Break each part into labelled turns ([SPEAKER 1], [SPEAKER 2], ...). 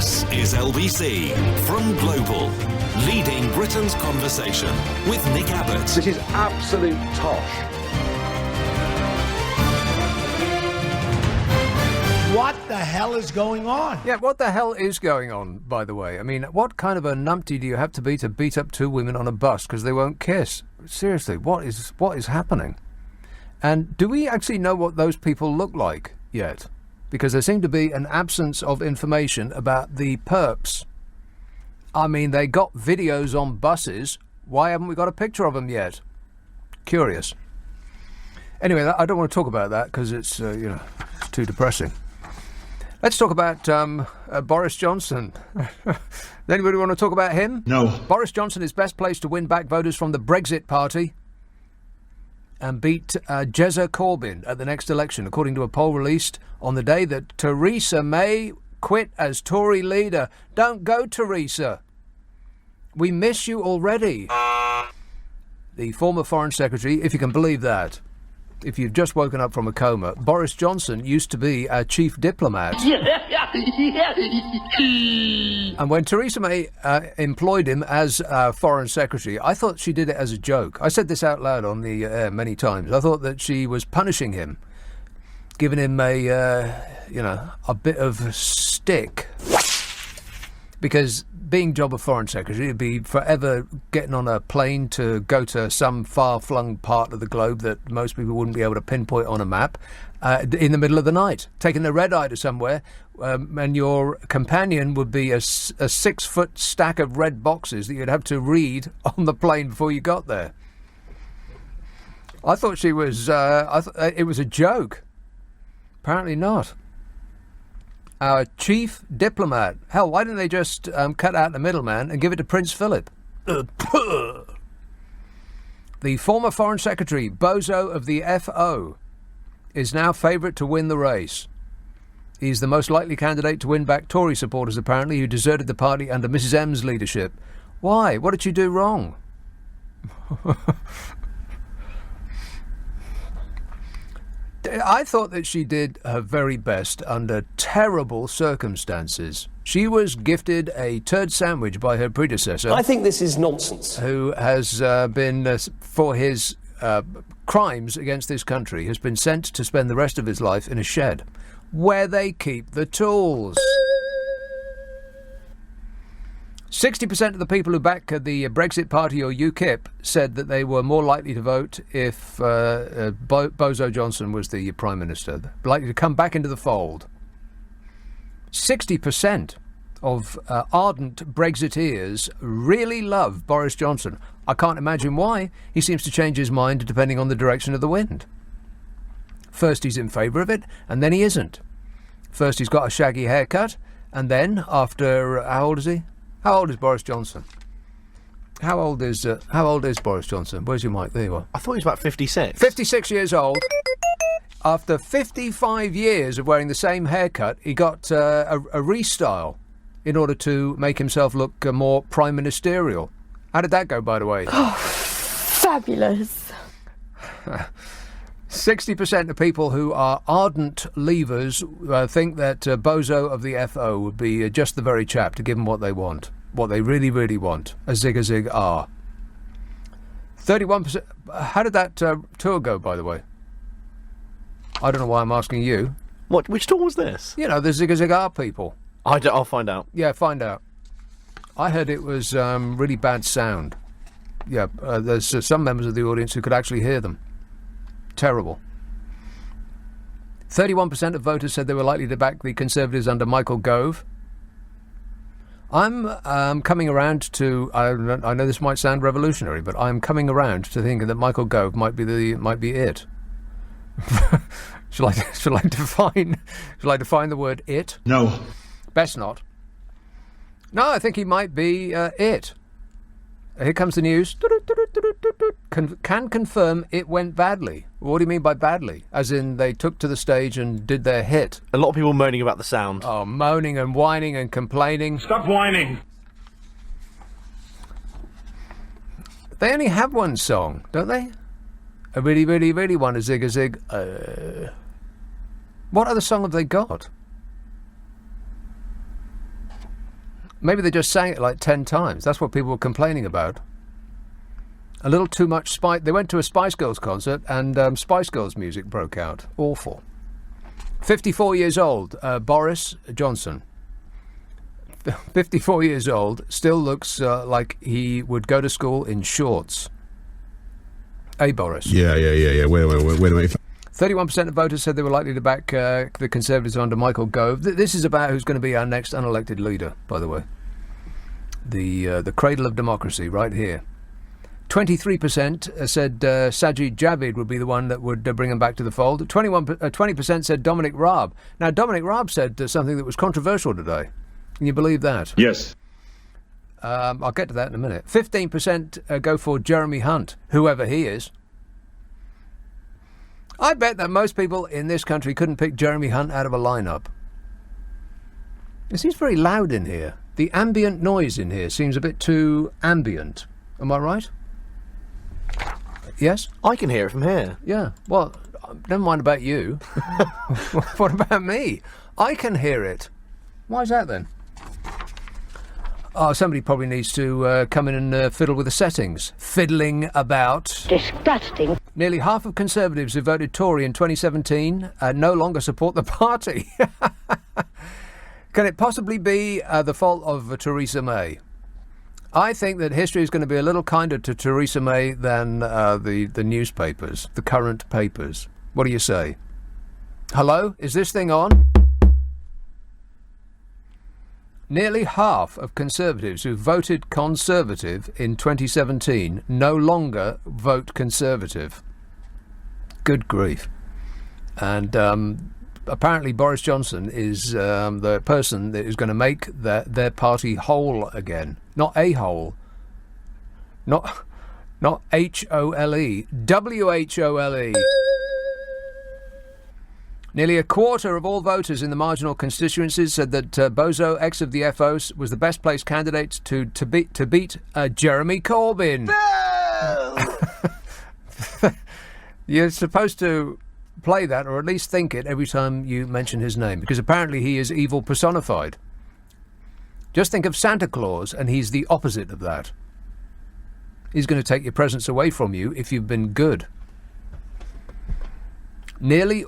[SPEAKER 1] This is LBC from Global, leading Britain's conversation with Nick Abbott.
[SPEAKER 2] This is absolute tosh.
[SPEAKER 3] What the hell is going on?
[SPEAKER 4] Yeah, what the hell is going on, by the way? I mean, what kind of a numpty do you have to beat up two women on a bus because they won't kiss? Seriously, what is happening? And do we actually know what those people look like yet? Because there seemed to be an absence of information about the perps. I mean, they got videos on buses. Why haven't we got a picture of them yet? Curious. Anyway, I don't want to talk about that because it's, it's too depressing. Let's talk about Boris Johnson. Anybody want to talk about him?
[SPEAKER 5] No.
[SPEAKER 4] Boris Johnson is best placed to win back voters from the Brexit Party and beat Jezza Corbyn at the next election, according to a poll released on the day that Theresa May quit as Tory leader. Don't go, Theresa. We miss you already. The former Foreign Secretary, if you can believe that, if you've just woken up from a coma, Boris Johnson used to be our chief diplomat. And when Theresa May employed him as Foreign Secretary, I thought she did it as a joke. I said this out loud on the air many times. I thought that she was punishing him, giving him a bit of stick. Because being job of Foreign Secretary would be forever getting on a plane to go to some far-flung part of the globe that most people wouldn't be able to pinpoint on a map in the middle of the night, taking a red-eye to somewhere, and your companion would be a 6-foot stack of red boxes that you'd have to read on the plane before you got there. I thought she was... it was a joke. Apparently not. Our chief diplomat. Hell, why didn't they just cut out the middleman and give it to Prince Philip? The former Foreign Secretary, Bozo of the FO, is now favourite to win the race. He's the most likely candidate to win back Tory supporters, apparently, who deserted the party under Mrs M's leadership. Why? What did she do wrong? I thought that she did her very best under terrible circumstances. She was gifted a turd sandwich by her predecessor.
[SPEAKER 6] I think this is nonsense.
[SPEAKER 4] Who has been, for his crimes against this country, has been sent to spend the rest of his life in a shed where they keep the tools. 60% of the people who back the Brexit Party or UKIP said that they were more likely to vote if Bozo Johnson was the Prime Minister, likely to come back into the fold. 60% of ardent Brexiteers really love Boris Johnson. I can't imagine why. He seems to change his mind depending on the direction of the wind. First he's in favour of it, and then he isn't. First he's got a shaggy haircut, and then, after... how old is he? How old is Boris Johnson? How old is Boris Johnson? Where's your mic? There you are.
[SPEAKER 5] I thought he was about 56.
[SPEAKER 4] 56 years old. After 55 years of wearing the same haircut, he got a restyle in order to make himself look more prime ministerial. How did that go, by the way?
[SPEAKER 7] Oh, fabulous.
[SPEAKER 4] 60% of people who are ardent leavers think that Bozo of the FO would be just the very chap to give them what they want, what they really, really want, a zig are. 31%. How did that tour go, by the way? I don't know why I'm asking you.
[SPEAKER 5] What? Which tour was this?
[SPEAKER 4] You know, the zig are people.
[SPEAKER 5] I'll find out.
[SPEAKER 4] Yeah, find out. I heard it was really bad sound. Yeah, there's some members of the audience who could actually hear them. Terrible. 31% of voters said they were likely to back the Conservatives under Michael Gove. I'm coming around to... I know this might sound revolutionary, but I'm coming around to thinking that Michael Gove might be it. Shall I define the word it?
[SPEAKER 5] No.
[SPEAKER 4] Best not. No, I think he might be it. Here comes the news. Can confirm it went badly. What do you mean by badly? As in they took to the stage and did their hit.
[SPEAKER 5] A lot of people moaning about the sound.
[SPEAKER 4] Oh, moaning and whining and complaining.
[SPEAKER 2] Stop whining.
[SPEAKER 4] They only have one song, don't they? I really, really, really want a zig a zig. What other song have they got? Maybe they just sang it like 10 times. That's what people were complaining about. A little too much Spice. They went to a Spice Girls concert and Spice Girls music broke out. Awful. 54 years old, Boris Johnson. 54 years old, still looks like he would go to school in shorts. Hey, Boris.
[SPEAKER 6] Yeah. Wait a minute.
[SPEAKER 4] 31% of voters said they were likely to back the Conservatives under Michael Gove. This is about who's going to be our next unelected leader, by the way. The cradle of democracy, right here. 23% said Sajid Javid would be the one that would bring him back to the fold. 20% said Dominic Raab. Now, Dominic Raab said something that was controversial today. Can you believe that?
[SPEAKER 2] Yes.
[SPEAKER 4] I'll get to that in a minute. 15% go for Jeremy Hunt, whoever he is. I bet that most people in this country couldn't pick Jeremy Hunt out of a lineup. It seems very loud in here. The ambient noise in here seems a bit too ambient. Am I right? Yes?
[SPEAKER 5] I can hear it from here.
[SPEAKER 4] Yeah. Well, never mind about you. What about me? I can hear it. Why is that then? Oh, somebody probably needs to come in and fiddle with the settings. Fiddling about.
[SPEAKER 7] Disgusting.
[SPEAKER 4] Nearly half of Conservatives who voted Tory in 2017 no longer support the party. Can it possibly be the fault of Theresa May? I think that history is going to be a little kinder to Theresa May than the newspapers, the current papers. What do you say? Hello? Is this thing on? Nearly half of Conservatives who voted Conservative in 2017 no longer vote Conservative. Good grief. And apparently Boris Johnson is the person that is going to make their party whole again. Not a hole. Not H-O-L-E. W-H-O-L-E. Nearly a quarter of all voters in the marginal constituencies said that Bozo, ex of the FOs, was the best placed candidate to beat Jeremy Corbyn. You're supposed to play that, or at least think it, every time you mention his name, because apparently he is evil personified. Just think of Santa Claus, and he's the opposite of that. He's going to take your presents away from you if you've been good. Nearly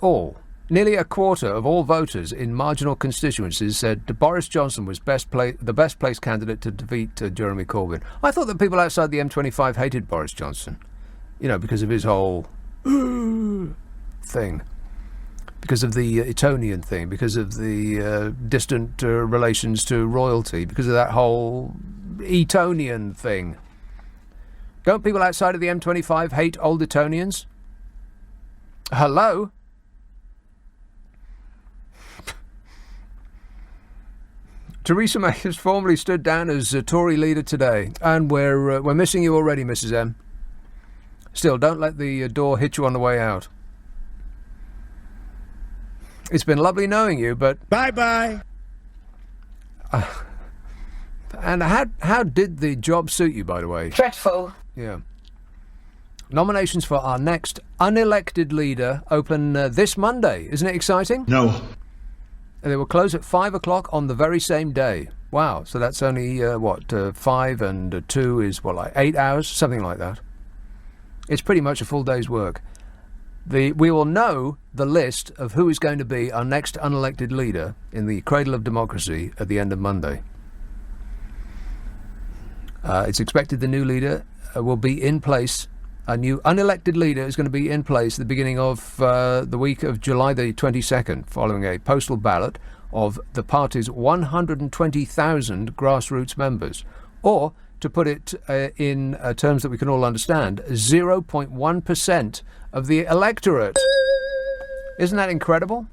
[SPEAKER 4] a quarter of all voters in marginal constituencies said Boris Johnson was the best placed candidate to defeat Jeremy Corbyn. I thought that people outside the M25 hated Boris Johnson, because of his whole thing, because of the Etonian thing, because of the distant relations to royalty, because of that whole Etonian thing. Don't people outside of the M25 hate old Etonians? Hello? Theresa May has formally stood down as Tory leader today, and we're missing you already, Mrs M. Still, don't let the door hit you on the way out. It's been lovely knowing you, but
[SPEAKER 3] Bye-bye.
[SPEAKER 4] And how did the job suit you, by the way?
[SPEAKER 7] Dreadful.
[SPEAKER 4] Yeah. Nominations for our next unelected leader open this Monday. Isn't it exciting?
[SPEAKER 6] No.
[SPEAKER 4] They will close at 5 o'clock on the very same day. Wow, so that's only, 5 and 2 is, like 8 hours? Something like that. It's pretty much a full day's work. We will know the list of who is going to be our next unelected leader in the cradle of democracy at the end of Monday. It's expected the new leader will be in place. A new unelected leader is going to be in place at the beginning of the week of July the 22nd, following a postal ballot of the party's 120,000 grassroots members. Or, to put it in terms that we can all understand, 0.1% of the electorate. Isn't that incredible?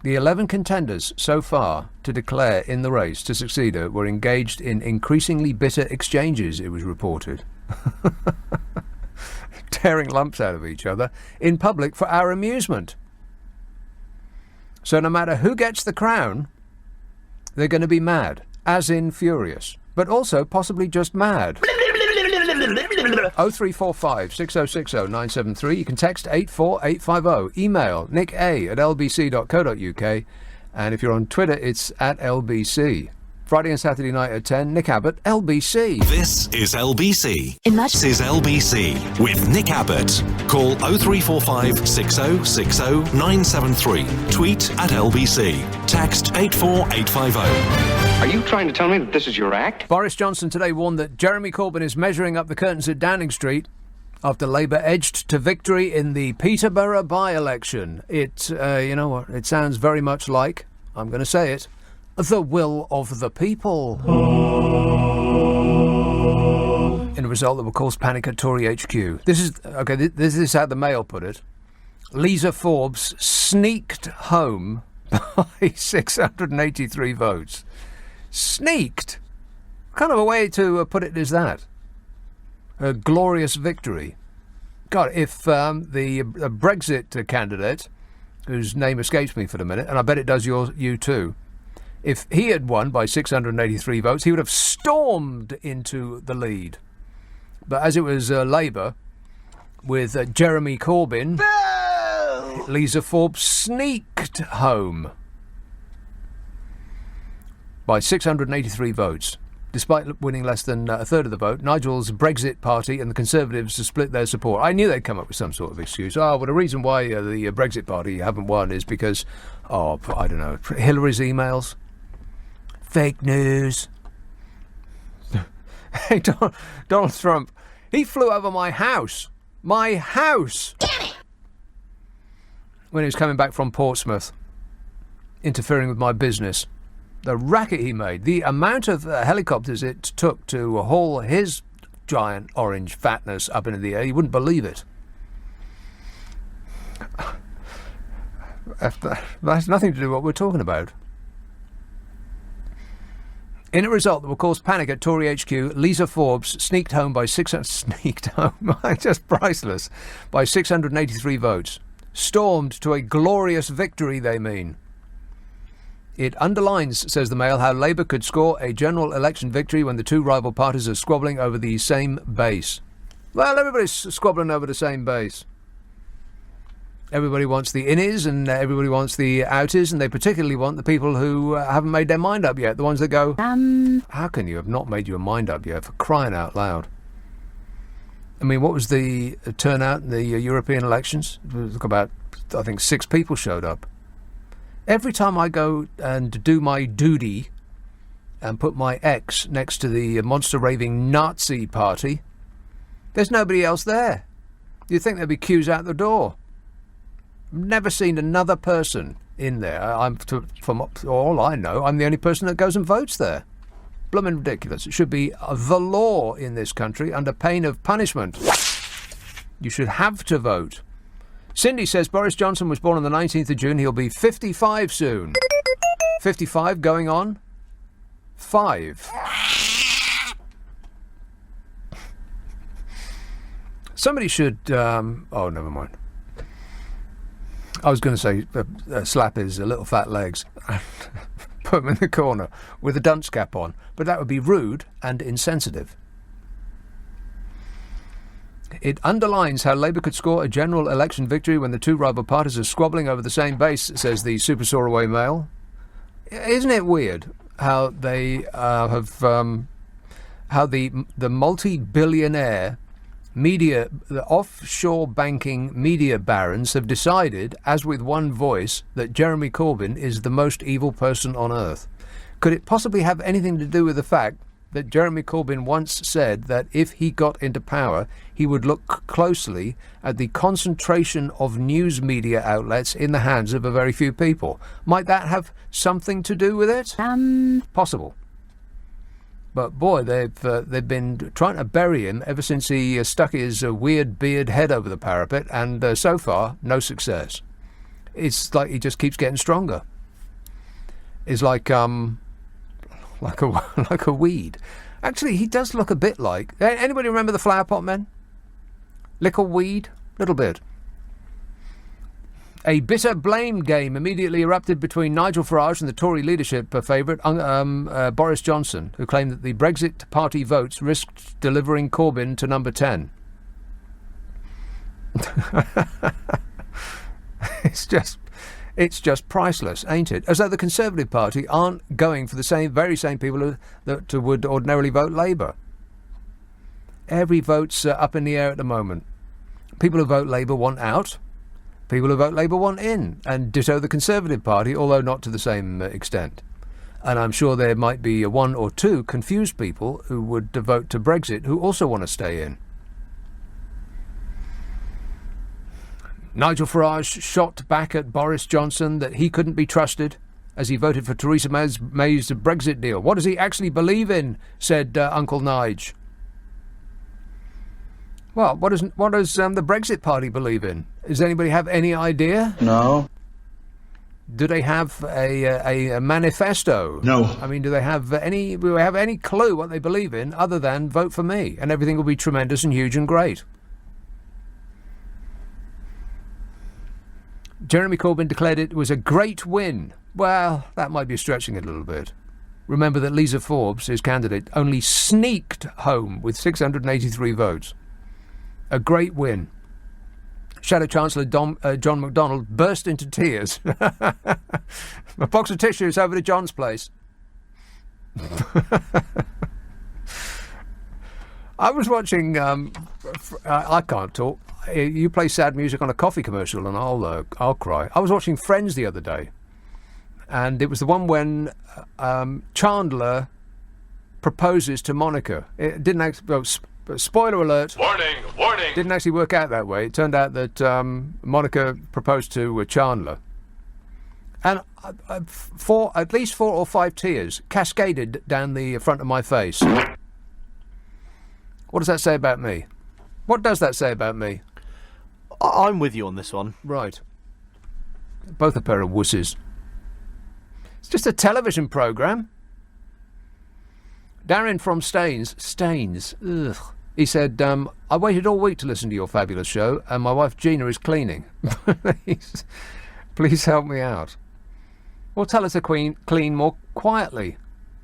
[SPEAKER 4] The 11 contenders so far to declare in the race to succeed her were engaged in increasingly bitter exchanges, it was reported. Tearing lumps out of each other in public for our amusement. So no matter who gets the crown, they're going to be mad, as in furious, but also possibly just mad. 0345 6060 973. You can text 84850. Email nick@lbc.co.uk. And if you're on Twitter, it's at LBC. Friday and Saturday night at 10, Nick Abbott, LBC.
[SPEAKER 1] This is LBC.
[SPEAKER 7] Imagine-
[SPEAKER 1] This is LBC with Nick Abbott. Call 0345 6060 973. Tweet at LBC. Text 84850.
[SPEAKER 8] Are you trying to tell me that this is your act?
[SPEAKER 4] Boris Johnson today warned that Jeremy Corbyn is measuring up the curtains at Downing Street after Labour edged to victory in the Peterborough by-election. You know what, it sounds very much like, I'm going to say it, the will of the people. In a result that will cause panic at Tory HQ. This is how the Mail put it. Lisa Forbes sneaked home by 683 votes. Sneaked? What kind of a way to put it is that? A glorious victory. God, if the Brexit candidate, whose name escapes me for the minute, and I bet it does you too, if he had won by 683 votes, he would have stormed into the lead. But as it was Labour, with Jeremy Corbyn, Lisa Forbes sneaked home by 683 votes. Despite winning less than a third of the vote, Nigel's Brexit party and the Conservatives have split their support. I knew they'd come up with some sort of excuse. Oh, well, the reason why the Brexit party haven't won is because, I don't know, Hillary's emails. Fake news. Hey, Donald Trump, he flew over my house. My house! Damn it! When he was coming back from Portsmouth, interfering with my business. The racket he made, the amount of helicopters it took to haul his giant orange fatness up into the air, you wouldn't believe it. That has nothing to do with what we're talking about. In a result that will cause panic at Tory HQ, Lisa Forbes sneaked home by sneaked home, just priceless, by 683 votes. Stormed to a glorious victory, they mean. It underlines, says the Mail, how Labour could score a general election victory when the two rival parties are squabbling over the same base. Well, everybody's squabbling over the same base. Everybody wants the innies and everybody wants the outies, and they particularly want the people who haven't made their mind up yet. The ones that go, how can you have not made your mind up yet, for crying out loud? I mean, what was the turnout in the European elections? It was about, I think, 6 people showed up. Every time I go and do my duty and put my X next to the monster-raving Nazi party, there's nobody else there. You'd think there'd be queues out the door. Never seen another person in there. From all I know, I'm the only person that goes and votes there. Bloomin' ridiculous. It should be the law in this country under pain of punishment. You should have to vote. Cindy says Boris Johnson was born on the 19th of June. He'll be 55 soon. 55 going on 5. Somebody should... never mind. I was going to say slap his little fat legs. Put him in the corner with a dunce cap on. But that would be rude and insensitive. It underlines how Labour could score a general election victory when the two rival parties are squabbling over the same base, says the Super Soaraway Mail. Isn't it weird how they how the multi-billionaire media, the offshore banking media barons have decided, as with one voice, that Jeremy Corbyn is the most evil person on earth? Could it possibly have anything to do with the fact that Jeremy Corbyn once said that if he got into power, he would look closely at the concentration of news media outlets in the hands of a very few people? Might that have something to do with it? Possible. But boy, they've been trying to bury him ever since he stuck his weird beard head over the parapet, and so far, no success. It's like he just keeps getting stronger. It's like a weed. Actually, he does look a bit like... Anybody remember the Flower Pot Men? Little weed? Little bit. A bitter blame game immediately erupted between Nigel Farage and the Tory leadership favourite, Boris Johnson, who claimed that the Brexit party votes risked delivering Corbyn to number 10. It's just priceless, ain't it? As though the Conservative Party aren't going for the very same people that would ordinarily vote Labour. Every vote's up in the air at the moment. People who vote Labour want out. People who vote Labour want in. And ditto the Conservative Party, although not to the same extent. And I'm sure there might be one or two confused people who would vote to Brexit who also want to stay in. Nigel Farage shot back at Boris Johnson that he couldn't be trusted as he voted for Theresa May's Brexit deal. What does he actually believe in, said Uncle Nige. Well, what does the Brexit Party believe in? Does anybody have any idea?
[SPEAKER 3] No.
[SPEAKER 4] Do they have a manifesto?
[SPEAKER 6] No.
[SPEAKER 4] I mean, do they have any clue what they believe in other than vote for me and everything will be tremendous and huge and great? Jeremy Corbyn declared it was a great win. Well, that might be stretching it a little bit. Remember that Lisa Forbes, his candidate, only sneaked home with 683 votes. A great win. Shadow Chancellor John McDonnell burst into tears. A box of tissues over to John's place. I was watching... I can't talk. You play sad music on a coffee commercial and I'll cry. I was watching Friends the other day. And it was the one when Chandler proposes to Monica. It didn't actually... spoiler alert.
[SPEAKER 2] Warning! Warning!
[SPEAKER 4] Didn't actually work out that way. It turned out that Monica proposed to Chandler. And at least 4 or 5 tears cascaded down the front of my face. What does that say about me? What does that say about me?
[SPEAKER 5] I'm with you on this one.
[SPEAKER 4] Right. Both a pair of wusses. It's just a television programme. Darren from Staines. Ugh. He said, I waited all week to listen to your fabulous show, and my wife Gina is cleaning. Please help me out. Or tell her to clean more quietly.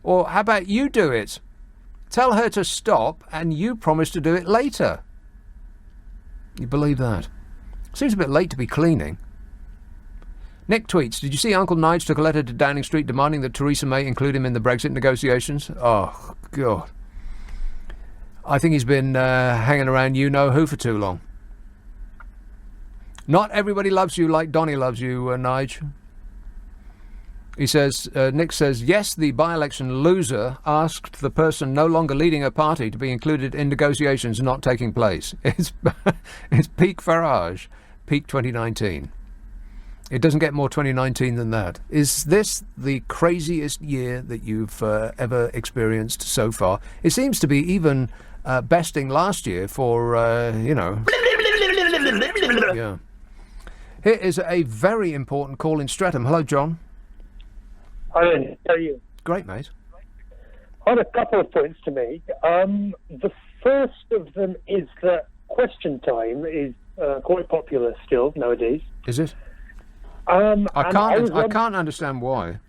[SPEAKER 4] Or how about you do it? Tell her to stop, and you promise to do it later. You believe that? Seems a bit late to be cleaning. Nick tweets, did you see Uncle Nige took a letter to Downing Street demanding that Theresa May include him in the Brexit negotiations? Oh, God. I think he's been hanging around you-know-who for too long. Not everybody loves you like Donny loves you, Nige. He says, Nick says, yes, the by-election loser asked the person no longer leading a party to be included in negotiations not taking place. It's peak Farage, peak 2019. It doesn't get more 2019 than that. Is this the craziest year that you've ever experienced so far? It seems to be even besting last year for, Yeah. Here is a very important call in Streatham. Hello, John.
[SPEAKER 9] Hi, how are you?
[SPEAKER 4] Great, mate.
[SPEAKER 9] I had a couple of points to make. The first of them is that Question Time is quite popular still nowadays.
[SPEAKER 4] Is it?
[SPEAKER 9] I
[SPEAKER 4] can't understand why.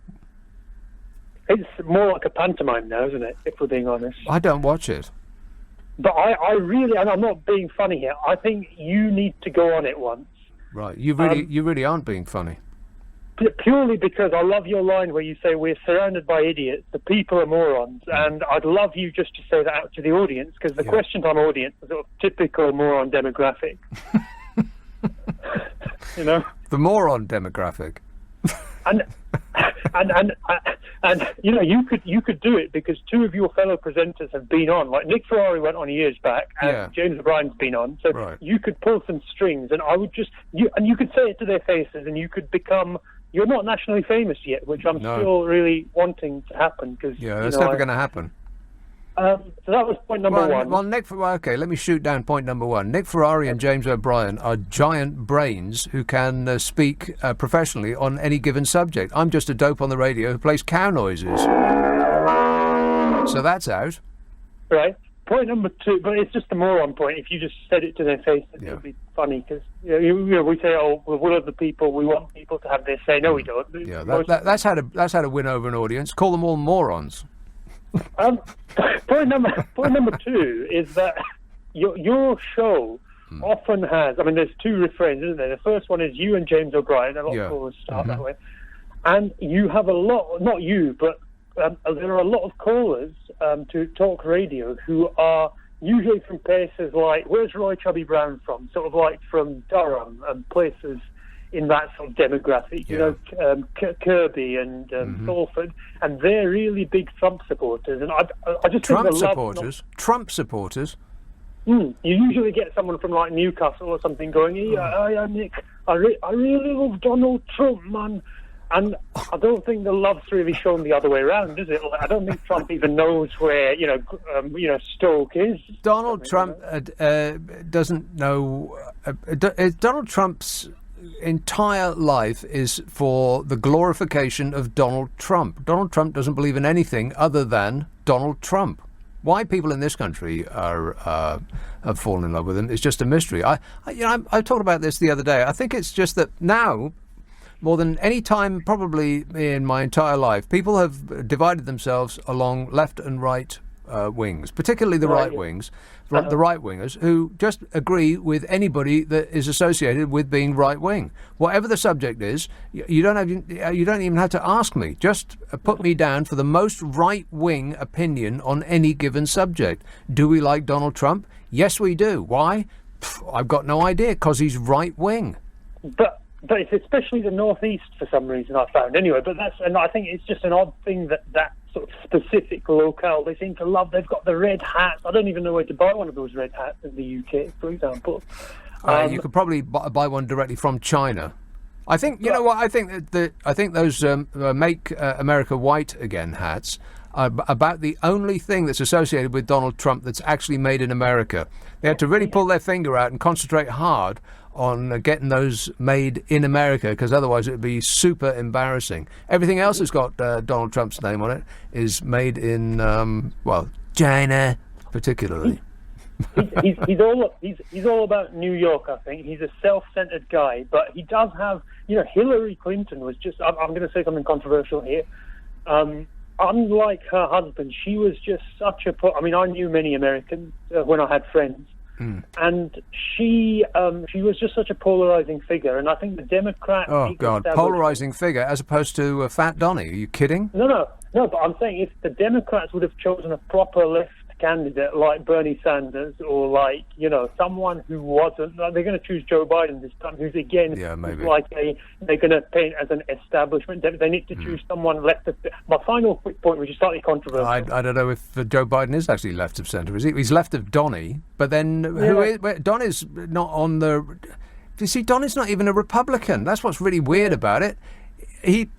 [SPEAKER 9] It's more like a pantomime now, isn't it, if we're being honest?
[SPEAKER 4] I don't watch it.
[SPEAKER 9] But I really, and I'm not being funny here, I think you need to go on it once.
[SPEAKER 4] Right, you really aren't being funny.
[SPEAKER 9] Purely because I love your line where you say we're surrounded by idiots, the people are morons, and I'd love you just to say that out to the audience, because the Question Time audience is sort of typical moron demographic. You know?
[SPEAKER 4] The moron demographic.
[SPEAKER 9] And you know, you could do it because 2 of your fellow presenters have been on. Like Nick Ferrari went on years back, and James O'Brien's been on. So you could pull some strings, and I would just you could say it to their faces, and you could become. You're not nationally famous yet, which I'm still really wanting to happen. Cause,
[SPEAKER 4] that's never going to happen.
[SPEAKER 9] So that was point number one.
[SPEAKER 4] Well, okay, let me shoot down point number one. Nick Ferrari and James O'Brien are giant brains who can speak professionally on any given subject. I'm just a dope on the radio who plays cow noises. So that's out.
[SPEAKER 9] Right. Point number 2, but it's just a moron point. If you just said it to their face, it would be funny, because we say, oh, we're of the people, we want people to have their say. No, we don't.
[SPEAKER 4] Yeah, that's how to win over an audience. Call them all morons.
[SPEAKER 9] Point number 2 is that your show often has, I mean, there's two refrains, isn't there? The first one is you and James O'Brien, a lot of callers start that way. And you have a lot, not you, but there are a lot of callers to talk radio who are usually from places like, where's Roy Chubby Brown from? Sort of like from Durham and places in that sort of demographic, you know, Kirby and Salford, and they're really big Trump supporters. And I just
[SPEAKER 4] Trump supporters? Trump supporters?
[SPEAKER 9] You usually get someone from like Newcastle or something going, yeah, Nick, I really love Donald Trump, man. And I don't think the love's really shown the other way around, is it? Like, I don't think Trump even knows where, Stoke is.
[SPEAKER 4] Donald Trump doesn't know. Donald Trump's entire life is for the glorification of Donald Trump. Donald Trump doesn't believe in anything other than Donald Trump. Why people in this country have fallen in love with him is just a mystery. I talked about this the other day. I think it's just that now, more than any time probably in my entire life, people have divided themselves along left and right wings, particularly the right wings, the right wingers, who just agree with anybody that is associated with being right wing. Whatever the subject is, you don't even have to ask me. Just put me down for the most right wing opinion on any given subject. Do we like Donald Trump? Yes, we do. Why? I've got no idea. Because he's right wing.
[SPEAKER 9] But it's especially the northeast for some reason, I found. Anyway, and I think it's just an odd thing that sort of specific locale they seem to love. They've got the red hats. I don't even know where to buy one of those red hats in the UK, for example.
[SPEAKER 4] You could probably buy one directly from China. I think you know what I think those Make America White Again hats are about the only thing that's associated with Donald Trump that's actually made in America. They had to really pull their finger out and concentrate hard on getting those made in America, because otherwise it would be super embarrassing. Everything else that's got Donald Trump's name on it is made in China, particularly.
[SPEAKER 9] He's all about New York. I think he's a self-centered guy, but he does have, Hillary Clinton was just. I'm going to say something controversial here. Unlike her husband, she was just such a. I mean, I knew many Americans when I had friends. And she was just such a polarizing figure, and I think the Democrats...
[SPEAKER 4] Oh, God, polarizing figure as opposed to Fat Donny. Are you kidding?
[SPEAKER 9] No, but I'm saying if the Democrats would have chosen a proper left candidate like Bernie Sanders or like, someone who wasn't... They're going to choose Joe Biden this time, who's again
[SPEAKER 4] maybe.
[SPEAKER 9] They're going to paint as an establishment. They need to choose someone left of... My final quick point, which is slightly controversial.
[SPEAKER 4] I don't know if Joe Biden is actually left of centre, is he? He's left of Donny, but then who is... Donny's not on the... You see, Donny's not even a Republican. That's what's really weird about it. It's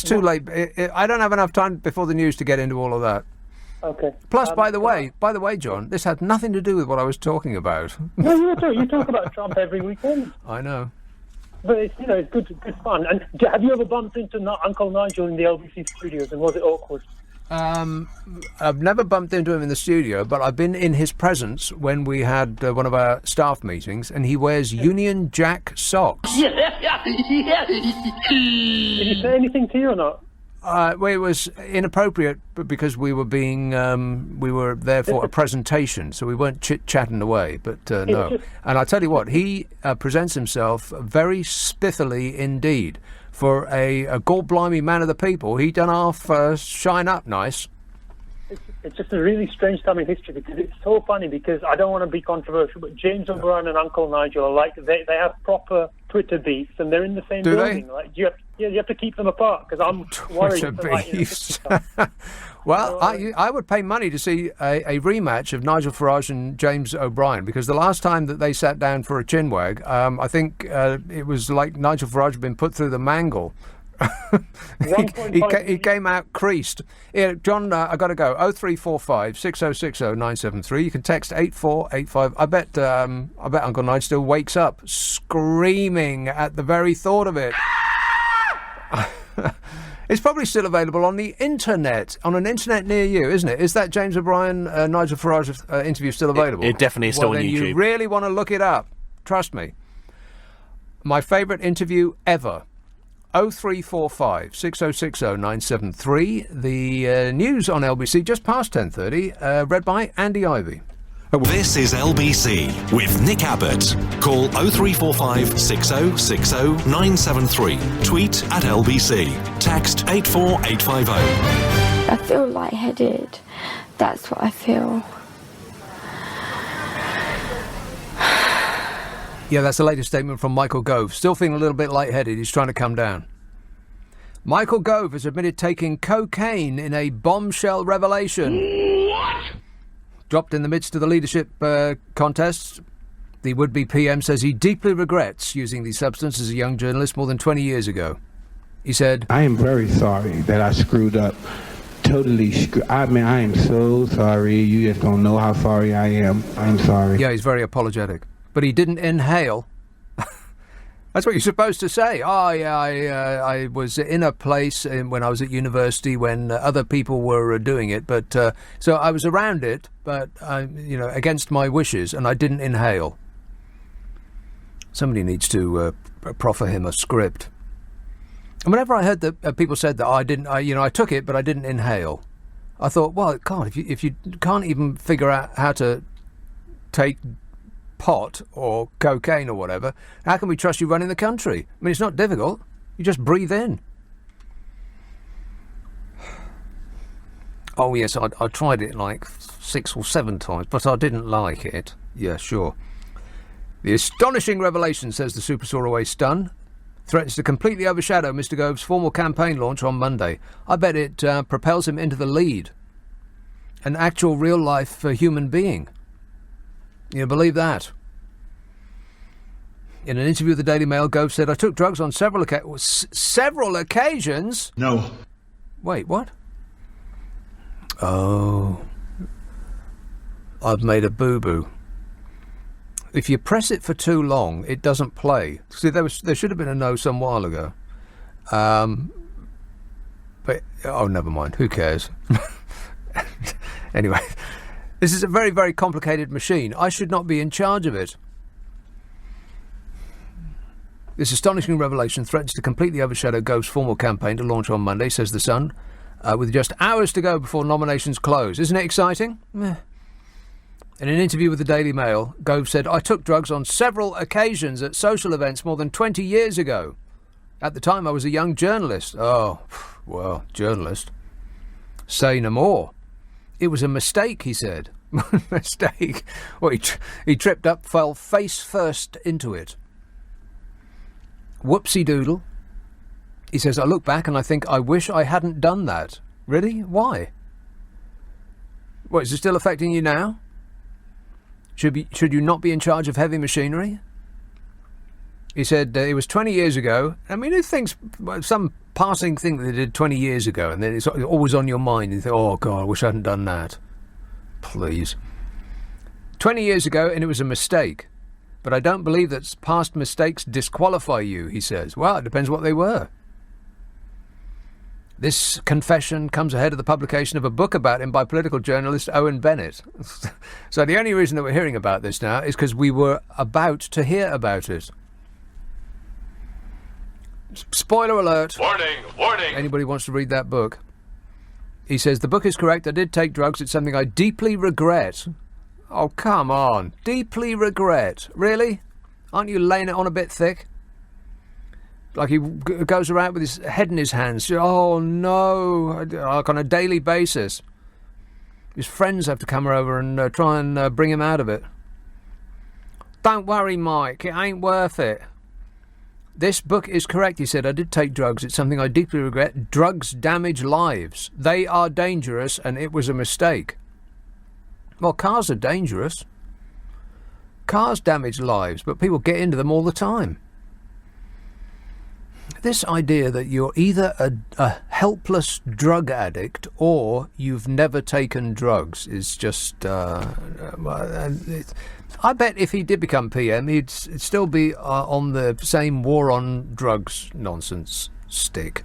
[SPEAKER 4] too late. I don't have enough time before the news to get into all of that.
[SPEAKER 9] Okay.
[SPEAKER 4] Plus, by the way, John, this had nothing to do with what I was talking about.
[SPEAKER 9] No, you talk about Trump every weekend.
[SPEAKER 4] I know.
[SPEAKER 9] But it's good fun. And have you ever bumped into Uncle Nigel in the LBC studios, and was it awkward?
[SPEAKER 4] I've never bumped into him in the studio, but I've been in his presence when we had one of our staff meetings, and he wears Union Jack socks.
[SPEAKER 9] Did he say anything to you or not?
[SPEAKER 4] Well, it was inappropriate because we were there for a presentation, so we weren't chit-chatting away, but no. And I tell you what, he presents himself very spiffily indeed. For a gall-blimey man of the people, he done half shine up nice.
[SPEAKER 9] It's just a really strange time in history, because it's so funny, because I don't want to be controversial, but James O'Brien and Uncle Nigel are like, they have proper Twitter beefs, and they're in the same building. Like, you have to keep them apart, because I'm worried.
[SPEAKER 4] Twitter beefs. Well, I would pay money to see a rematch of Nigel Farage and James O'Brien, because the last time that they sat down for a chinwag, I think it was like Nigel Farage had been put through the mangle. he came out creased. Yeah, John, I got to go. 0345 6060 973. You can text 8485. I bet Uncle Nigel still wakes up screaming at the very thought of it. It's probably still available on the internet, on an internet near you, isn't it? Is that James O'Brien, Nigel Farage interview still available?
[SPEAKER 5] It definitely is still on
[SPEAKER 4] then
[SPEAKER 5] YouTube.
[SPEAKER 4] You really want to look it up. Trust me. My favourite interview ever. 0345 6060 973. The news on LBC just past 10:30, read by Andy Ivey.
[SPEAKER 1] This is LBC with Nick Abbott. Call 0345 6060 973. Tweet at LBC. Text 84850.
[SPEAKER 7] I feel lightheaded. That's what I feel.
[SPEAKER 4] Yeah, that's the latest statement from Michael Gove. Still feeling a little bit lightheaded. He's trying to come down. Michael Gove has admitted taking cocaine in a bombshell revelation. What? Dropped in the midst of the leadership contest, the would-be PM says he deeply regrets using the substance as a young journalist more than 20 years ago. He said,
[SPEAKER 10] I am very sorry that I screwed up. Totally I am so sorry. You just don't know how sorry I am. I'm sorry.
[SPEAKER 4] Yeah, he's very apologetic. But he didn't inhale. That's what you're supposed to say. Oh, yeah, I was in a place when I was at university when other people were doing it, but so I was around it, but against my wishes, and I didn't inhale. Somebody needs to proffer him a script. And whenever I heard that people said that I took it, but I didn't inhale, I thought, well, God, if you can't even figure out how to take pot or cocaine or whatever, how can we trust you running the country? I mean, it's not difficult. You just breathe in. Oh, yes, I tried it like 6 or 7 times, but I didn't like it. Yeah, sure. The astonishing revelation, says the Super Soaraway Stun, threatens to completely overshadow Mr. Gove's formal campaign launch on Monday. I bet it propels him into the lead. An actual real-life human being. You believe that? In an interview with the Daily Mail, Gove said, I took drugs on several occasions?
[SPEAKER 6] No.
[SPEAKER 4] Wait, what? Oh. I've made a boo-boo. If you press it for too long, it doesn't play. See, there should have been a no some while ago. But, oh, never mind. Who cares? Anyway, this is a very, very complicated machine. I should not be in charge of it. This astonishing revelation threatens to completely overshadow Gove's formal campaign to launch on Monday, says The Sun, with just hours to go before nominations close. Isn't it exciting? In an interview with the Daily Mail, Gove said, I took drugs on several occasions at social events more than 20 years ago. At the time, I was a young journalist. Oh, well, journalist. Say no more. It was a mistake, he said. Mistake? Well, he tripped up, fell face first into it. Whoopsie-doodle. He says, I look back and I think, I wish I hadn't done that. Really? Why? What, is it still affecting you now? Should you not be in charge of heavy machinery? He said, it was 20 years ago. I mean, who thinks some passing thing that they did 20 years ago, and then it's always on your mind, and you think, oh, God, I wish I hadn't done that. Please. 20 years ago, and it was a mistake. But I don't believe that past mistakes disqualify you, he says. Well, it depends what they were. This confession comes ahead of the publication of a book about him by political journalist Owen Bennett. So the only reason that we're hearing about this now is because we were about to hear about it. Spoiler alert.
[SPEAKER 2] Warning, warning.
[SPEAKER 4] Anybody wants to read that book? He says, the book is correct. I did take drugs. It's something I deeply regret. Oh, come on. Deeply regret. Really? Aren't you laying it on a bit thick? Like he goes around with his head in his hands. Oh, no. Like on a daily basis. His friends have to come over and try and bring him out of it. Don't worry, Mike. It ain't worth it. This book is correct, he said. I did take drugs. It's something I deeply regret. Drugs damage lives. They are dangerous, and it was a mistake. Well, cars are dangerous. Cars damage lives, but people get into them all the time. This idea that you're either a helpless drug addict or you've never taken drugs is just... I bet if he did become PM, he'd still be on the same war on drugs nonsense stick.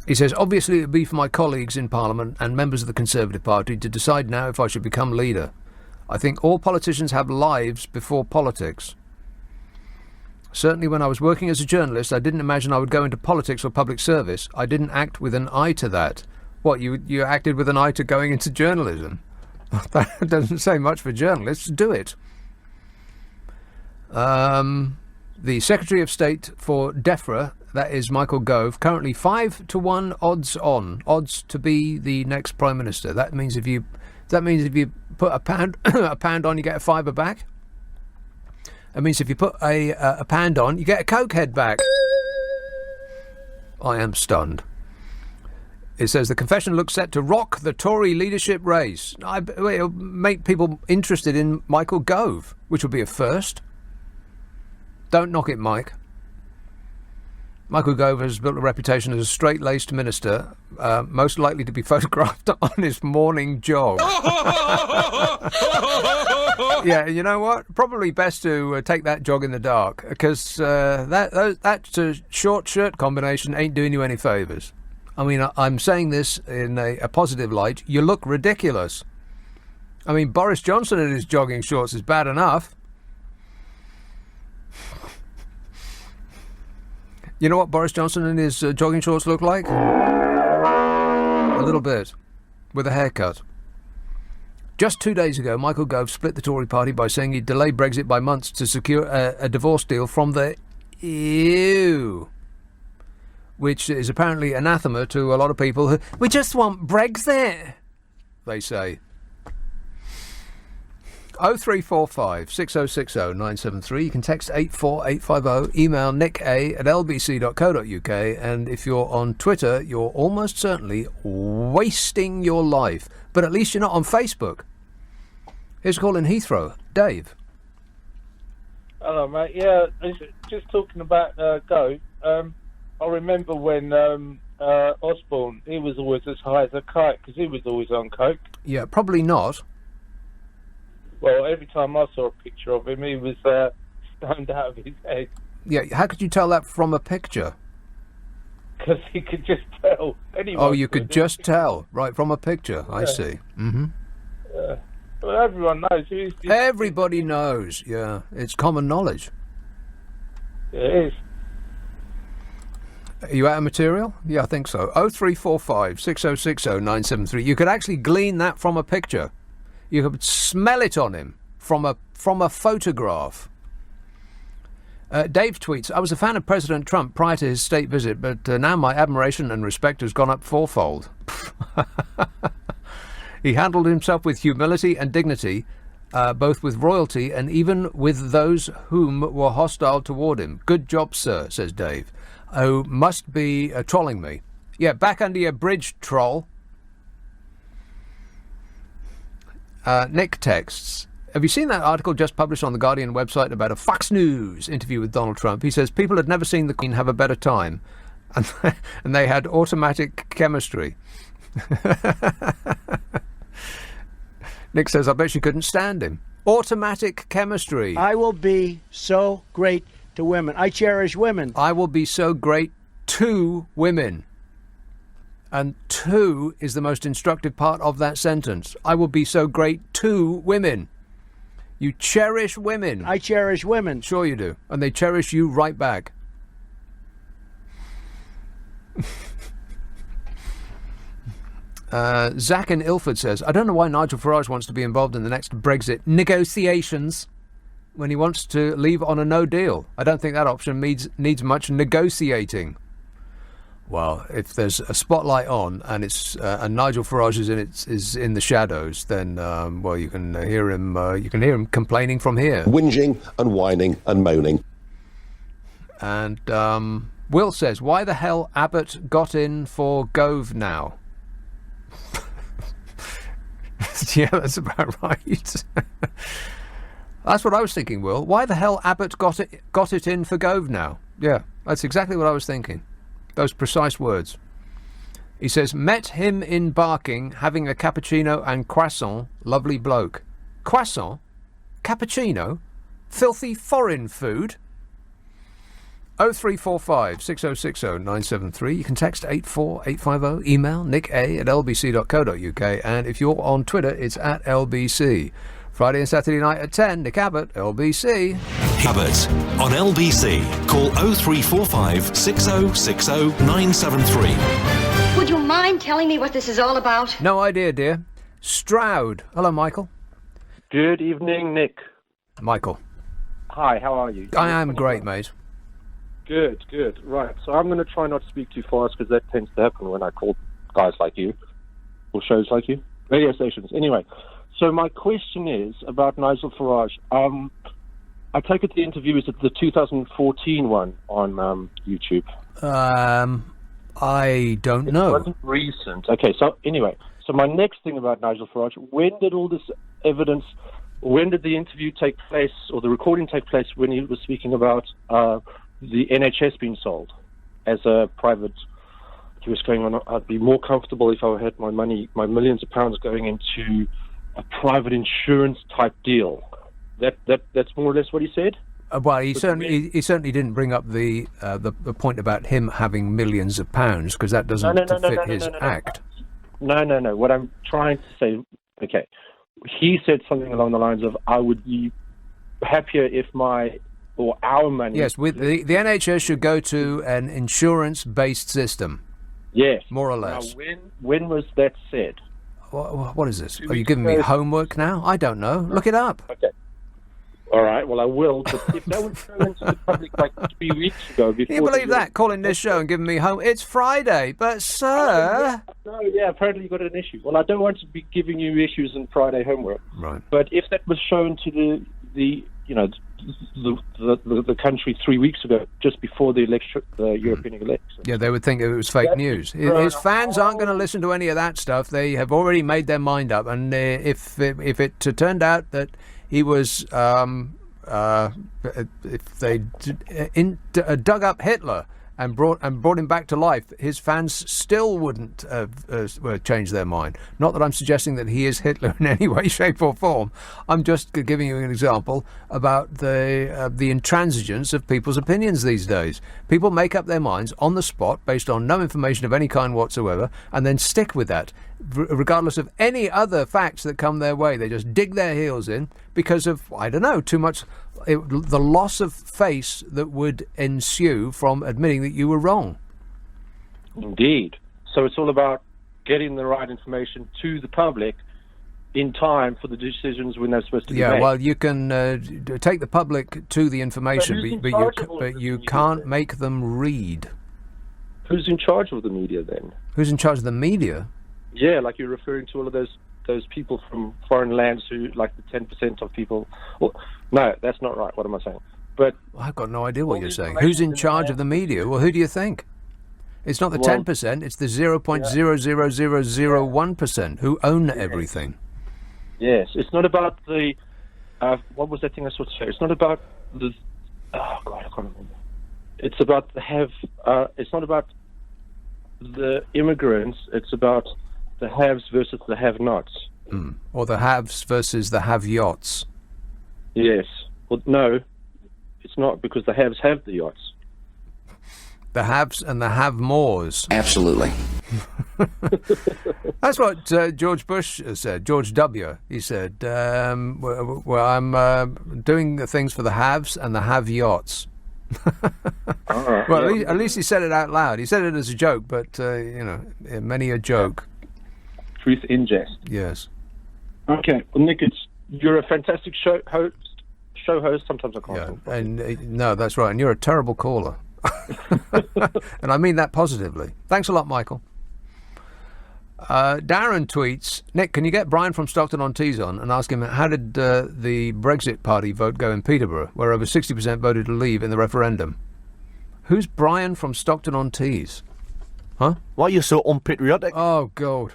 [SPEAKER 4] He says, obviously it would be for my colleagues in Parliament and members of the Conservative Party to decide now if I should become leader. I think all politicians have lives before politics. Certainly when I was working as a journalist, I didn't imagine I would go into politics or public service. I didn't act with an eye to that. What, you acted with an eye to going into journalism? That doesn't say much for journalists. Do it. The Secretary of State for DEFRA, that is Michael Gove, currently 5-1 odds to be the next Prime Minister. That means if you put a pound on, you get a fiver back. That means if you put a pound on, you get a Coke head back. I am stunned. It says the confession looks set to rock the Tory leadership race. It'll make people interested in Michael Gove, which would be a first. Don't knock it, Mike. Michael Gove has built a reputation as a straight-laced minister, most likely to be photographed on his morning jog. Yeah, you know what? Probably best to take that jog in the dark, because that short shirt combination ain't doing you any favours. I mean, I'm saying this in a positive light. You look ridiculous. I mean, Boris Johnson in his jogging shorts is bad enough. You know what Boris Johnson in his jogging shorts look like? A little bit. With a haircut. Just 2 days ago, Michael Gove split the Tory party by saying he'd delay Brexit by months to secure a divorce deal from the EU, which is apparently anathema to a lot of people who... We just want Brexit, they say. 0345 6060 973. You can text 84850, email nicka@lbc.co.uk, and if you're on Twitter, you're almost certainly wasting your life. But at least you're not on Facebook. Here's a call in Heathrow. Dave.
[SPEAKER 11] Hello, mate. Yeah, just talking about Gove. I remember when Osborne, he was always as high as a kite because he was always on coke.
[SPEAKER 4] Yeah, probably not.
[SPEAKER 11] Well, every time I saw a picture of him, he was stoned out of his head.
[SPEAKER 4] Yeah, how could you tell that from a picture?
[SPEAKER 11] Because he could just tell.
[SPEAKER 4] Oh, you could just tell, right, from a picture. Yeah. I see. Mm-hmm.
[SPEAKER 11] Yeah. Well, everyone knows.
[SPEAKER 4] Everybody knows, yeah. It's common knowledge.
[SPEAKER 11] It is.
[SPEAKER 4] Are you out of material? Yeah, I think so. 0345 6060 973. You could actually glean that from a picture. You could smell it on him from a photograph. Dave tweets, I was a fan of President Trump prior to his state visit, but now my admiration and respect has gone up fourfold. He handled himself with humility and dignity, both with royalty and even with those whom were hostile toward him. Good job, sir, says Dave. Oh, must be trolling me. Yeah, back under your bridge, troll. Nick texts, have you seen that article just published on the Guardian website about a Fox News interview with Donald Trump? He says people had never seen the Queen have a better time, and they had automatic chemistry. Nick says, I bet she couldn't stand him. Automatic chemistry.
[SPEAKER 3] I will be so great to women. I cherish women.
[SPEAKER 4] I will be so great to women. And to is the most instructive part of that sentence. I will be so great to women. You cherish women.
[SPEAKER 3] I cherish women.
[SPEAKER 4] Sure you do. And they cherish you right back. Zach in Ilford says, I don't know why Nigel Farage wants to be involved in the next Brexit negotiations when he wants to leave on a no deal. I don't think that option needs much negotiating. Well, if there's a spotlight on and it's and Nigel Farage is in the shadows, then well, you can hear him complaining from here,
[SPEAKER 12] whinging and whining and moaning.
[SPEAKER 4] And Will says, why the hell Abbott got in for Gove now? Yeah, that's about right. That's what I was thinking, Will. Why the hell Abbott got it in for Gove now? Yeah, that's exactly what I was thinking. Those precise words. He says, met him in Barking, having a cappuccino and croissant, lovely bloke. Croissant? Cappuccino? Filthy foreign food? 0345 6060 973. You can text 84850, email nicka@lbc.co.uk, and if you're on Twitter, it's @LBC. Friday and Saturday night at 10, Nick Abbott, LBC.
[SPEAKER 1] Abbott on LBC. Call 0345 6060 973.
[SPEAKER 13] Would you mind telling me what this is all about?
[SPEAKER 4] No idea, dear. Stroud. Hello, Michael.
[SPEAKER 13] Good evening, Nick.
[SPEAKER 4] Michael.
[SPEAKER 13] Hi, how are you?
[SPEAKER 4] I am great, mate.
[SPEAKER 13] Good. Right, so I'm going to try not to speak too fast because that tends to happen when I call guys like you, or shows like you, radio stations. Anyway, so my question is about Nigel Farage. I take it the interview is the 2014 one on YouTube.
[SPEAKER 4] I don't know.
[SPEAKER 13] It wasn't recent. Okay, so anyway, so my next thing about Nigel Farage, when did all this evidence, when did the interview take place, or the recording take place, when he was speaking about the NHS being sold as a private? He was going on, I'd be more comfortable if I had my money, my millions of pounds going into a private insurance type deal. That's more or less what he said.
[SPEAKER 4] Well, he certainly didn't bring up the point about him having millions of pounds, because that doesn't fit his act.
[SPEAKER 13] No. What I'm trying to say, okay, he said something along the lines of, I would be happier if our money...
[SPEAKER 4] Yes, with the NHS should go to an insurance-based system.
[SPEAKER 13] Yes.
[SPEAKER 4] More or less.
[SPEAKER 13] Now, when was that said?
[SPEAKER 4] What is this? Are you giving me homework now? I don't know. Look it up.
[SPEAKER 13] Okay. All right, well, I will, but if that was shown to the public like 3 weeks ago...
[SPEAKER 4] Can you believe that? Calling this show and giving me home... It's Friday, but sir...
[SPEAKER 13] No, yeah, apparently you got an issue. Well, I don't want to be giving you issues in Friday homework.
[SPEAKER 4] Right.
[SPEAKER 13] But if that was shown to the country 3 weeks ago, just before the European election...
[SPEAKER 4] Yeah, they would think it was fake news. His fans aren't going to listen to any of that stuff. They have already made their mind up, and if it turned out that he was, if they dug up Hitler and brought him back to life, his fans still wouldn't change their mind. Not that I'm suggesting that he is Hitler in any way, shape, or form. I'm just giving you an example about the intransigence of people's opinions these days. People make up their minds on the spot based on no information of any kind whatsoever, and then stick with that, regardless of any other facts that come their way. They just dig their heels in because of, I don't know, too much... the loss of face that would ensue from admitting that you were wrong.
[SPEAKER 13] Indeed. So it's all about getting the right information to the public in time for the decisions when they're supposed to be made.
[SPEAKER 4] Yeah, well, you can take the public to the information, but you can't make them read.
[SPEAKER 13] Who's in charge of the media then?
[SPEAKER 4] Who's in charge of the media?
[SPEAKER 13] Yeah, like you're referring to all of those people from foreign lands who, like the 10% of people... Well, no, that's not right. What am I saying? But
[SPEAKER 4] I've got no idea what you're saying. Who's in charge of the media? Well, who do you think? It's not the 10%, it's the 0.00001% who own everything.
[SPEAKER 13] Yes, it's not about the... what was that thing I was supposed to say? It's not about the... Oh, God, I can't remember. It's about the have... it's not about the immigrants, it's about the haves versus the have-nots.
[SPEAKER 4] Or the haves versus the have-yachts.
[SPEAKER 13] Yes. Well, no, it's not, because the haves have the yachts.
[SPEAKER 4] The haves and the have-mores.
[SPEAKER 8] Absolutely.
[SPEAKER 4] That's what George Bush said, George W. He said, well, I'm doing things for the haves and the have-yachts. Well, at least he said it out loud. He said it as a joke, but, many a joke.
[SPEAKER 13] Truth in jest.
[SPEAKER 4] Yes.
[SPEAKER 13] Okay. Well, Nick, you're a fantastic show host. Sometimes I can't talk.
[SPEAKER 4] And no, that's right. And you're a terrible caller. And I mean that positively. Thanks a lot, Michael. Darren tweets, Nick, can you get Brian from Stockton-on-Tees on and ask him how did the Brexit Party vote go in Peterborough, where over 60% voted to leave in the referendum? Who's Brian from Stockton-on-Tees? Huh?
[SPEAKER 5] Why are you so unpatriotic?
[SPEAKER 4] Oh, God.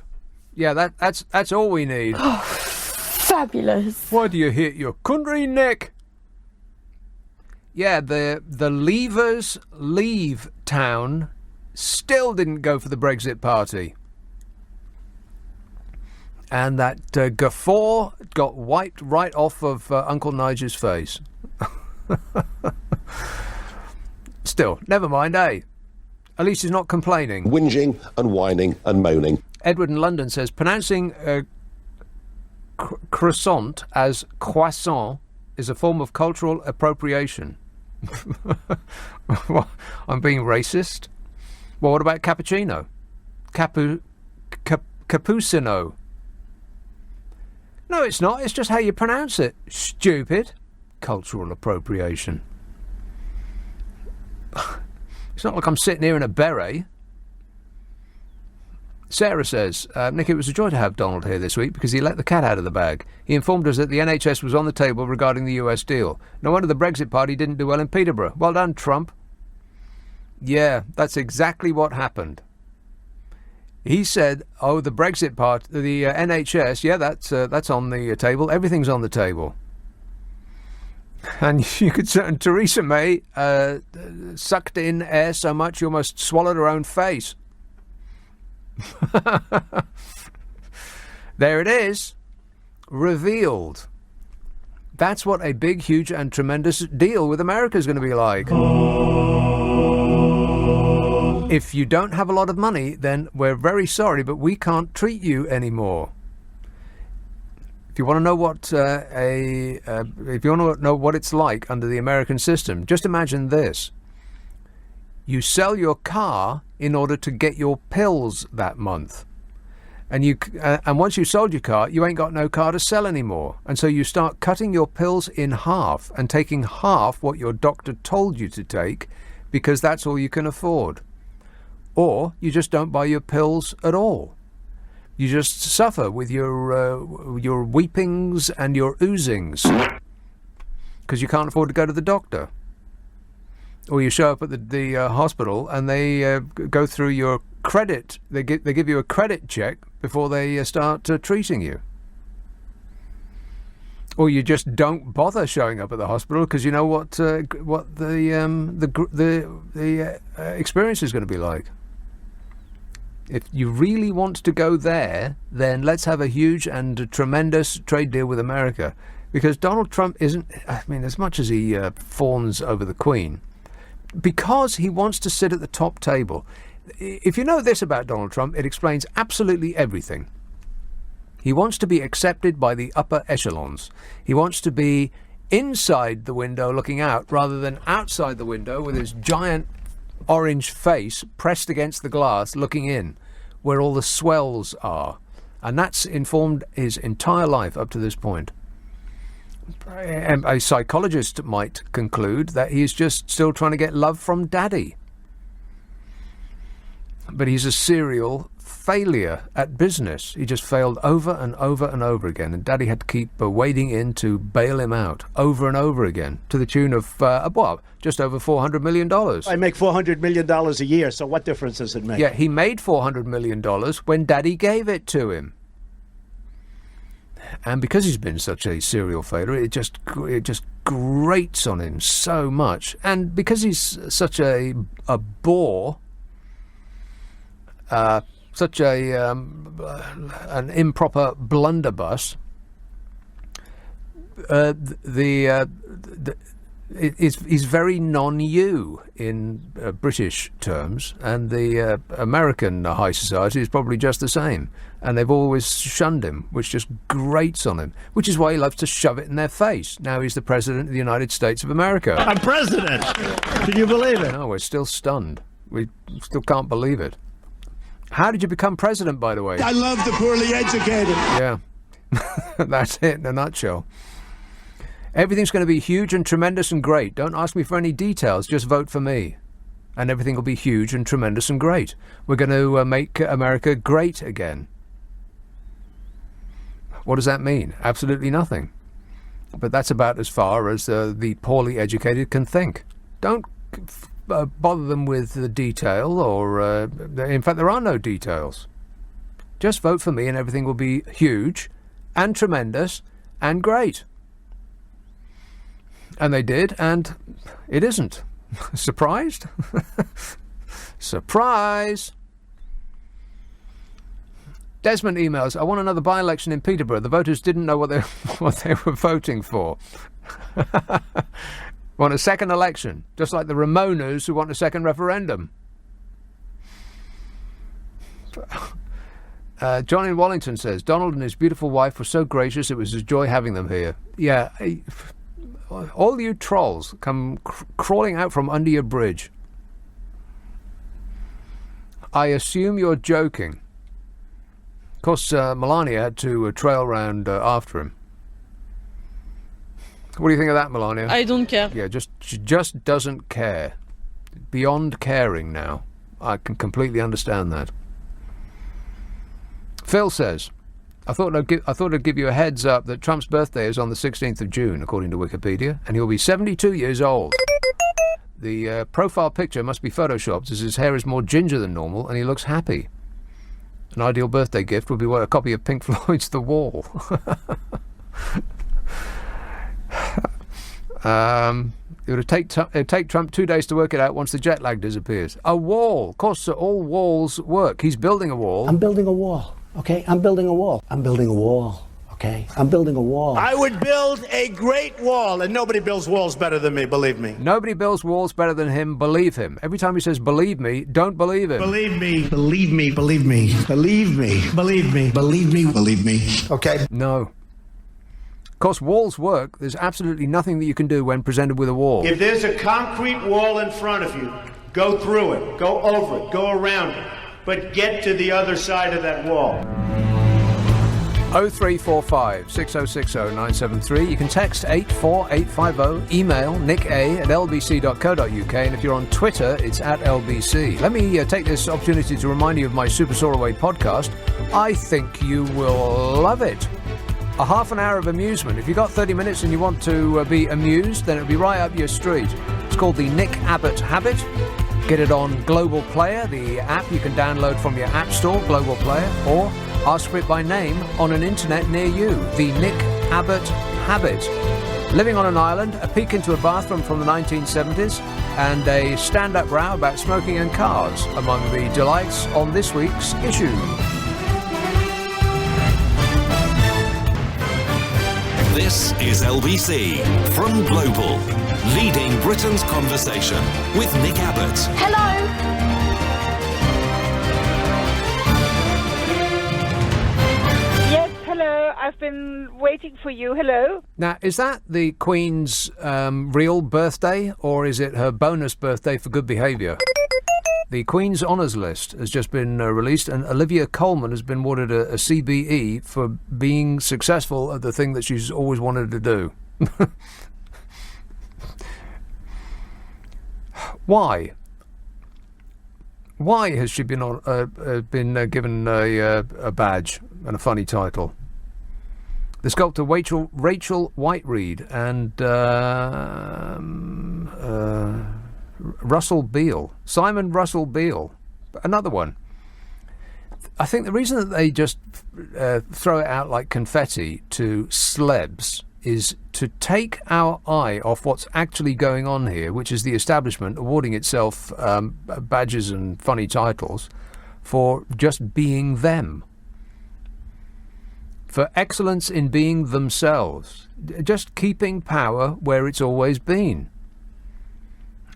[SPEAKER 4] Yeah, that's all we need.
[SPEAKER 7] Fabulous.
[SPEAKER 4] Why do you hate your country, Nick? Yeah, the Leavers leave town still didn't go for the Brexit Party. And that guffaw got wiped right off of Uncle Nigel's face. Still, never mind, eh? At least he's not complaining.
[SPEAKER 12] Whinging and whining and moaning.
[SPEAKER 4] Edward in London says, pronouncing croissant as croissant is a form of cultural appropriation. I'm being racist? Well, what about cappuccino? Cappuccino. No, it's not. It's just how you pronounce it. Stupid. Cultural appropriation. It's not like I'm sitting here in a beret. Sarah says, Nick, it was a joy to have Donald here this week because he let the cat out of the bag. He informed us that the NHS was on the table regarding the US deal. No wonder the Brexit Party didn't do well in Peterborough. Well done, Trump. Yeah, that's exactly what happened. He said, oh, the Brexit part, the NHS, yeah, that's on the table. Everything's on the table. And you could say Theresa May sucked in air so much you almost swallowed her own face. There it is. Revealed. That's what a big, huge and tremendous deal with America is going to be like. If you don't have a lot of money, then we're very sorry, but we can't treat you anymore. If you want to know what it's like under the American system, just imagine this. You sell your car in order to get your pills that month. And once you sold your car, you ain't got no car to sell anymore. And so you start cutting your pills in half and taking half what your doctor told you to take because that's all you can afford. Or you just don't buy your pills at all. You just suffer with your weepings and your oozings because you can't afford to go to the doctor. Or you show up at the hospital and they go through your credit. They give you a credit check before they start treating you. Or you just don't bother showing up at the hospital because you know what the experience is going to be like. If you really want to go there, then let's have a huge and tremendous trade deal with America. Because Donald Trump isn't, I mean, as much as he fawns over the Queen, because he wants to sit at the top table. If you know this about Donald Trump, it explains absolutely everything. He wants to be accepted by the upper echelons. He wants to be inside the window looking out rather than outside the window with his giant orange face pressed against the glass looking in where all the swells are. And that's informed his entire life up to this point. A psychologist might conclude that he's just still trying to get love from Daddy. But he's a serial failure at business. He just failed over and over and over again, and Daddy had to keep wading in to bail him out over and over again, to the tune of, just over $400 million.
[SPEAKER 3] I make $400 million a year, so what difference does it make?
[SPEAKER 4] Yeah, he made $400 million when Daddy gave it to him. And because he's been such a serial failure, it just grates on him so much. And because he's such a bore, such an improper blunderbuss, he's very non-you in British terms, and the American high society is probably just the same. And they've always shunned him, which just grates on him, which is why he loves to shove it in their face. Now he's the President of the United States of America.
[SPEAKER 3] I'm President! Can you believe it?
[SPEAKER 4] No, we're still stunned. We still can't believe it. How did you become president, by the way?
[SPEAKER 3] I love the poorly educated.
[SPEAKER 4] Yeah, that's it in a nutshell. Everything's going to be huge and tremendous and great. Don't ask me for any details, just vote for me. And everything will be huge and tremendous and great. We're going to make America great again. What does that mean? Absolutely nothing. But that's about as far as the poorly educated can think. Don't bother them with the detail, or in fact there are no details. Just vote for me and everything will be huge and tremendous and great. And they did, and it isn't. Surprised? Surprise! Desmond emails, I want another by-election in Peterborough. The voters didn't know what they were voting for. Want a second election, just like the Ramonas who want a second referendum. John in Wallington says, Donald and his beautiful wife were so gracious, it was a joy having them here. Yeah, all you trolls come crawling out from under your bridge. I assume you're joking. Of course, Melania had to trail round after him. What do you think of that, Melania?
[SPEAKER 14] I don't care.
[SPEAKER 4] Yeah, she just doesn't care. Beyond caring now. I can completely understand that. Phil says, I thought I'd give you a heads up that Trump's birthday is on the 16th of June, according to Wikipedia, and he'll be 72 years old. The profile picture must be photoshopped, as his hair is more ginger than normal, and he looks happy. An ideal birthday gift would be a copy of Pink Floyd's The Wall. It would take Trump 2 days to work it out once the jet lag disappears. A wall. Of course, all walls work. He's building a wall.
[SPEAKER 3] I'm building a wall, okay? I'm building a wall. I'm building a wall, okay? I'm building a wall.
[SPEAKER 15] I would build a great wall, and nobody builds walls better than me, believe me.
[SPEAKER 4] Nobody builds walls better than him, believe him. Every time he says believe me, don't believe him.
[SPEAKER 15] Believe me, believe me, believe me, believe me, believe me, believe me, believe me, okay?
[SPEAKER 4] No. Of course, walls work. There's absolutely nothing that you can do when presented with a wall.
[SPEAKER 15] If there's a concrete wall in front of you, go through it, go over it, go around it, but get to the other side of that wall.
[SPEAKER 4] 0345 6060 973. You can text 84850, email nick@lbc.co.uk, and if you're on Twitter, it's @LBC. Let me take this opportunity to remind you of my Super Soaraway podcast. I think you will love it. A half an hour of amusement. If you've got 30 minutes and you want to be amused, then it'll be right up your street. It's called the Nick Abbott Habit. Get it on Global Player, the app you can download from your app store, Global Player, or ask for it by name on an internet near you. The Nick Abbott Habit. Living on an island, a peek into a bathroom from the 1970s, and a stand-up row about smoking and cars among the delights on this week's issue.
[SPEAKER 1] This is LBC from Global, leading Britain's conversation with Nick Abbott.
[SPEAKER 7] Hello.
[SPEAKER 16] Yes, hello. I've been waiting for you. Hello.
[SPEAKER 4] Now, is that the Queen's real birthday, or is it her bonus birthday for good behaviour? The Queen's Honours List has just been released, and Olivia Colman has been awarded a CBE for being successful at the thing that she's always wanted to do. Why? Why has she been given a badge and a funny title? The sculptor Rachel Whiteread and Russell Beale, Simon Russell Beale, another one. I think the reason that they just throw it out like confetti to celebs is to take our eye off what's actually going on here, which is the establishment awarding itself badges and funny titles for just being them, for excellence in being themselves, just keeping power where it's always been.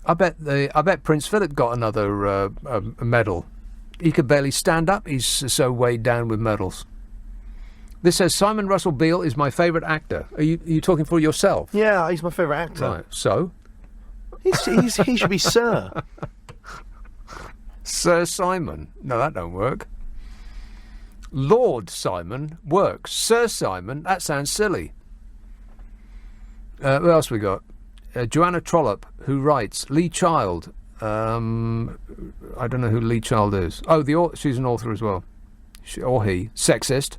[SPEAKER 4] I bet Prince Philip got another a medal. He could barely stand up. He's so weighed down with medals. This says Simon Russell Beale is my favourite actor. Are you talking for yourself?
[SPEAKER 5] Yeah, he's my favourite actor.
[SPEAKER 4] Right. So?
[SPEAKER 5] He should be Sir.
[SPEAKER 4] Sir Simon. No, that don't work. Lord Simon works. Sir Simon, that sounds silly. Who else we got? Joanna Trollope, who writes. Lee Child. I don't know who Lee Child is. Oh, she's an author as well. Or he. Sexist.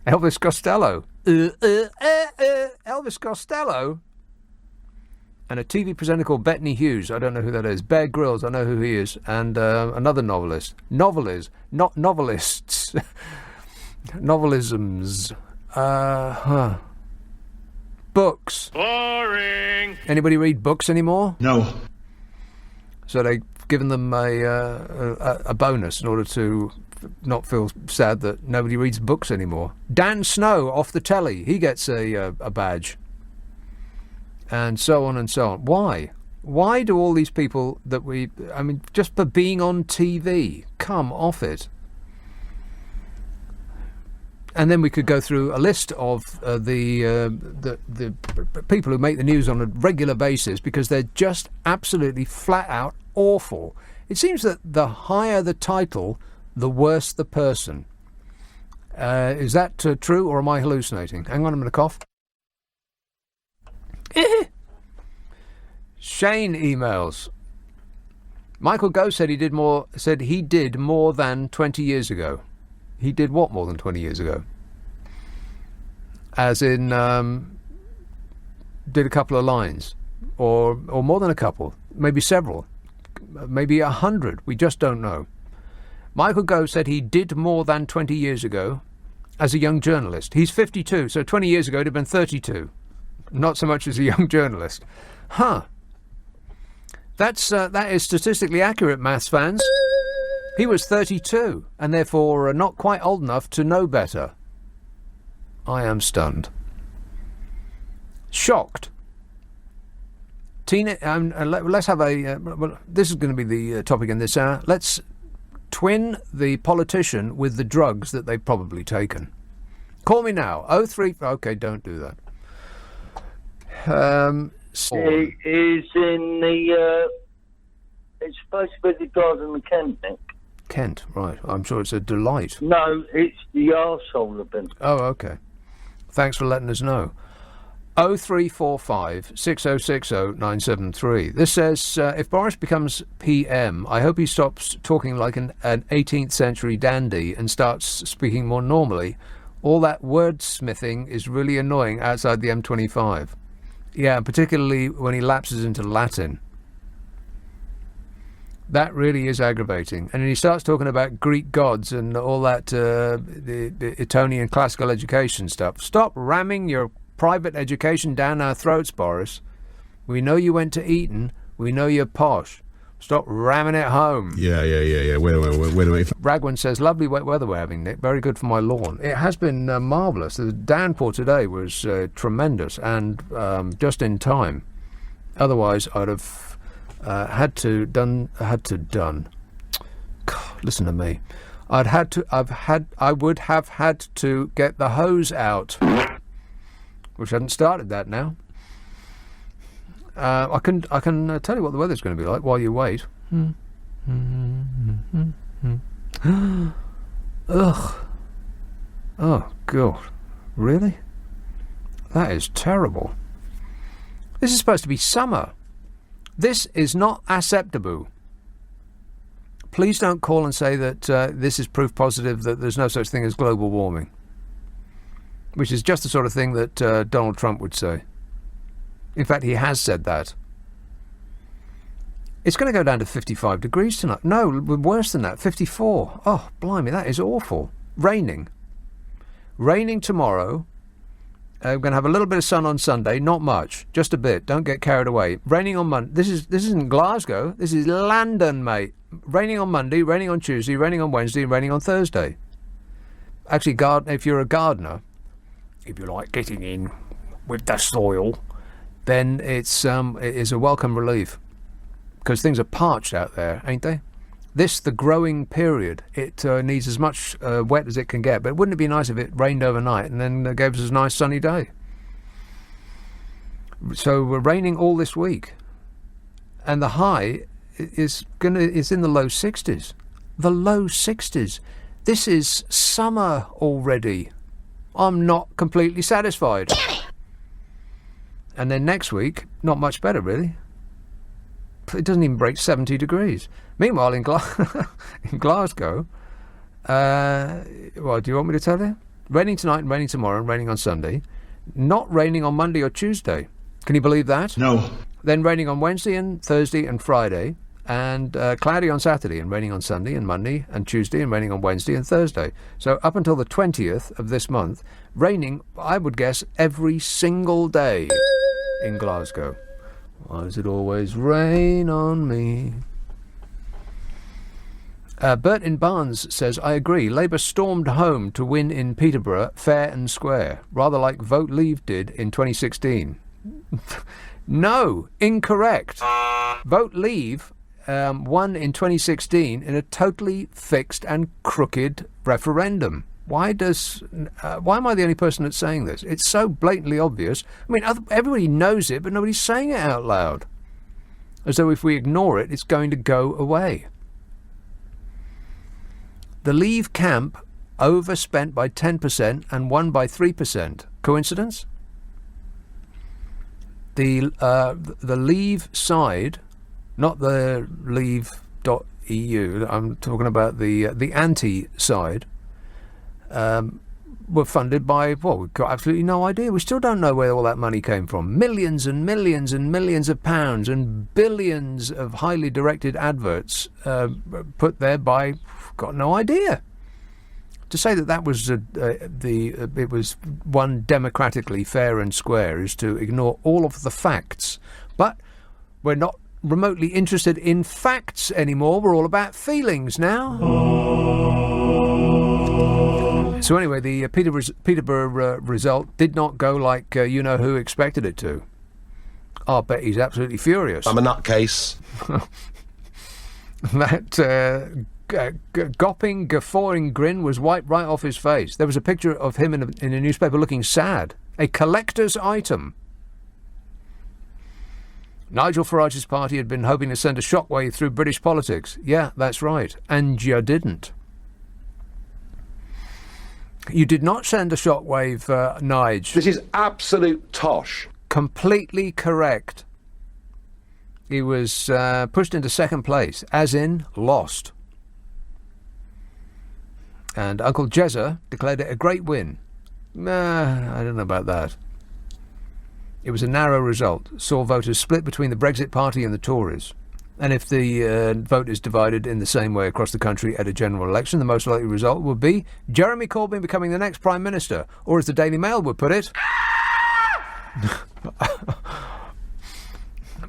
[SPEAKER 4] Elvis Costello. Elvis Costello. And a TV presenter called Bettany Hughes. I don't know who that is. Bear Grylls. I know who he is. And another novelist. Novelists. Not novelists. Novelisms. Books.
[SPEAKER 2] Boring.
[SPEAKER 4] Anybody read books anymore?
[SPEAKER 15] No.
[SPEAKER 4] So they've given them a bonus in order to not feel sad that nobody reads books anymore. Dan Snow off the telly, he gets a badge. And so on and so on. Why? Why do all these people just for being on TV, come off it? And then we could go through a list of the people who make the news on a regular basis because they're just absolutely flat out awful. It seems that the higher the title, the worse the person. Is that true, or am I hallucinating? Hang on, I'm going to cough. Shane emails. Michael Gove said he did more than 20 years ago. He did what more than 20 years ago? As in, did a couple of lines, or more than a couple, maybe several, maybe 100. We just don't know. Michael Gove said he did more than 20 years ago as a young journalist. He's 52, so 20 years ago he'd have been 32. Not so much as a young journalist. Huh. That is statistically accurate, maths fans. He was 32, and therefore not quite old enough to know better. I am stunned. Shocked. Let's have this is going to be the topic in this hour. Let's twin the politician with the drugs that they've probably taken. Call me now. 03... OK, don't do that.
[SPEAKER 14] It is in the... it's supposed to be the Garden of Kent, Nick.
[SPEAKER 4] Kent, right. I'm sure it's a delight.
[SPEAKER 14] No, it's the arsehole of them.
[SPEAKER 4] Oh, OK. Thanks for letting us know. 0345 6060 973. This says, if Boris becomes PM, I hope he stops talking like an 18th century dandy and starts speaking more normally. All that wordsmithing is really annoying outside the M25. Yeah, particularly when he lapses into Latin. That really is aggravating. And he starts talking about Greek gods and all that, the Etonian classical education stuff. Stop ramming your private education down our throats, Boris. We know you went to Eton. We know you're posh. Stop ramming it home.
[SPEAKER 6] Yeah. Wait.
[SPEAKER 4] Ragwan says, lovely wet weather we're having, Nick. Very good for my lawn. It has been marvellous. The downpour today was tremendous and just in time. Otherwise, I'd have had to done. God, listen to me. I would have had to get the hose out. Which hadn't started that now. I can tell you what the weather's going to be like while you wait. Ugh. Oh, God. Really? That is terrible. This is supposed to be summer. This is not acceptable. Please don't call and say that this is proof positive that there's no such thing as global warming. Which is just the sort of thing that Donald Trump would say. In fact, he has said that. It's going to go down to 55 degrees tonight. No, worse than that, 54. Oh, blimey, that is awful. Raining. Raining tomorrow. We're going to have a little bit of sun on Sunday, not much, just a bit. Don't get carried away. Raining on Monday. This isn't Glasgow. This is London, mate. Raining on Monday, raining on Tuesday, raining on Wednesday, and raining on Thursday. Actually, if you're a gardener, if you like getting in with the soil, then it is a welcome relief, because things are parched out there, ain't they? The growing period, it needs as much wet as it can get, but wouldn't it be nice if it rained overnight and then gave us a nice sunny day? So we're raining all this week, and the high is in the low 60s. The low 60s. This is summer already. I'm not completely satisfied. And then next week, not much better, really. It doesn't even break 70 degrees. Meanwhile, in Glasgow, do you want me to tell you? Raining tonight and raining tomorrow and raining on Sunday. Not raining on Monday or Tuesday. Can you believe that?
[SPEAKER 6] No.
[SPEAKER 4] Then raining on Wednesday and Thursday and Friday. And cloudy on Saturday and raining on Sunday and Monday and Tuesday and raining on Wednesday and Thursday. So up until the 20th of this month, raining, I would guess, every single day in Glasgow. Why does it always rain on me? Bert in Barnes says, I agree. Labour stormed home to win in Peterborough fair and square, rather like Vote Leave did in 2016. No, incorrect. Vote Leave won in 2016 in a totally fixed and crooked referendum. Why am I the only person that's saying this? It's so blatantly obvious. I mean, everybody knows it, but nobody's saying it out loud. As though if we ignore it, it's going to go away. The Leave camp overspent by 10% and won by 3%. Coincidence? The Leave side, not the Leave.eu, I'm talking about the anti-side, were funded by, well, we've got absolutely no idea. We still don't know where all that money came from. Millions and millions and millions of pounds and billions of highly directed adverts put there by, got no idea. To say that was it was won democratically, fair and square, is to ignore all of the facts. But we're not remotely interested in facts anymore. We're all about feelings now. So anyway, the Peterborough result did not go like you-know-who expected it to. I'll bet he's absolutely furious.
[SPEAKER 12] I'm a nutcase.
[SPEAKER 4] That gopping, guffawing grin was wiped right off his face. There was a picture of him in a newspaper looking sad. A collector's item. Nigel Farage's party had been hoping to send a shockwave through British politics. Yeah, that's right. And you didn't. You did not send a shockwave, Nige.
[SPEAKER 2] This is absolute tosh.
[SPEAKER 4] Completely correct. He was pushed into second place, as in lost. And Uncle Jezza declared it a great win. I don't know about that. It was a narrow result, saw voters split between the Brexit Party and the Tories. And if the vote is divided in the same way across the country at a general election, the most likely result would be Jeremy Corbyn becoming the next Prime Minister, or as the Daily Mail would put it,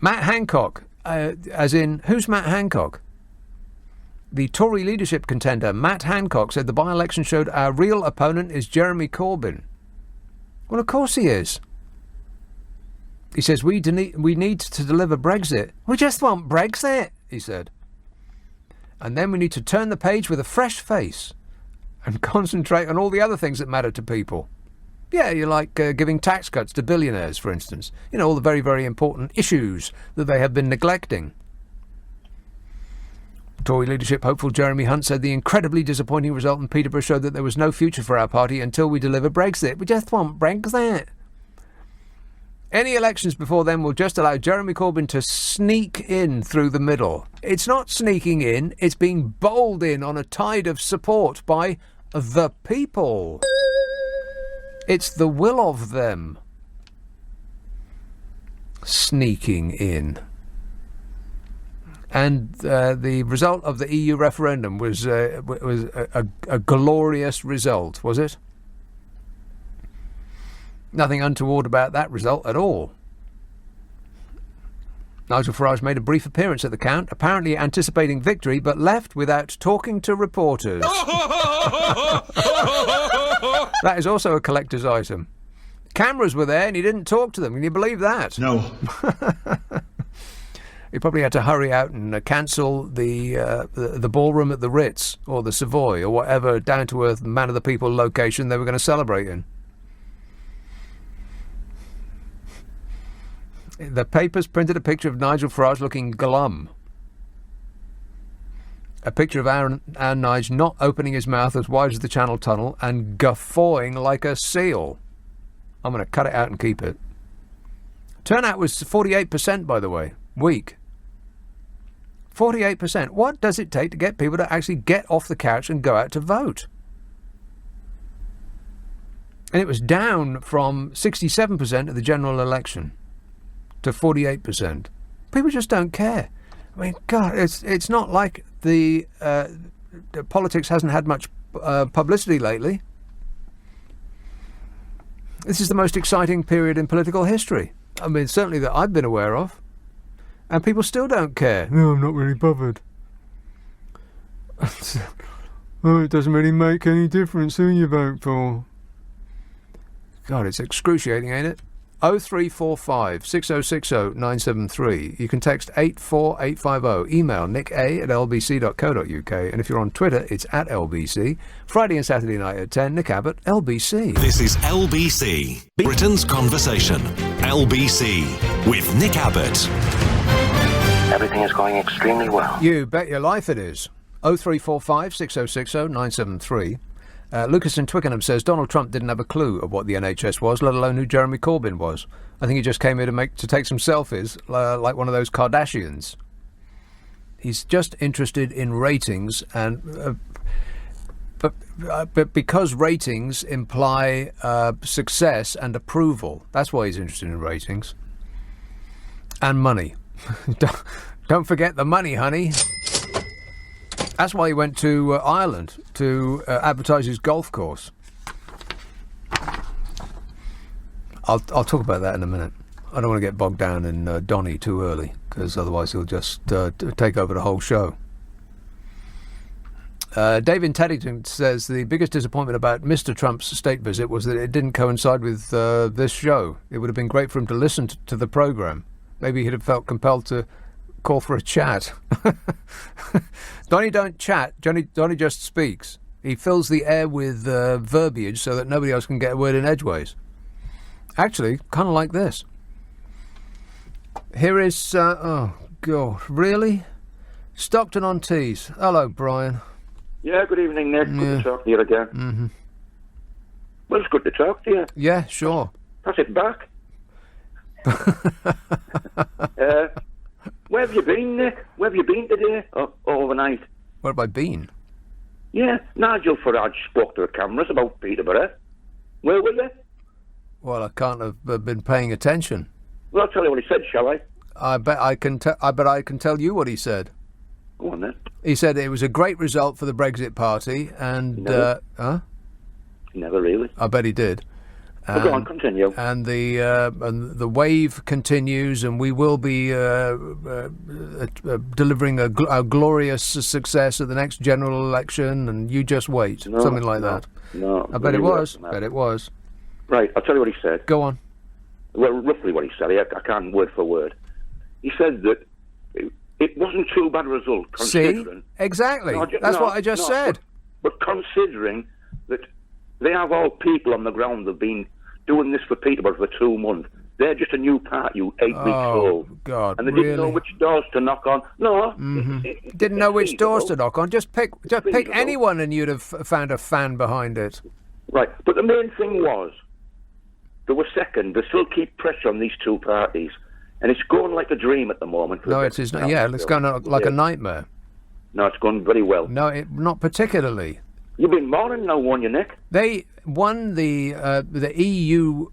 [SPEAKER 4] Matt Hancock. As in, who's Matt Hancock? The Tory leadership contender, Matt Hancock, said the by-election showed our real opponent is Jeremy Corbyn. Well, of course he is. He says, we need to deliver Brexit. We just want Brexit, he said. And then we need to turn the page with a fresh face and concentrate on all the other things that matter to people. Yeah, you like giving tax cuts to billionaires, for instance. You know, all the very, very important issues that they have been neglecting. Tory leadership hopeful Jeremy Hunt said the incredibly disappointing result in Peterborough showed that there was no future for our party until we deliver Brexit. We just want Brexit. Any elections before then will just allow Jeremy Corbyn to sneak in through the middle. It's not sneaking in, it's being bowled in on a tide of support by the people. It's the will of them. Sneaking in. And the result of the EU referendum was a glorious result, was it? Nothing untoward about that result at all. Nigel Farage made a brief appearance at the count, apparently anticipating victory, but left without talking to reporters. That is also a collector's item. Cameras were there and he didn't talk to them. Can you believe that?
[SPEAKER 6] No.
[SPEAKER 4] He probably had to hurry out and cancel the ballroom at the Ritz or the Savoy or whatever down-to-earth man-of-the-people location they were going to celebrate in. The papers printed a picture of Nigel Farage looking glum. A picture of our Nige not opening his mouth as wide as the Channel Tunnel and guffawing like a seal. I'm going to cut it out and keep it. Turnout was 48%, by the way. Weak. 48%. What does it take to get people to actually get off the couch and go out to vote? And it was down from 67% at the general election to 48%. People just don't care. I mean, God, it's not like the politics hasn't had much publicity lately. This is the most exciting period in political history. I mean, certainly that I've been aware of. And people still don't care. No, I'm not really bothered. Oh, it doesn't really make any difference who you vote for. God, it's excruciating, ain't it? 0345 6060 973. You can text 84850. Email nicka@lbc.co.uk. And if you're on Twitter, it's @LBC. Friday and Saturday night at 10, Nick Abbott, LBC.
[SPEAKER 1] This is LBC, Britain's Conversation. LBC with Nick Abbott.
[SPEAKER 8] Everything is going extremely well.
[SPEAKER 4] You bet your life it is. 0345 6060 973. Lucas in Twickenham says Donald Trump didn't have a clue of what the NHS was, let alone who Jeremy Corbyn was. I think he just came here to take some selfies, like one of those Kardashians. He's just interested in ratings, and but because ratings imply success and approval, that's why he's interested in ratings. And money. Don't forget the money, honey. That's why he went to Ireland to advertise his golf course. I'll talk about that in a minute. I don't want to get bogged down in Donny too early, because otherwise he'll just take over the whole show. David Teddington says the biggest disappointment about Mr. Trump's state visit was that it didn't coincide with this show. It would have been great for him to listen to the programme. Maybe he'd have felt compelled to call for a chat. Donny don't chat. Donny just speaks. He fills the air with verbiage so that nobody else can get a word in edgeways. Actually, kind of like this. Here is... oh, God. Really? Stockton-on-Tees. Hello, Brian.
[SPEAKER 17] Yeah, good evening, Nick. Good to talk to you again.
[SPEAKER 4] Mm-hmm.
[SPEAKER 17] Well, it's good to talk to you.
[SPEAKER 4] Yeah, sure.
[SPEAKER 17] Pass it back. Where have you been, Nick? Where have you been today? Overnight?
[SPEAKER 4] Where have I been?
[SPEAKER 17] Yeah, Nigel Farage spoke to the cameras about Peterborough. Where were you?
[SPEAKER 4] Well, I can't have been paying attention.
[SPEAKER 17] Well, I'll tell you what he said, shall I?
[SPEAKER 4] I bet I can tell you what he said.
[SPEAKER 17] Go on, then.
[SPEAKER 4] He said it was a great result for the Brexit Party, and...
[SPEAKER 17] Never really.
[SPEAKER 4] I bet he did.
[SPEAKER 17] Go on, continue.
[SPEAKER 4] And the wave continues, and we will be delivering a glorious success at the next general election, and you just wait. Something like that.
[SPEAKER 17] No.
[SPEAKER 4] I bet it was. Bet it was.
[SPEAKER 17] Right, I'll tell you what he said.
[SPEAKER 4] Go on.
[SPEAKER 17] Well, roughly what he said. I can't word for word. He said that it wasn't too bad a result, considering...
[SPEAKER 4] See? Exactly. That's what I just said.
[SPEAKER 17] But considering that they have all people on the ground that have been doing this for Peterborough for 2 months. They're just a new party, 8 weeks old.
[SPEAKER 4] Oh, God,
[SPEAKER 17] and they didn't know which doors to knock on. No.
[SPEAKER 4] Didn't know which doors to knock on. Just pick anyone and you'd have found a fan behind it.
[SPEAKER 17] Right. But the main thing was, they were second. They still keep pressure on these two parties. And it's going like a dream at the moment.
[SPEAKER 4] No, it is not. Yeah, it's going like a nightmare.
[SPEAKER 17] No, it's going very well.
[SPEAKER 4] No, not particularly.
[SPEAKER 17] You've been mourning now, won you, Nick?
[SPEAKER 4] They won the EU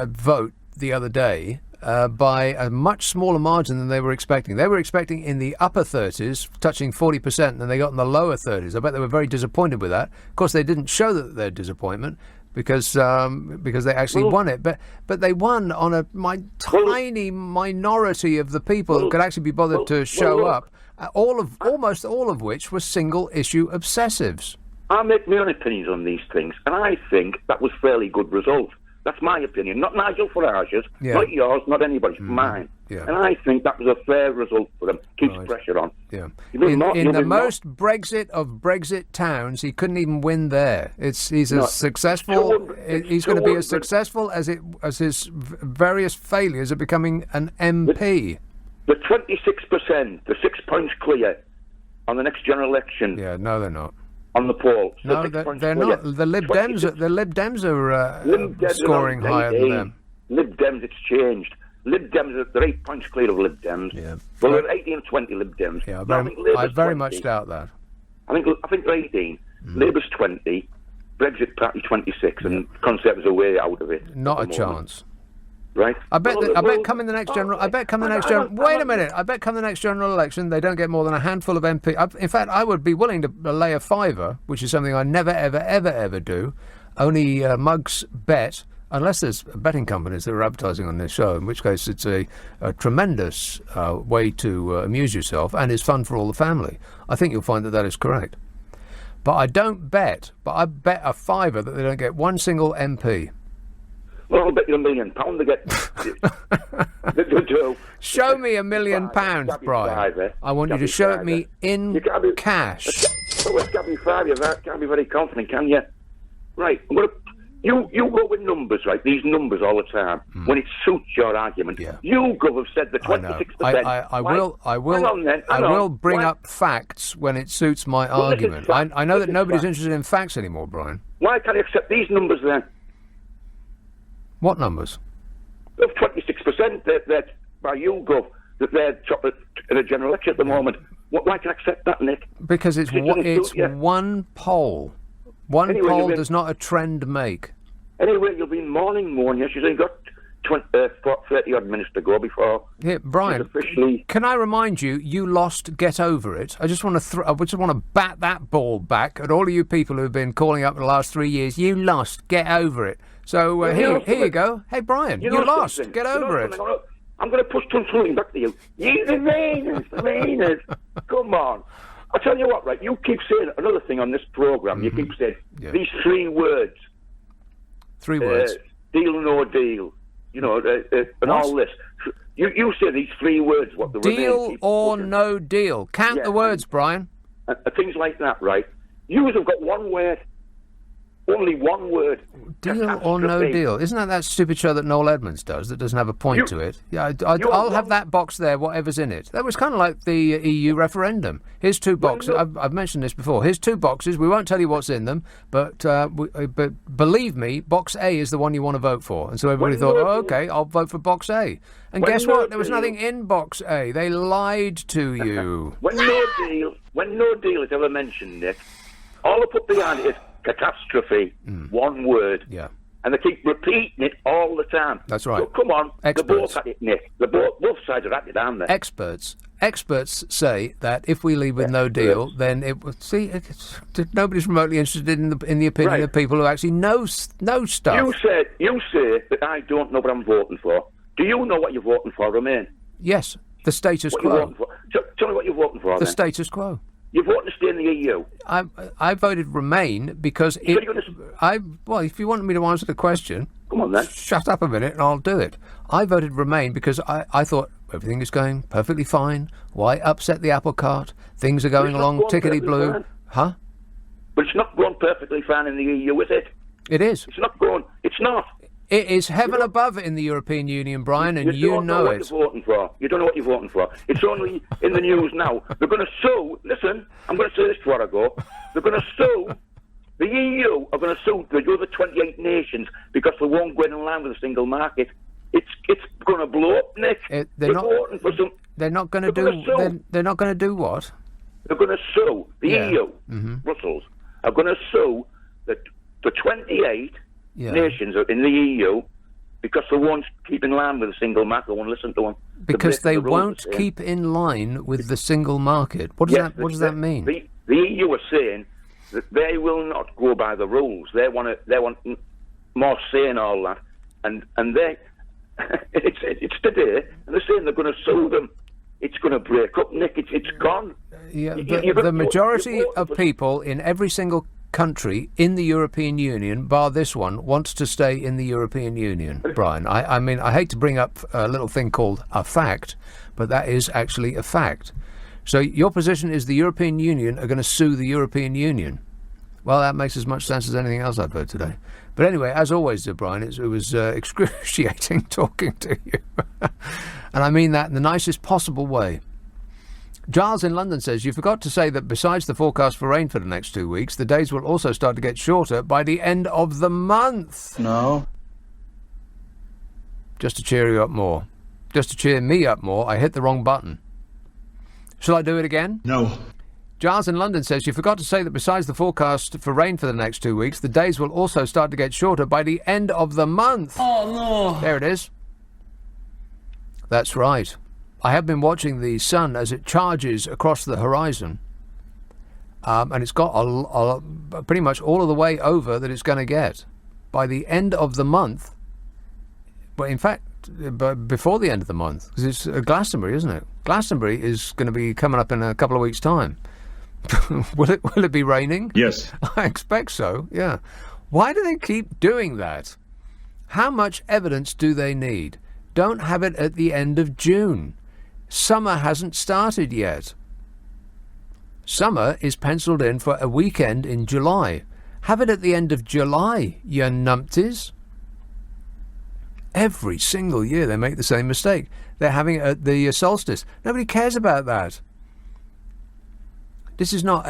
[SPEAKER 4] vote the other day by a much smaller margin than they were expecting. They were expecting in the upper 30s, touching 40%, and they got in the lower 30s. I bet they were very disappointed with that. Of course, they didn't show their disappointment because they actually won it. But they won on a tiny minority of the people who could actually be bothered to show up. Almost all of which were single-issue obsessives.
[SPEAKER 17] I make my own opinions on these things, and I think that was fairly good result. That's my opinion, not Nigel Farage's, not yours, not anybody's, mine.
[SPEAKER 4] Yeah.
[SPEAKER 17] And I think that was a fair result for them. Keeps pressure on.
[SPEAKER 4] Yeah. In the most Brexit of Brexit towns, he couldn't even win there. He's going to be as successful as his various failures at becoming an MP.
[SPEAKER 17] The 26%, the 6 points clear on the next general election.
[SPEAKER 4] Yeah, no, they're not.
[SPEAKER 17] On the poll.
[SPEAKER 4] No, they're not. The Lib Dems are scoring higher than them.
[SPEAKER 17] Lib Dems, it's changed. Lib Dems, they're 8 points clear of Lib Dems.
[SPEAKER 4] Yeah.
[SPEAKER 17] Well, they're 18 and 20 Lib Dems.
[SPEAKER 4] Yeah, I very much doubt that.
[SPEAKER 17] I think they're 18. Labour's 20, Brexit Party 26, and Conservatives are way out of it.
[SPEAKER 4] Not a chance.
[SPEAKER 17] Right.
[SPEAKER 4] I bet come the next general. Wait a minute. I bet come the next general election, they don't get more than a handful of MP. In fact, I would be willing to lay a fiver, which is something I never, ever, ever, ever do. Only mugs bet, unless there's betting companies that are advertising on this show, in which case it's a tremendous way to amuse yourself and is fun for all the family. I think you'll find that is correct. But I don't bet. But I bet a fiver that they don't get one single MP.
[SPEAKER 17] Well, I'll bet you £1 million to get...
[SPEAKER 4] Show me £1 million, Brian. I want you to show it me in cash.
[SPEAKER 17] Well, it's got to be 5. You can't be very confident, can you? Right. You go with numbers, right? These numbers all the time. When it suits your argument, you go have said the 26%.
[SPEAKER 4] I will. I will bring up facts when it suits my argument. I know that nobody's interested in facts anymore, Brian.
[SPEAKER 17] Why can't you accept these numbers then?
[SPEAKER 4] What numbers?
[SPEAKER 17] Of 26% that by YouGov that they're top in a general election at the moment. Why can I accept that, Nick?
[SPEAKER 4] Because it's one poll. One poll does not a trend make.
[SPEAKER 17] Anyway, you'll be mourning more. Yes, you've only got 30-odd minutes to go before.
[SPEAKER 4] Here, Brian, can I remind you, you lost Get Over It. I just want to bat that ball back at all of you people who've been calling up in the last 3 years. You lost. Get over it. So here you go. Hey, Brian, you lost. Get over it.
[SPEAKER 17] I'm going to push something back to you. You the meanest. Come on. I'll tell you what, right? You keep saying another thing on this programme. You keep saying these 3 words.
[SPEAKER 4] 3 words.
[SPEAKER 17] Deal or no deal. You know, and all this. You say these 3 words. What the
[SPEAKER 4] deal or no deal. Count the words, Brian.
[SPEAKER 17] Things like that, right? You have got one word. Only one word.
[SPEAKER 4] Deal or no deal. Isn't that stupid show that Noel Edmonds does that doesn't have a point to it? Yeah, I'll have that box there, whatever's in it. That was kind of like the EU referendum. Here's 2 boxes. I've mentioned this before. Here's 2 boxes. We won't tell you what's in them, but believe me, box A is the one you want to vote for. And so everybody thought, okay, I'll vote for box A. And guess what? There was nothing in box A. They lied to you.
[SPEAKER 17] When no deal is ever mentioned, Nick, all I put behind it is catastrophe, one word.
[SPEAKER 4] Yeah.
[SPEAKER 17] And they keep repeating it all the time.
[SPEAKER 4] That's right.
[SPEAKER 17] So come on,
[SPEAKER 4] Experts.
[SPEAKER 17] they're both at it, Nick. Both sides are at it, aren't they?
[SPEAKER 4] Experts say that if we leave with no deal, then it will... See, nobody's remotely interested in the opinion of people who actually know stuff.
[SPEAKER 17] You say that I don't know what I'm voting for. Do you know what you're voting for, Remain?
[SPEAKER 4] Yes, the status quo.
[SPEAKER 17] Tell me what you're voting for,
[SPEAKER 4] The status quo.
[SPEAKER 17] You're voting to stay in the EU.
[SPEAKER 4] I voted Remain because if you want me to answer the question,
[SPEAKER 17] come on then.
[SPEAKER 4] Shut up a minute and I'll do it. I voted Remain because I thought everything is going perfectly fine. Why upset the apple cart? Things are going along tickety-blue. Huh?
[SPEAKER 17] But it's not going perfectly fine in the EU, is it?
[SPEAKER 4] It is.
[SPEAKER 17] It's not going. It's not.
[SPEAKER 4] It is heaven above in the European Union, Brian, and you know it.
[SPEAKER 17] You don't know what you're voting for. It's only in the news now. They're going to sue. Listen, I'm going to say this before I go. They're going to sue. The EU are going to sue the other 28 nations because they won't go in line with the single market. It's going to blow up, Nick.
[SPEAKER 4] They're not going to do. They're not going to do what?
[SPEAKER 17] They're going to sue the EU. Brussels are going to sue the 28. Nations in the EU because they won't keep in line with the single market. They won't listen to them.
[SPEAKER 4] Because they won't keep in line with the single market. What does that mean?
[SPEAKER 17] The EU are saying that they will not go by the rules. They want more say in all that, and they it's today, and they're saying they're going to sue them. It's going to break up, Nick. It's gone.
[SPEAKER 4] Yeah, the majority of people in every single country in the European Union, bar this one, wants to stay in the European Union, Brian. I mean, I hate to bring up a little thing called a fact, but that is actually a fact. So your position is the European Union are going to sue the European Union. Well, that makes as much sense as anything else I've heard today. But anyway, as always, Brian, it was excruciating talking to you. And I mean that in the nicest possible way. Giles in London says, you forgot to say that besides the forecast for rain for the next 2 weeks, the days will also start to get shorter by the end of the month.
[SPEAKER 18] No.
[SPEAKER 4] Just to cheer you up more. Just to cheer me up more, I hit the wrong button. Shall I do it again?
[SPEAKER 18] No.
[SPEAKER 4] Giles in London says, you forgot to say that besides the forecast for rain for the next 2 weeks, the days will also start to get shorter by the end of the month.
[SPEAKER 18] Oh, no.
[SPEAKER 4] There it is. That's right. I have been watching the sun as it charges across the horizon, and it's got pretty much all of the way over that it's going to get. By the end of the month, but in fact, before the end of the month, because it's Glastonbury, isn't it? Glastonbury is going to be coming up in a couple of weeks' time. Will it be raining?
[SPEAKER 18] Yes.
[SPEAKER 4] I expect so, yeah. Why do they keep doing that? How much evidence do they need? Don't have it at the end of June. Summer hasn't started yet. Summer is penciled in for a weekend in July. Have it at the end of July, you numpties. Every single year they make the same mistake. They're having it at the solstice. Nobody cares about that. This is not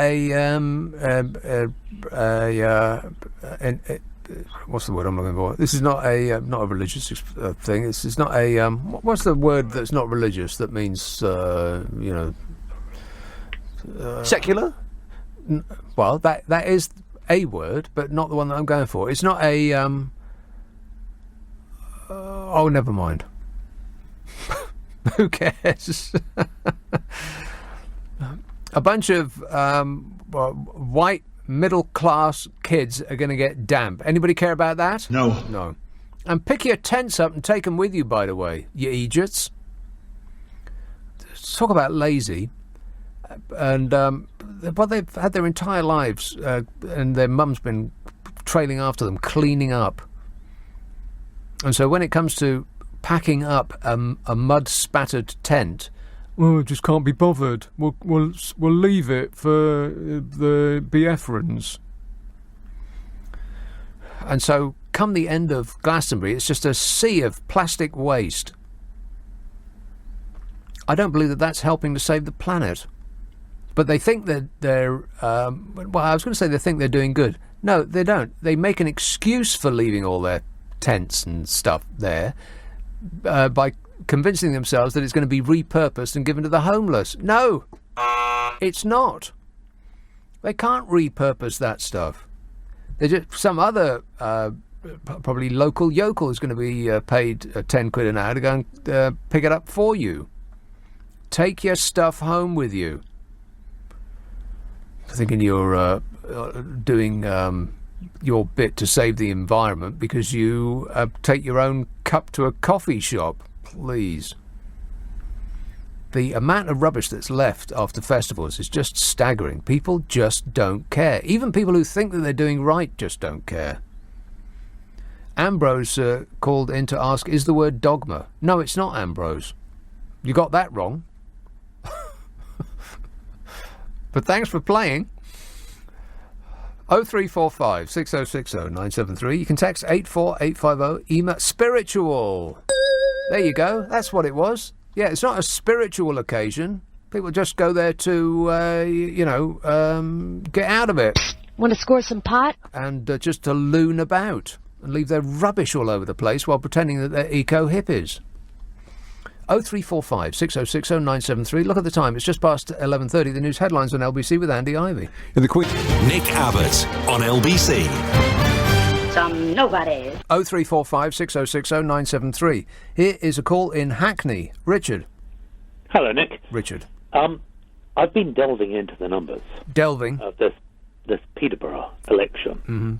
[SPEAKER 4] what's the word I'm looking for? This is not a religious thing. This is not a what's the word that's not religious? That means
[SPEAKER 5] secular.
[SPEAKER 4] Well, that is a word, but not the one that I'm going for. It's not a oh, never mind. Who cares? A bunch of white middle-class kids are going to get damp. Anybody care about that?
[SPEAKER 6] No.
[SPEAKER 4] No. And pick your tents up and take them with you, by the way, you idiots. Talk about lazy. And but they've had their entire lives, and their mum's been trailing after them, cleaning up. And so when it comes to packing up a mud-spattered tent, well, just can't be bothered. We'll leave it for the Biafrans. And so, come the end of Glastonbury, it's just a sea of plastic waste. I don't believe that that's helping to save the planet. But they think that they're... well, I was going to say they think they're doing good. No, they don't. They make an excuse for leaving all their tents and stuff there by convincing themselves that it's going to be repurposed and given to the homeless. No, it's not. They can't repurpose that stuff. They just, some other probably local yokel is going to be paid 10 quid an hour to go and pick it up for you. Take your stuff home with you. Thinking you're doing your bit to save the environment because you take your own cup to a coffee shop. Please. The amount of rubbish that's left after festivals is just staggering. People just don't care. Even people who think that they're doing right just don't care. Ambrose called in to ask, is the word dogma? No, it's not, Ambrose. You got that wrong. But thanks for playing. 0345 6060 973. You can text 84850. Email spiritual. There you go. That's what it was. Yeah, it's not a spiritual occasion. People just go there to, get out of it.
[SPEAKER 18] Want to score some pot?
[SPEAKER 4] And just to loon about and leave their rubbish all over the place while pretending that they're eco-hippies. 0345 6060 973. Look at the time. It's just past 11:30. The news headlines on LBC with Andy Ivy.
[SPEAKER 1] The Queen. Nick Abbott on LBC.
[SPEAKER 18] Some nobody.
[SPEAKER 4] 0345 6060 973. Here is a call in Hackney. Richard.
[SPEAKER 19] Hello, Nick.
[SPEAKER 4] Richard.
[SPEAKER 19] I've been delving into the numbers.
[SPEAKER 4] Delving?
[SPEAKER 19] Of this Peterborough election.
[SPEAKER 4] Mm-hmm.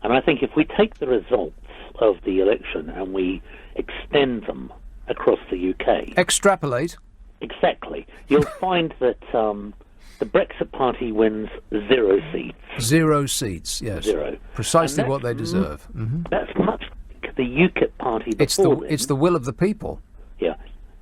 [SPEAKER 19] And I think if we take the results of the election and we extend them across the UK...
[SPEAKER 4] Extrapolate.
[SPEAKER 19] Exactly. You'll find that the Brexit Party wins 0 seats.
[SPEAKER 4] 0 seats, yes.
[SPEAKER 19] 0.
[SPEAKER 4] Precisely what they deserve. Mm-hmm.
[SPEAKER 19] That's much like the UKIP party before them.
[SPEAKER 4] It's the will of the people.
[SPEAKER 19] Yeah.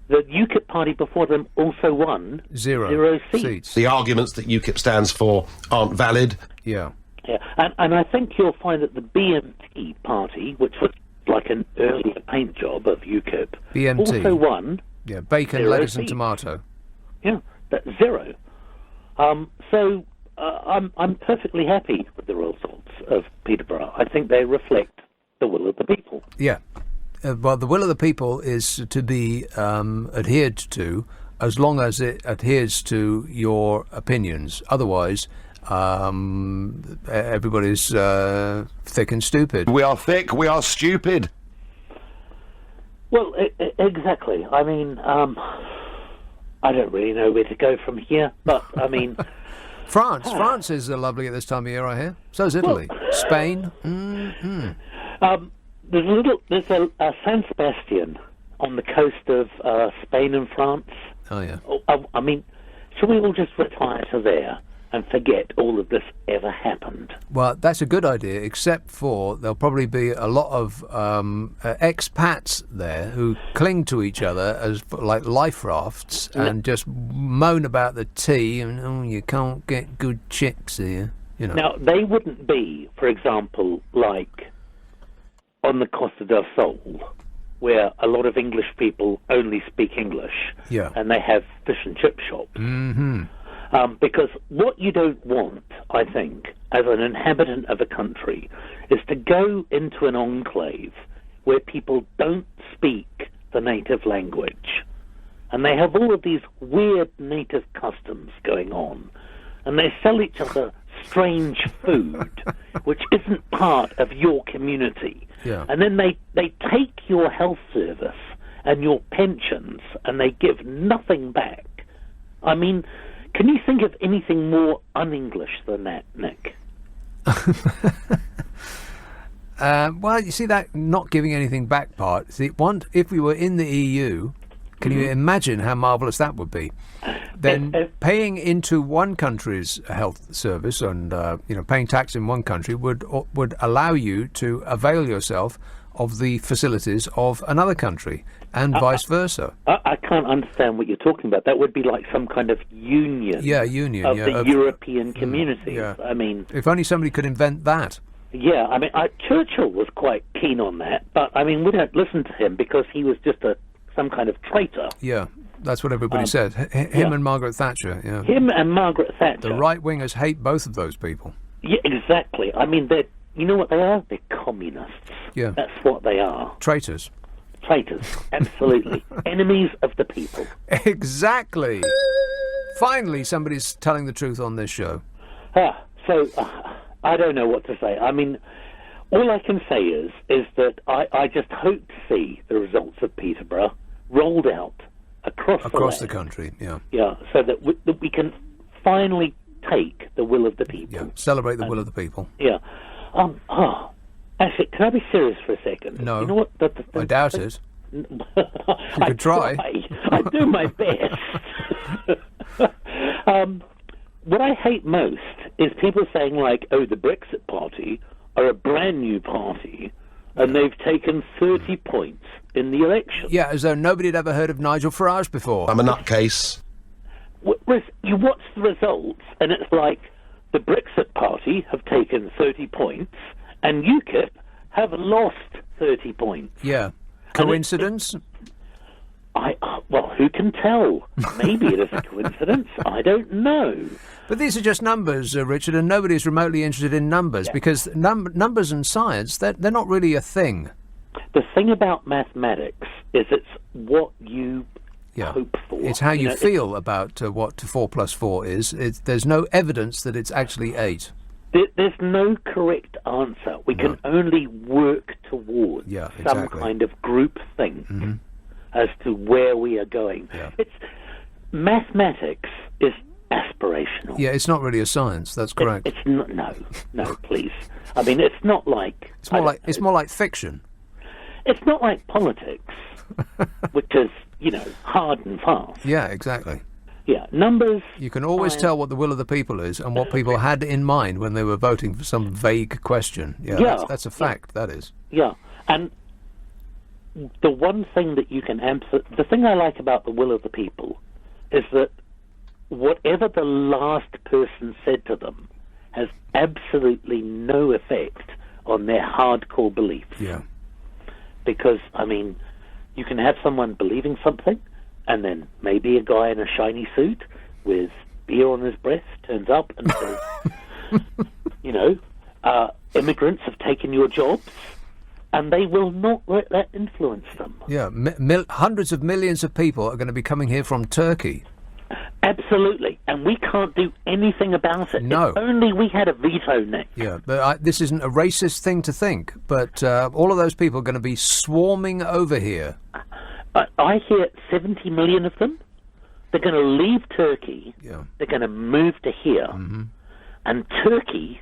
[SPEAKER 19] The UKIP party before them also won
[SPEAKER 4] 0
[SPEAKER 19] seats.
[SPEAKER 12] The arguments that UKIP stands for aren't valid.
[SPEAKER 4] Yeah.
[SPEAKER 19] Yeah, and I think you'll find that the BMT party, which was like an earlier paint job of UKIP,
[SPEAKER 4] BMT.
[SPEAKER 19] also won.
[SPEAKER 4] Yeah, bacon,
[SPEAKER 19] 0
[SPEAKER 4] lettuce,
[SPEAKER 19] seats.
[SPEAKER 4] and tomato.
[SPEAKER 19] Yeah, that's 0. So I'm perfectly happy with the results of Peterborough. I think they reflect the will of the people.
[SPEAKER 4] Yeah. Well, the will of the people is to be adhered to as long as it adheres to your opinions. Otherwise, everybody's thick and stupid.
[SPEAKER 12] We are thick, we are stupid.
[SPEAKER 19] Well, exactly. I mean, I don't really know where to go from here, but I mean...
[SPEAKER 4] France is lovely at this time of year, I hear. So is Italy. Well, Spain. Mm-hmm.
[SPEAKER 19] There's a San Sebastian on the coast of Spain and France.
[SPEAKER 4] Oh, yeah.
[SPEAKER 19] I mean, should we all just retire to there and forget all of this ever happened?
[SPEAKER 4] Well, that's a good idea, except for there'll probably be a lot of expats there who cling to each other as like life rafts and just moan about the tea and, oh, you can't get good chicks here. You know.
[SPEAKER 19] Now, they wouldn't be, for example, like on the Costa del Sol, where a lot of English people only speak English, and they have fish and chip shops.
[SPEAKER 4] Mm-hmm.
[SPEAKER 19] Because what you don't want, I think, as an inhabitant of a country, is to go into an enclave where people don't speak the native language. And they have all of these weird native customs going on. And they sell each other strange food, which isn't part of your community.
[SPEAKER 4] Yeah.
[SPEAKER 19] And then they take your health service and your pensions, and they give nothing back. I mean, can you think of anything more un-English than that, Nick?
[SPEAKER 4] Well, you see that not giving anything back part. See, if we were in the EU, can you imagine how marvellous that would be? Then paying into one country's health service and paying tax in one country would allow you to avail yourself of the facilities of another country, and vice versa.
[SPEAKER 19] I can't understand what you're talking about. That would be like some kind of union.
[SPEAKER 4] Yeah, union
[SPEAKER 19] of the European community.
[SPEAKER 4] Yeah.
[SPEAKER 19] I mean,
[SPEAKER 4] if only somebody could invent that.
[SPEAKER 19] Yeah, I mean, Churchill was quite keen on that, but I mean, we don't listen to him because he was just some kind of traitor.
[SPEAKER 4] Yeah, that's what everybody said. Him and Margaret Thatcher. Yeah.
[SPEAKER 19] Him and Margaret Thatcher.
[SPEAKER 4] The right wingers hate both of those people.
[SPEAKER 19] Yeah, exactly. I mean, you know what they are? They're communists.
[SPEAKER 4] Yeah.
[SPEAKER 19] That's what they are.
[SPEAKER 4] Traitors.
[SPEAKER 19] Traitors, absolutely. Enemies of the people.
[SPEAKER 4] Exactly. Finally, somebody's telling the truth on this show.
[SPEAKER 19] So, I don't know what to say. I mean, all I can say is that I just hope to see the results of Peterborough rolled out across
[SPEAKER 4] the country. Yeah.
[SPEAKER 19] Yeah, so that we can finally take the will of the people.
[SPEAKER 4] Yeah, celebrate the will of the people.
[SPEAKER 19] Yeah. Actually, can I be serious for a second?
[SPEAKER 4] No.
[SPEAKER 19] You know what?
[SPEAKER 4] I doubt it.
[SPEAKER 19] You
[SPEAKER 4] could try.
[SPEAKER 19] I do my best. What I hate most is people saying, like, oh, the Brexit Party are a brand new party and they've taken 30 points in the election.
[SPEAKER 4] Yeah, as though nobody had ever heard of Nigel Farage before.
[SPEAKER 12] I'm a nutcase.
[SPEAKER 19] You watch the results and it's like the Brexit Party have taken 30 points and UKIP have lost 30 points.
[SPEAKER 4] Yeah. Coincidence?
[SPEAKER 19] Well, who can tell? Maybe it is a coincidence. I don't know.
[SPEAKER 4] But these are just numbers, Richard, and nobody's remotely interested in numbers because numbers and science, they're not really a thing.
[SPEAKER 19] The thing about mathematics is it's what you hope for.
[SPEAKER 4] It's how you feel about what 4 plus 4 is. There's no evidence that it's actually 8.
[SPEAKER 19] There's no correct answer. We can only work towards some kind of group thing as to where we are going.
[SPEAKER 4] Yeah.
[SPEAKER 19] Mathematics is aspirational.
[SPEAKER 4] Yeah, it's not really a science. That's correct.
[SPEAKER 19] It's not. No, please. I mean, it's not like.
[SPEAKER 4] It's more like fiction.
[SPEAKER 19] It's not like politics, which is hard and fast.
[SPEAKER 4] Yeah, exactly.
[SPEAKER 19] Yeah, numbers.
[SPEAKER 4] You can always tell what the will of the people is and what people had in mind when they were voting for some vague question. Yeah, that's a fact, that is.
[SPEAKER 19] Yeah, and the one thing that you can answer, the thing I like about the will of the people is that whatever the last person said to them has absolutely no effect on their hardcore beliefs.
[SPEAKER 4] Yeah.
[SPEAKER 19] Because, I mean, you can have someone believing something, and then maybe a guy in a shiny suit with beer on his breast turns up and says, immigrants have taken your jobs, and they will not let that influence them.
[SPEAKER 4] Yeah, hundreds of millions of people are going to be coming here from Turkey.
[SPEAKER 19] Absolutely, and we can't do anything about it.
[SPEAKER 4] No.
[SPEAKER 19] If only we had a veto, Nick.
[SPEAKER 4] Yeah, but this isn't a racist thing to think, but all of those people are going to be swarming over here.
[SPEAKER 19] I hear 70 million of them. They're going to leave Turkey.
[SPEAKER 4] Yeah.
[SPEAKER 19] They're going to move to here. Mm-hmm. And Turkey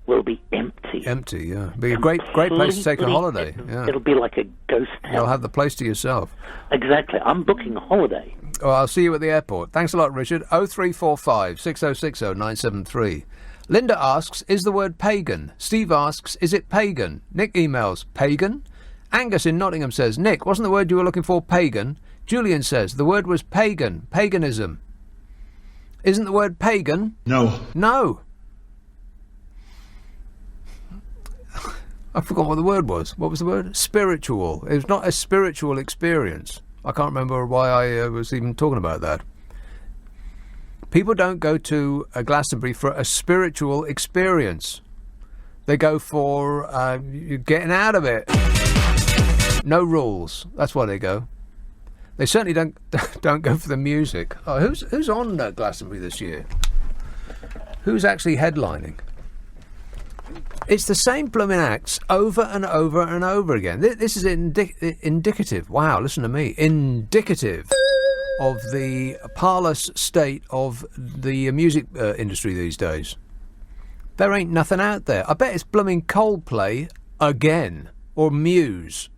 [SPEAKER 19] will be empty.
[SPEAKER 4] Empty, yeah. It'll be a great place to take a holiday. Yeah.
[SPEAKER 19] It'll be like a ghost town.
[SPEAKER 4] You'll have the place to yourself.
[SPEAKER 19] Exactly. I'm booking a holiday.
[SPEAKER 4] Well, I'll see you at the airport. Thanks a lot, Richard. 0345 6060 973. Linda asks, is the word pagan? Steve asks, is it pagan? Nick emails, pagan? Angus in Nottingham says, Nick, wasn't the word you were looking for pagan? Julian says, the word was pagan, paganism. Isn't the word pagan?
[SPEAKER 15] No.
[SPEAKER 4] No. I forgot what the word was. What was the word? Spiritual. It was not a spiritual experience. I can't remember why I was even talking about that. People don't go to a Glastonbury for a spiritual experience. They go for getting out of it. No rules. That's why they go. They certainly don't go for the music. Oh, who's on Glastonbury this year? Who's actually headlining? It's the same blooming acts over and over and over again. This is indicative. Wow, listen to me. Indicative of the parlous state of the music industry these days. There ain't nothing out there. I bet it's blooming Coldplay again, or Muse.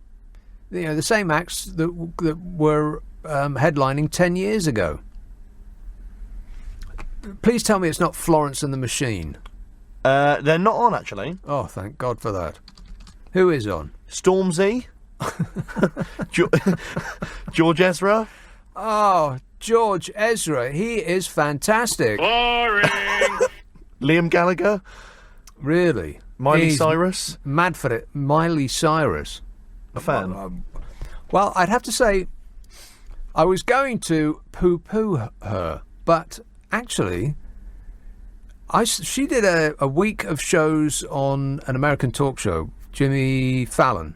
[SPEAKER 4] You know, the same acts that were headlining 10 years ago. Please tell me it's not Florence and the Machine.
[SPEAKER 5] They're not on, actually.
[SPEAKER 4] Oh, thank God for that. Who is on?
[SPEAKER 5] Stormzy. George Ezra.
[SPEAKER 4] Oh, George Ezra. He is fantastic.
[SPEAKER 15] Boring.
[SPEAKER 5] Liam Gallagher.
[SPEAKER 4] Really?
[SPEAKER 5] Miley Cyrus.
[SPEAKER 4] Mad for it. Miley Cyrus.
[SPEAKER 5] A fan?
[SPEAKER 4] Well, I'd have to say I was going to poo-poo her, but actually she did a week of shows on an American talk show, Jimmy Fallon.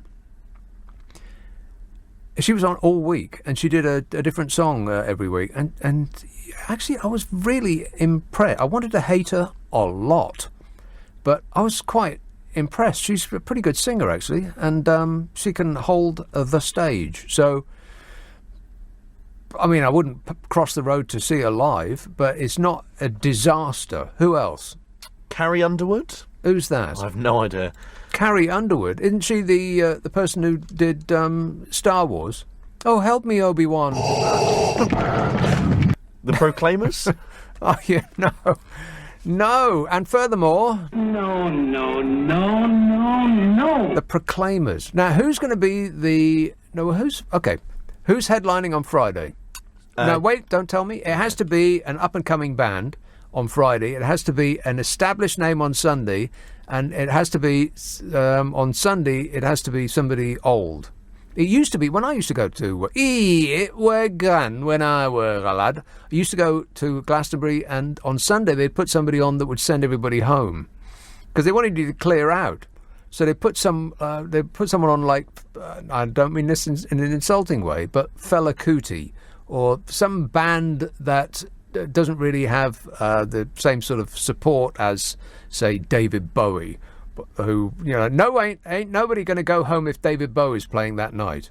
[SPEAKER 4] She was on all week, and she did a different song every week. And actually, I was really impressed. I wanted to hate her a lot, but I was quite impressed. She's a pretty good singer, actually, and she can hold the stage. So, I mean, I wouldn't cross the road to see her live, but it's not a disaster. Who else?
[SPEAKER 5] Carrie Underwood?
[SPEAKER 4] Who's that?
[SPEAKER 5] I have no idea.
[SPEAKER 4] Carrie Underwood, isn't she the person who did Star Wars? Oh, help me, Obi-Wan.
[SPEAKER 5] The Proclaimers?
[SPEAKER 4] Oh yeah, no. And furthermore,
[SPEAKER 19] No.
[SPEAKER 4] the Proclaimers. Now, who's going to be who's headlining on Friday? No, wait, don't tell me. It has to be an up-and-coming band on Friday. It has to be an established name on Sunday. And it has to be, on Sunday, it has to be somebody old. It used to be, when I used to go to, it were gone when I were a lad. I used to go to Glastonbury, and on Sunday they'd put somebody on that would send everybody home. Because they wanted you to clear out. So they put someone on like, I don't mean this in an insulting way, but Fela Kuti, or some band that doesn't really have the same sort of support as, say, David Bowie, who, ain't nobody going to go home if David Bowie's playing that night.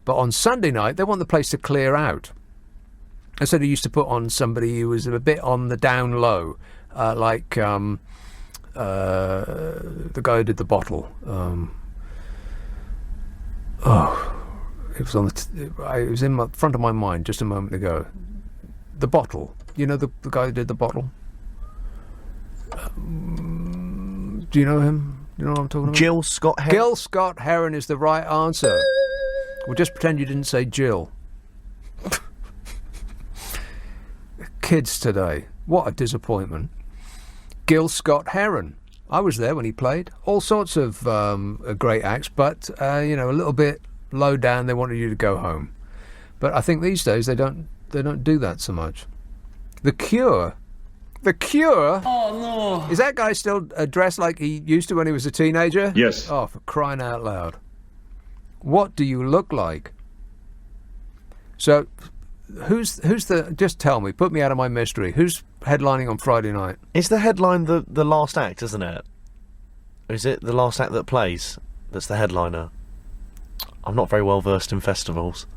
[SPEAKER 4] But on Sunday night, they want the place to clear out. And so they used to put on somebody who was a bit on the down low, like the guy who did The Bottle. It was on it was in the front of my mind just a moment ago. The Bottle. You know the guy who did The Bottle? Do you know him? Do you know what I'm talking about?
[SPEAKER 5] Jill Scott Heron.
[SPEAKER 4] Gil Scott Heron is the right answer. Well, just pretend you didn't say Jill. Kids today. What a disappointment. Gil Scott Heron. I was there when he played. All sorts of great acts, but, a little bit low down. They wanted you to go home. But I think these days they don't do that so much. The Cure. The Cure?
[SPEAKER 20] Oh, no.
[SPEAKER 4] Is that guy still dressed like he used to when he was a teenager?
[SPEAKER 20] Yes.
[SPEAKER 4] Oh, for crying out loud. What do you look like? So, who's the... Just tell me. Put me out of my mystery. Who's headlining on Friday night?
[SPEAKER 5] Is the headline the last act, isn't it? Or is it the last act that plays that's the headliner? I'm not very well versed in festivals.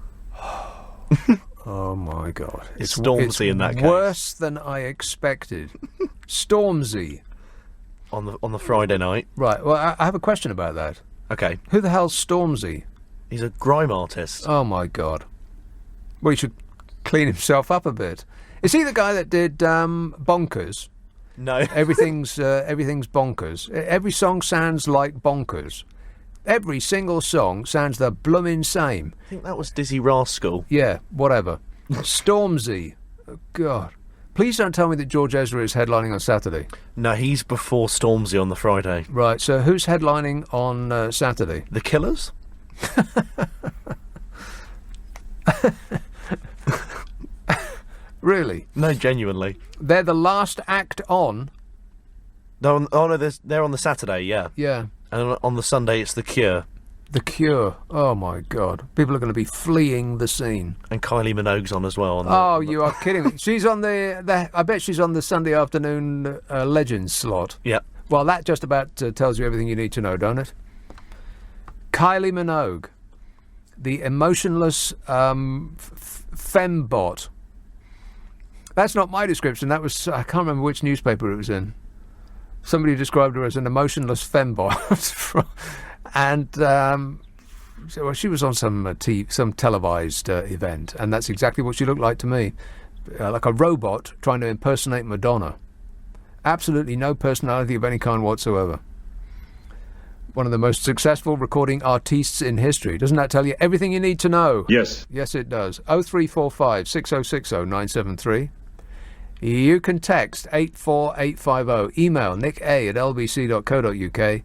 [SPEAKER 4] Oh my God!
[SPEAKER 5] It's Stormzy in that case.
[SPEAKER 4] Worse than I expected. Stormzy
[SPEAKER 5] on the Friday night.
[SPEAKER 4] Right. Well, I have a question about that.
[SPEAKER 5] Okay.
[SPEAKER 4] Who the hell's Stormzy?
[SPEAKER 5] He's a grime artist.
[SPEAKER 4] Oh my God! Well, he should clean himself up a bit. Is he the guy that did Bonkers?
[SPEAKER 5] No.
[SPEAKER 4] Everything's bonkers. Every song sounds like Bonkers. Every single song sounds the bloomin' same.
[SPEAKER 5] I think that was Dizzy Rascal.
[SPEAKER 4] Yeah, whatever. Stormzy. Oh, God. Please don't tell me that George Ezra is headlining on Saturday.
[SPEAKER 5] No, he's before Stormzy on the Friday.
[SPEAKER 4] Right, so who's headlining on Saturday?
[SPEAKER 5] The Killers?
[SPEAKER 4] Really?
[SPEAKER 5] No, genuinely.
[SPEAKER 4] They're the last act on?
[SPEAKER 5] They're on they're on the Saturday, yeah.
[SPEAKER 4] Yeah.
[SPEAKER 5] And on the Sunday, it's The Cure.
[SPEAKER 4] The Cure. Oh, my God. People are going to be fleeing the scene.
[SPEAKER 5] And Kylie Minogue's on as well.
[SPEAKER 4] You are kidding me. She's on I bet she's on the Sunday afternoon Legends slot.
[SPEAKER 5] Yeah.
[SPEAKER 4] Well, that just about tells you everything you need to know, don't it? Kylie Minogue, the emotionless fembot. That's not my description. That was, I can't remember which newspaper it was in. Somebody described her as an emotionless fembot. And well, she was on some televised event, and that's exactly what she looked like to me. Like a robot trying to impersonate Madonna. Absolutely no personality of any kind whatsoever. One of the most successful recording artists in history. Doesn't that tell you everything you need to know?
[SPEAKER 6] Yes.
[SPEAKER 4] Yes, it does. 0345 6060 973. You can text 84850. Email nicka@lbc.co.uk.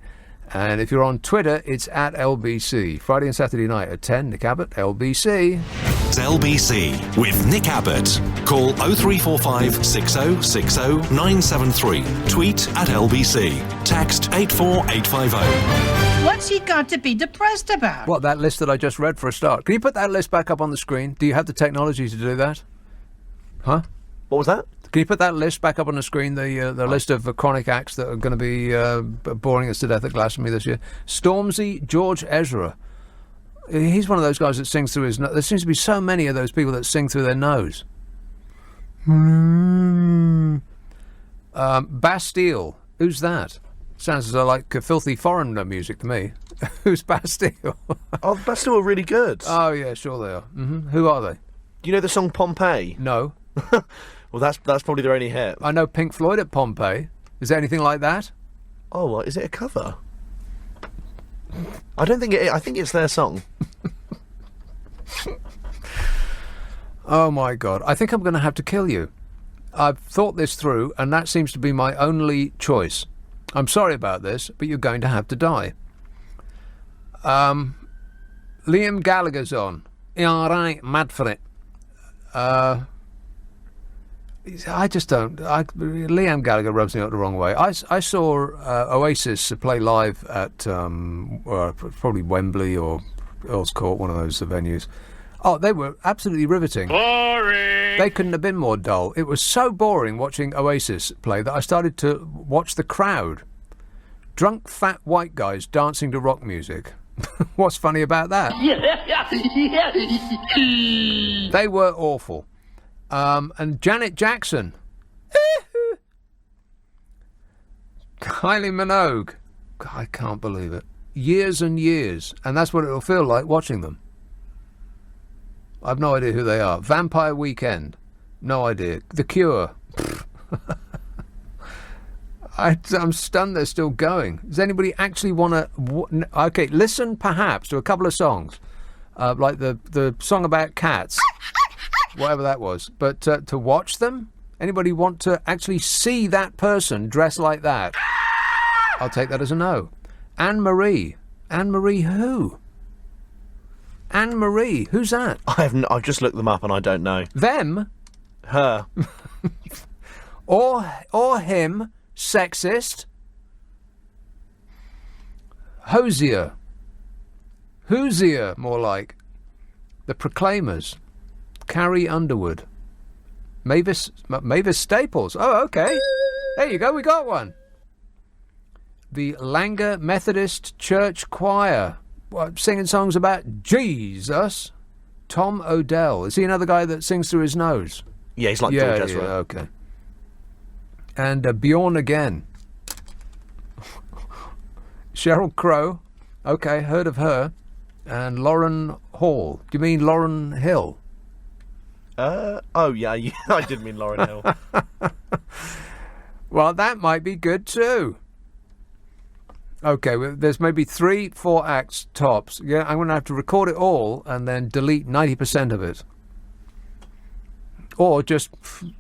[SPEAKER 4] And if you're on Twitter, it's at LBC. Friday and Saturday night at 10, Nick Abbott, LBC.
[SPEAKER 1] It's LBC with Nick Abbott. Call 0345 6060 973. Tweet at LBC. Text 84850.
[SPEAKER 20] What's he got to be depressed about?
[SPEAKER 4] What, that list that I just read for a start? Can you put that list back up on the screen? Do you have the technology to do that? Huh?
[SPEAKER 5] What was that?
[SPEAKER 4] Can you put that list back up on the screen, the list of chronic acts that are going to be boring us to death at Glastonbury this year? Stormzy, George Ezra. He's one of those guys that sings through his nose. There seems to be so many of those people that sing through their nose. Bastille. Who's that? Sounds like filthy foreign music to me. Who's Bastille?
[SPEAKER 5] Oh, Bastille are really good.
[SPEAKER 4] Oh, yeah, sure they are. Mm-hmm. Who are they?
[SPEAKER 5] Do you know the song Pompeii?
[SPEAKER 4] No.
[SPEAKER 5] Well, that's probably their only hit.
[SPEAKER 4] I know Pink Floyd at Pompeii. Is there anything like that?
[SPEAKER 5] Oh, well, is it a cover? I don't think it. I think it's their song.
[SPEAKER 4] Oh my God! I think I'm going to have to kill you. I've thought this through, and that seems to be my only choice. I'm sorry about this, but you're going to have to die. Liam Gallagher's on. Yeah, all right, mad for it. I just don't. Liam Gallagher rubs me up the wrong way. I saw Oasis play live at probably Wembley or Earl's Court, one of those venues. Oh, they were absolutely riveting. Boring! They couldn't have been more dull. It was so boring watching Oasis play that I started to watch the crowd. Drunk, fat, white guys dancing to rock music. What's funny about that? They were awful. And Janet Jackson. Kylie Minogue. I can't believe it. Years and years. And that's what it'll feel like watching them. I've no idea who they are. Vampire Weekend. No idea. The Cure. I'm stunned they're still going. Does anybody actually want to... Okay, listen perhaps to a couple of songs. Like the song about cats. Whatever that was. But to watch them? Anybody want to actually see that person dressed like that? I'll take that as a no. Anne-Marie. Anne-Marie who? Anne-Marie. Who's that?
[SPEAKER 5] I've just looked them up and I don't know.
[SPEAKER 4] Them?
[SPEAKER 5] Her.
[SPEAKER 4] or him. Sexist. Hosier. Hoosier, more like. The Proclaimers. Carrie Underwood. Mavis Staples. Oh, okay. There you go, we got one. The Langer Methodist Church Choir. Singing songs about Jesus. Tom Odell. Is he another guy that sings through his nose?
[SPEAKER 5] Yeah, he's like George Ezra.
[SPEAKER 4] Yeah, okay. And Bjorn again. Sheryl Crow. Okay, heard of her. And Lauren Hall. Do you mean Lauren Hill?
[SPEAKER 5] Oh, yeah, I did mean Lauren Hill.
[SPEAKER 4] Well, that might be good too. Okay, well, there's maybe 3-4 acts tops. Yeah, I'm going to have to record it all and then delete 90% of it. Or just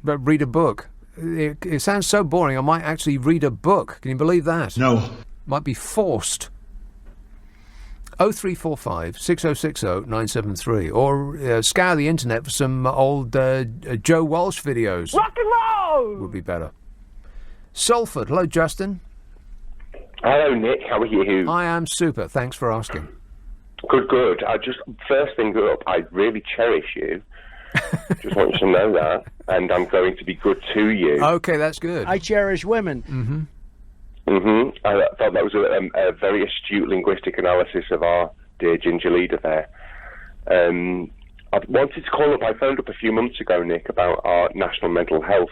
[SPEAKER 4] read a book. It sounds so boring, I might actually read a book. Can you believe that?
[SPEAKER 6] No.
[SPEAKER 4] Might be forced. 0345 6060 973. Or scour the internet for some old Joe Walsh videos.
[SPEAKER 21] Rock and roll!
[SPEAKER 4] Would be better. Salford. Hello, Justin.
[SPEAKER 22] Hello, Nick. How are you?
[SPEAKER 4] I am super. Thanks for asking.
[SPEAKER 22] Good. First thing up, I really cherish you. Just want you to know that. And I'm going to be good to you.
[SPEAKER 4] Okay, that's good.
[SPEAKER 3] I cherish women.
[SPEAKER 22] I thought that was a very astute linguistic analysis of our dear ginger leader there. I wanted to call up, I phoned up a few months ago, Nick, about our national mental health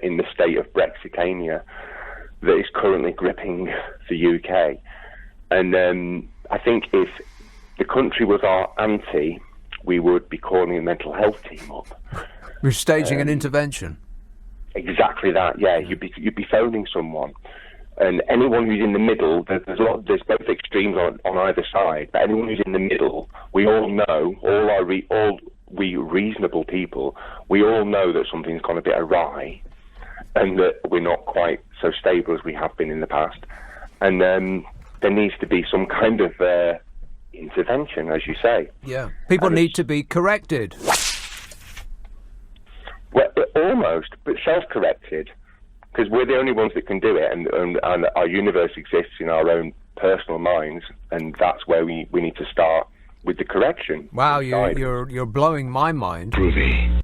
[SPEAKER 22] in the state of Brexitania that is currently gripping the UK. And I think if the country was our auntie, we would be calling a mental health team up.
[SPEAKER 4] We're staging an intervention.
[SPEAKER 22] Exactly that, yeah. You'd be phoning someone. And anyone who's in the middle, there's both extremes on either side, but anyone who's in the middle, we all know, all we reasonable people, we all know that something's gone a bit awry and that we're not quite so stable as we have been in the past. And there needs to be some kind of intervention, as you say.
[SPEAKER 4] Yeah. People need to be corrected.
[SPEAKER 22] Well, almost, but self-corrected, because we're the only ones that can do it, and our universe exists in our own personal minds, and that's where we need to start with the correction.
[SPEAKER 4] Wow, you're blowing my mind.
[SPEAKER 22] Groovy.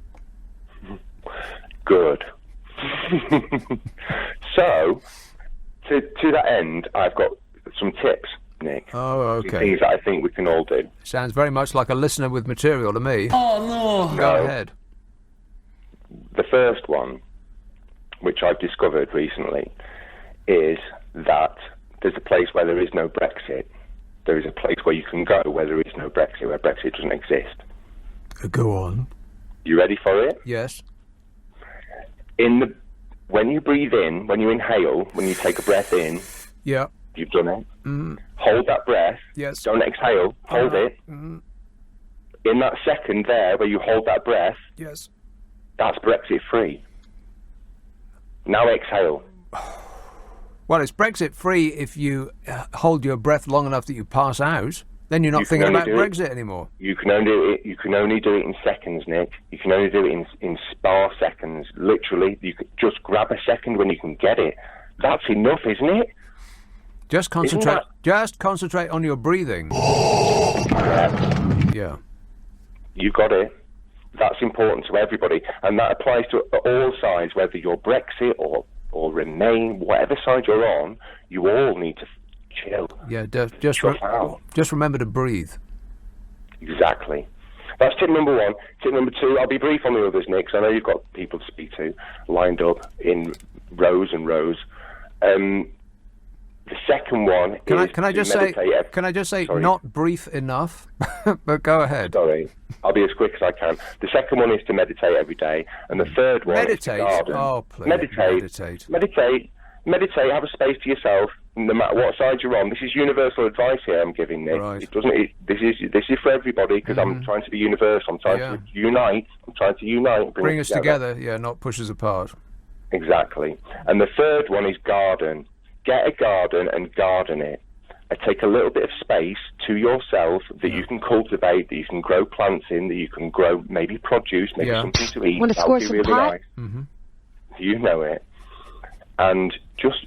[SPEAKER 22] Good. So, to that end, I've got some tips, Nick.
[SPEAKER 4] Oh, okay.
[SPEAKER 22] Some things that I think we can all do.
[SPEAKER 4] Sounds very much like a listener with material to me.
[SPEAKER 22] Oh, no.
[SPEAKER 4] Go ahead.
[SPEAKER 22] The first one, which I've discovered recently, is that there's a place where there is no Brexit. There is a place where you can go where there is no Brexit, where Brexit doesn't exist.
[SPEAKER 4] Go on.
[SPEAKER 22] You ready for it?
[SPEAKER 4] Yes.
[SPEAKER 22] When you breathe in, when you inhale, when you take a breath in,
[SPEAKER 4] yeah,
[SPEAKER 22] you've done it. Hold that breath.
[SPEAKER 4] Yes.
[SPEAKER 22] Don't exhale. Hold it.
[SPEAKER 4] Mm-hmm.
[SPEAKER 22] In that second there, where you hold that breath,
[SPEAKER 4] yes,
[SPEAKER 22] that's Brexit free. Now exhale.
[SPEAKER 4] Well, it's Brexit free if you hold your breath long enough that you pass out. Then you're not thinking about Brexit anymore.
[SPEAKER 22] You can only do it in seconds, Nick. You can only do it in sparse seconds. Literally, you could just grab a second when you can get it. That's enough, isn't it?
[SPEAKER 4] Just concentrate. Just concentrate on your breathing. Yeah.
[SPEAKER 22] You got it. That's important to everybody, and that applies to all sides, whether you're Brexit or Remain, whatever side you're on. You all need to chill.
[SPEAKER 4] Yeah, just remember to breathe.
[SPEAKER 22] Exactly. That's tip number one. Tip number two, I'll be brief on the others, Nick, 'cause I know you've got people to speak to lined up in rows and rows. The second one
[SPEAKER 4] can I just say
[SPEAKER 22] Sorry.
[SPEAKER 4] not brief enough? But go ahead.
[SPEAKER 22] Sorry, I'll be as quick as I can. The second one is to meditate every day, and the third one
[SPEAKER 4] meditate.
[SPEAKER 22] is to garden.
[SPEAKER 4] Oh, please.
[SPEAKER 22] Meditate. Have a space to yourself, no matter what side you're on. This is universal advice here I'm giving, Nick.
[SPEAKER 4] Right.
[SPEAKER 22] This is for everybody, because I'm trying to be universal. I'm trying to unite. I'm trying to unite.
[SPEAKER 4] Bring us together. Yeah, not push us apart.
[SPEAKER 22] Exactly. And the third one is garden. Get a garden and garden it. Take a little bit of space to yourself that you can cultivate, that you can grow plants in, that you can grow maybe produce, maybe something to eat.
[SPEAKER 18] Want to score some
[SPEAKER 22] really
[SPEAKER 18] pot?
[SPEAKER 22] nice. Mm-hmm. You know it. And just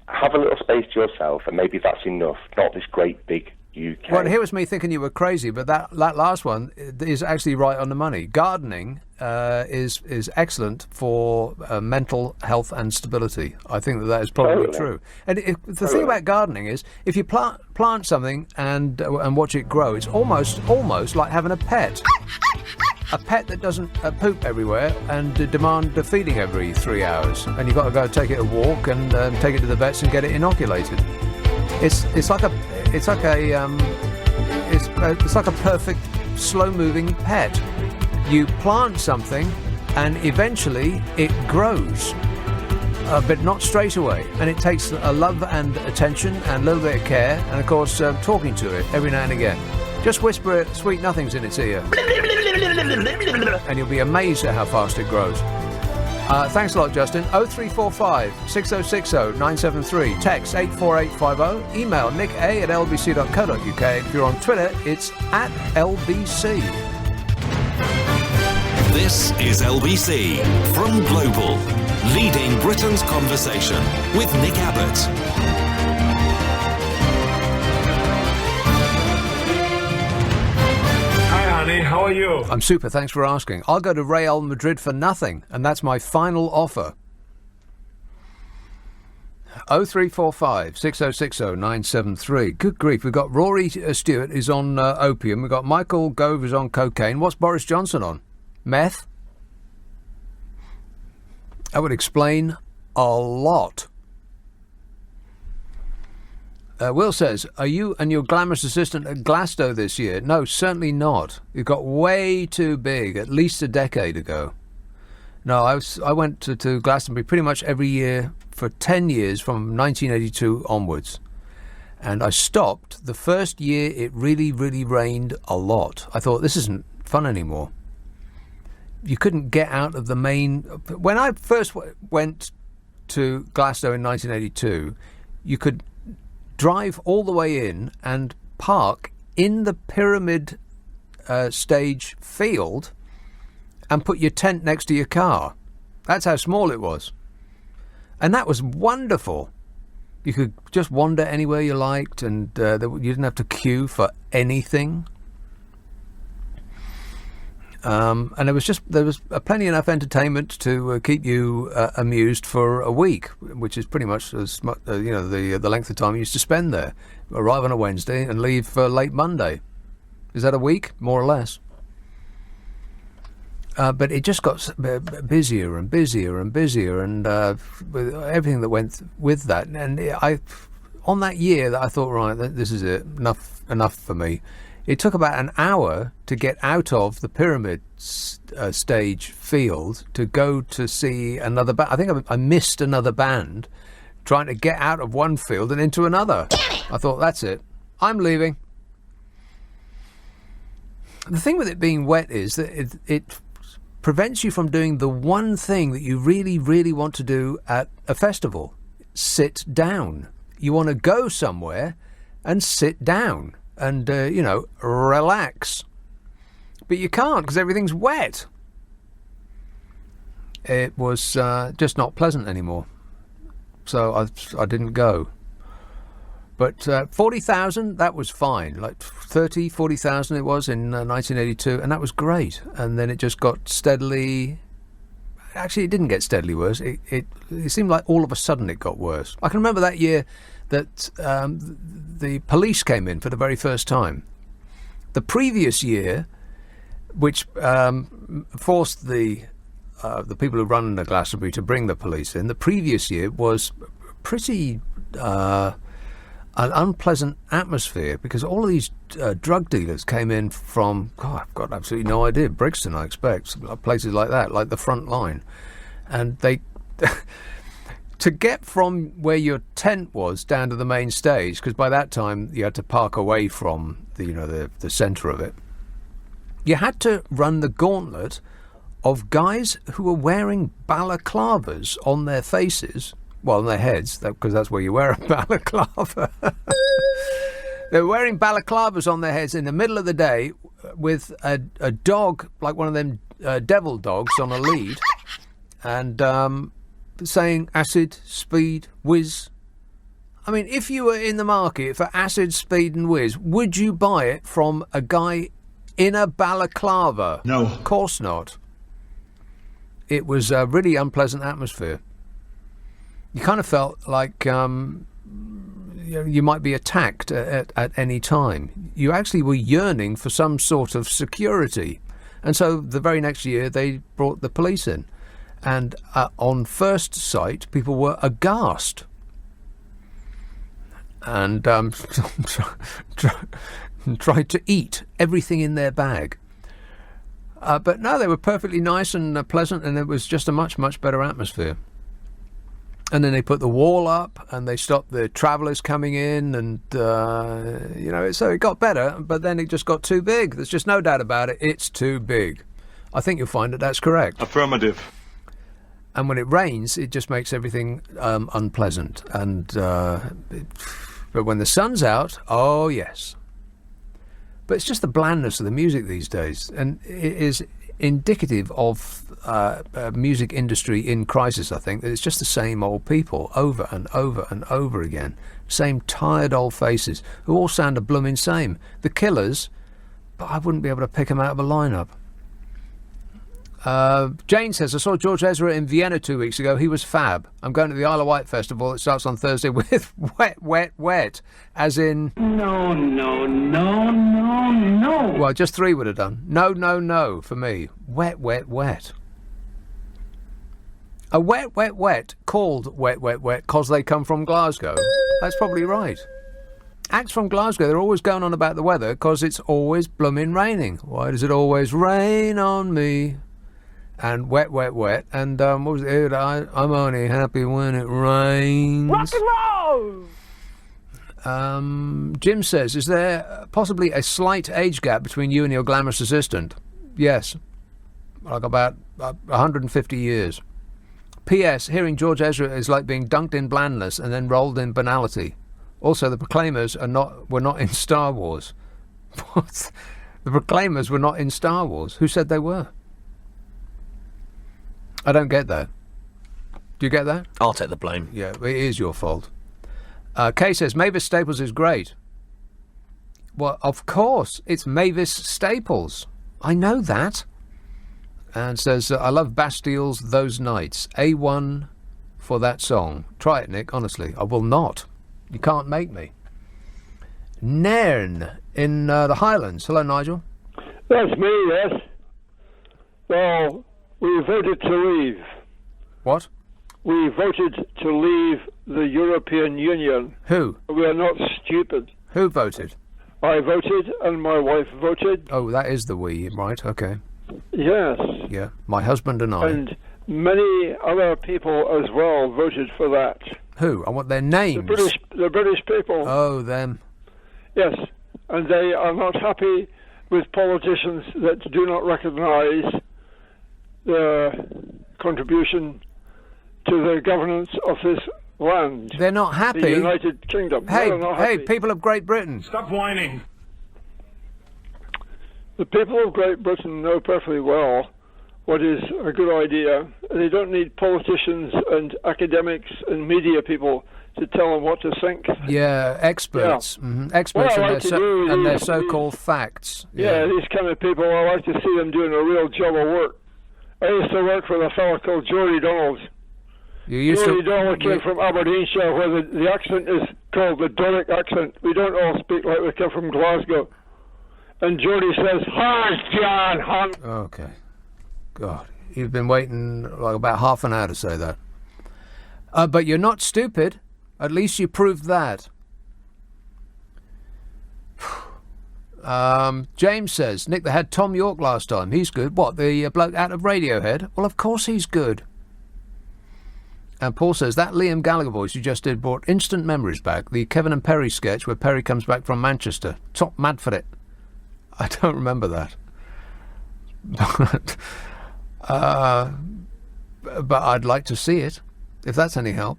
[SPEAKER 22] have a little space to yourself, and maybe that's enough. Not this great big UK.
[SPEAKER 4] Well, here was me thinking you were crazy, but that last one is actually right on the money. Gardening is excellent for mental health and stability. I think that is probably true. And the thing about gardening is, if you plant something and watch it grow, it's almost like having a pet. A pet that doesn't poop everywhere and demand feeding every 3 hours, and you've got to go take it a walk and take it to the vets and get it inoculated. It's like a perfect slow-moving pet. You plant something, and eventually it grows, but not straight away. And it takes a love and attention and a little bit of care, and of course talking to it every now and again. Just whisper sweet nothings in its ear. and you'll be amazed at how fast it grows. Thanks a lot, Justin. 0345 6060 973. Text 84850. Email nicka@lbc.co.uk. If you're on Twitter, it's @LBC.
[SPEAKER 1] This is LBC from Global, leading Britain's conversation with Nick Abbott.
[SPEAKER 9] How are you?
[SPEAKER 4] I'm super, thanks for asking. I'll go to Real Madrid for nothing, and that's my final offer. 0345 6060 973. Good grief, we've got Rory Stewart is on opium, we've got Michael Gove is on cocaine. What's Boris Johnson on? Meth? That would explain a lot. Will says, are you and your glamorous assistant at Glasgow this year? No, certainly not. You got way too big, at least a decade ago. No, I went to Glastonbury pretty much every year for 10 years from 1982 onwards. And I stopped the first year it really, really rained a lot. I thought, this isn't fun anymore. You couldn't get out of the main... When I first went to Glasgow in 1982, you could drive all the way in and park in the pyramid stage field and put your tent next to your car. That's how small it was. And that was wonderful. You could just wander anywhere you liked, and you didn't have to queue for anything. And there was plenty enough entertainment to keep you amused for a week, which is pretty much as much, the length of time you used to spend there. Arrive on a Wednesday and leave for late Monday. Is that a week, more or less? But it just got busier and busier and busier, and with everything that went with that. And on that year, that I thought, right, this is it, enough for me. It took about an hour to get out of the pyramid stage field to go to see another band. I think I missed another band trying to get out of one field and into another. I thought, that's it. I'm leaving. The thing with it being wet is that it prevents you from doing the one thing that you really, really want to do at a festival. Sit down. You want to go somewhere and sit down. And, relax. But you can't because everything's wet. It was just not pleasant anymore. So I didn't go. But 40,000, that was fine. Like 40,000 it was in 1982, and that was great. And then it just got steadily... Actually, it didn't get steadily worse. It seemed like all of a sudden it got worse. I can remember that year that the police came in for the very first time. The previous year, which forced the people who run the Glastonbury to bring the police in, the previous year was pretty an unpleasant atmosphere because all of these drug dealers came in from, I've got absolutely no idea, Brixton, I expect, places like that, like the front line. And they... To get from where your tent was down to the main stage, because by that time you had to park away from the centre of it, you had to run the gauntlet of guys who were wearing balaclavas on their faces, well, on their heads, because that's where you wear a balaclava. They were wearing balaclavas on their heads in the middle of the day with a dog, like one of them devil dogs on a lead, and... saying acid, speed, whiz. I mean, if you were in the market for acid, speed and whiz, would you buy it from a guy in a balaclava?
[SPEAKER 9] No.
[SPEAKER 4] Of course not. It was a really unpleasant atmosphere. You kind of felt like you might be attacked at any time. You actually were yearning for some sort of security. And so the very next year they brought the police in. And on first sight, people were aghast and tried to eat everything in their bag. But no, they were perfectly nice and pleasant, and it was just a much, much better atmosphere. And then they put the wall up, and they stopped the travellers coming in, and so it got better. But then it just got too big. There's just no doubt about it. It's too big. I think you'll find that that's correct.
[SPEAKER 9] Affirmative.
[SPEAKER 4] And when it rains, it just makes everything unpleasant. And but when the sun's out, oh yes. But it's just the blandness of the music these days, and it is indicative of music industry in crisis. I think that it's just the same old people over and over and over again, same tired old faces who all sound a blooming same. The Killers, but I wouldn't be able to pick them out of a lineup. Jane says, I saw George Ezra in Vienna 2 weeks ago. He was fab. I'm going to the Isle of Wight festival. It starts on Thursday with wet, wet, wet. As in... No. Well, just 3 would have done. No for me. Wet, wet, wet. A wet, wet, wet called wet, wet, wet because they come from Glasgow. That's probably right. Acts from Glasgow, they're always going on about the weather because it's always blooming raining. Why does it always rain on me? And wet, wet, wet. And what was it? I'm only happy when it rains.
[SPEAKER 16] Rock and roll!
[SPEAKER 4] Jim says, is there possibly a slight age gap between you and your glamorous assistant? Yes. Like about 150 years. P.S. Hearing George Ezra is like being dunked in blandness and then rolled in banality. Also, the Proclaimers were not in Star Wars. What? The Proclaimers were not in Star Wars. Who said they were? I don't get that. Do you get that?
[SPEAKER 5] I'll take the blame.
[SPEAKER 4] Yeah, it is your fault. Kay says, Mavis Staples is great. Well, of course, it's Mavis Staples. I know that. And says, I love Bastille's Those Nights. A1 for that song. Try it, Nick, honestly. I will not. You can't make me. Nairn in the Highlands. Hello, Nigel.
[SPEAKER 21] That's me, yes. Well, we voted to leave.
[SPEAKER 4] What?
[SPEAKER 21] We voted to leave the European Union.
[SPEAKER 4] Who?
[SPEAKER 21] We are not stupid.
[SPEAKER 4] Who voted?
[SPEAKER 21] I voted and my wife voted.
[SPEAKER 4] Oh, that is the we, right? Okay.
[SPEAKER 21] Yes.
[SPEAKER 4] Yeah, my husband and I.
[SPEAKER 21] And many other people as well voted for that.
[SPEAKER 4] Who? I want their names.
[SPEAKER 21] The British people.
[SPEAKER 4] Oh, them.
[SPEAKER 21] Yes, and they are not happy with politicians that do not recognise the contribution to the governance of this land.
[SPEAKER 4] They're not happy.
[SPEAKER 21] The United Kingdom.
[SPEAKER 4] Hey,
[SPEAKER 21] no, not happy.
[SPEAKER 4] people of Great Britain.
[SPEAKER 9] Stop whining.
[SPEAKER 21] The people of Great Britain know perfectly well what is a good idea. They don't need politicians and academics and media people to tell them what to think.
[SPEAKER 4] Yeah, experts.
[SPEAKER 21] Yeah.
[SPEAKER 4] Mm-hmm. Experts and their so-called facts.
[SPEAKER 21] Yeah, these kind of people, I like to see them doing a real job of work. I used to work for a fellow called Geordie Donald. Geordie Donald came from Aberdeenshire, where the accent is called the Doric accent. We don't all speak like we come from Glasgow. And Geordie says, "Hi, John, hon."
[SPEAKER 4] Okay. God, you've been waiting like about half an hour to say that. But you're not stupid. At least you proved that. James says, Nick, they had Tom York last time. He's good. What, the bloke out of Radiohead? Well, of course he's good. And Paul says, that Liam Gallagher voice you just did brought instant memories back. The Kevin and Perry sketch where Perry comes back from Manchester. Top mad for it. I don't remember that. But I'd like to see it, if that's any help.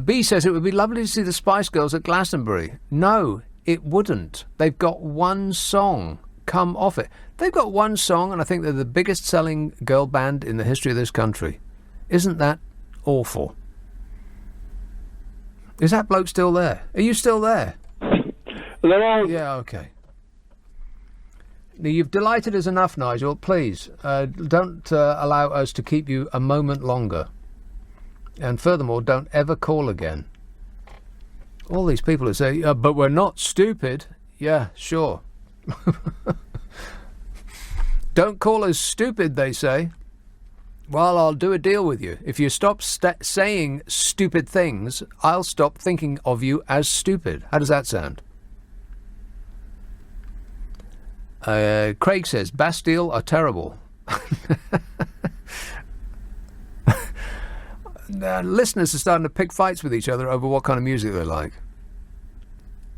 [SPEAKER 4] B says, it would be lovely to see the Spice Girls at Glastonbury. No, it wouldn't. They've got one song come off it. They've got one song, and I think they're the biggest selling girl band in the history of this country. Isn't that awful? Is that bloke still there? Are you still there?
[SPEAKER 21] Hello?
[SPEAKER 4] Yeah, okay. Now, you've delighted us enough, Nigel. Please, don't allow us to keep you a moment longer. And furthermore, don't ever call again. All these people who say, but we're not stupid. Yeah, sure. Don't call us stupid, they say. Well, I'll do a deal with you. If you stop saying stupid things, I'll stop thinking of you as stupid. How does that sound? Craig says, Bastille are terrible. listeners are starting to pick fights with each other over what kind of music they like.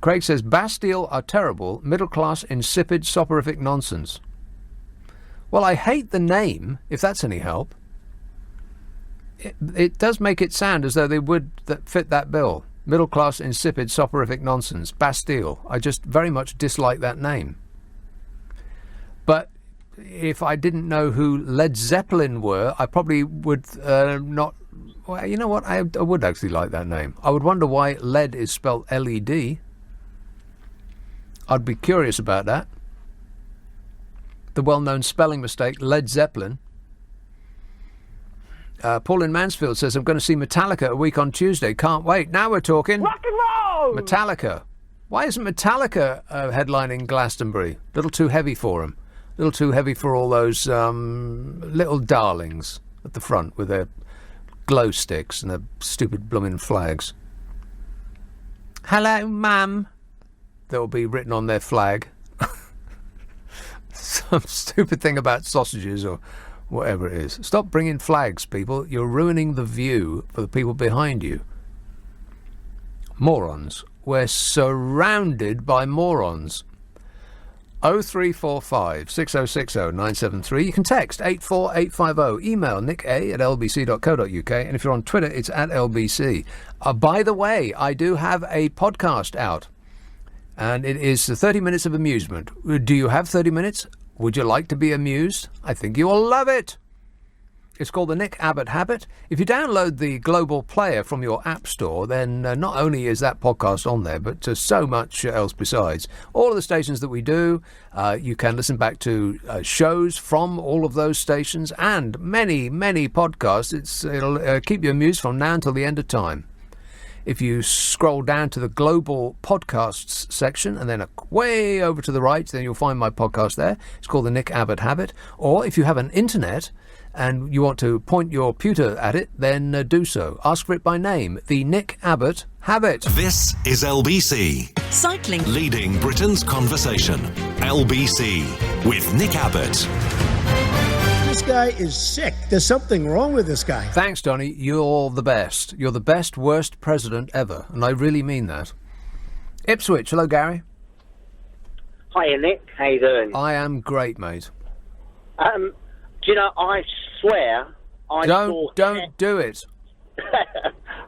[SPEAKER 4] Craig says, Bastille are terrible, middle-class, insipid, soporific nonsense. Well, I hate the name, if that's any help. It does make it sound as though they would fit that bill. Middle-class, insipid, soporific nonsense. Bastille. I just very much dislike that name. But if I didn't know who Led Zeppelin were, I probably would not... Well, you know what? I would actually like that name. I would wonder why lead is spelled L-E-D. I'd be curious about that. The well-known spelling mistake, Led Zeppelin. Paul in Mansfield says, I'm going to see Metallica a week on Tuesday. Can't wait. Now we're talking.
[SPEAKER 9] Rock and roll!
[SPEAKER 4] Metallica. Why isn't Metallica headlining Glastonbury? A little too heavy for him. A little too heavy for all those little darlings at the front with their glow sticks and their stupid blooming flags. Hello, ma'am. That will be written on their flag. Some stupid thing about sausages or whatever it is. Stop bringing flags, people. You're ruining the view for the people behind you. Morons. We're surrounded by morons. 0345 6060 973. You can text 84850. Email nick@lbc.co.uk. And if you're on Twitter, it's @LBC. By the way, I do have a podcast out. And it is 30 minutes of amusement. Do you have 30 minutes? Would you like to be amused? I think you will love it. It's called the Nick Abbott Habit. If you download the Global Player from your app store, then not only is that podcast on there, but so much else besides. All of the stations that we do, you can listen back to shows from all of those stations and many, many podcasts. It'll keep you amused from now until the end of time. If you scroll down to the Global Podcasts section and then way over to the right, then you'll find my podcast there. It's called the Nick Abbott Habit. Or if you have an internet and you want to point your pewter at it, then do so. Ask for it by name. The Nick Abbott Habit.
[SPEAKER 1] This is LBC.
[SPEAKER 10] Cycling.
[SPEAKER 1] Leading Britain's conversation. LBC with Nick Abbott.
[SPEAKER 23] This guy is sick. There's something wrong with this guy.
[SPEAKER 4] Thanks, Donny. You're the best. You're the best, worst president ever. And I really mean that. Ipswich. Hello, Gary.
[SPEAKER 24] Hiya, Nick. How you doing?
[SPEAKER 4] I am great, mate.
[SPEAKER 24] Do you know, I swear
[SPEAKER 4] Don't do it.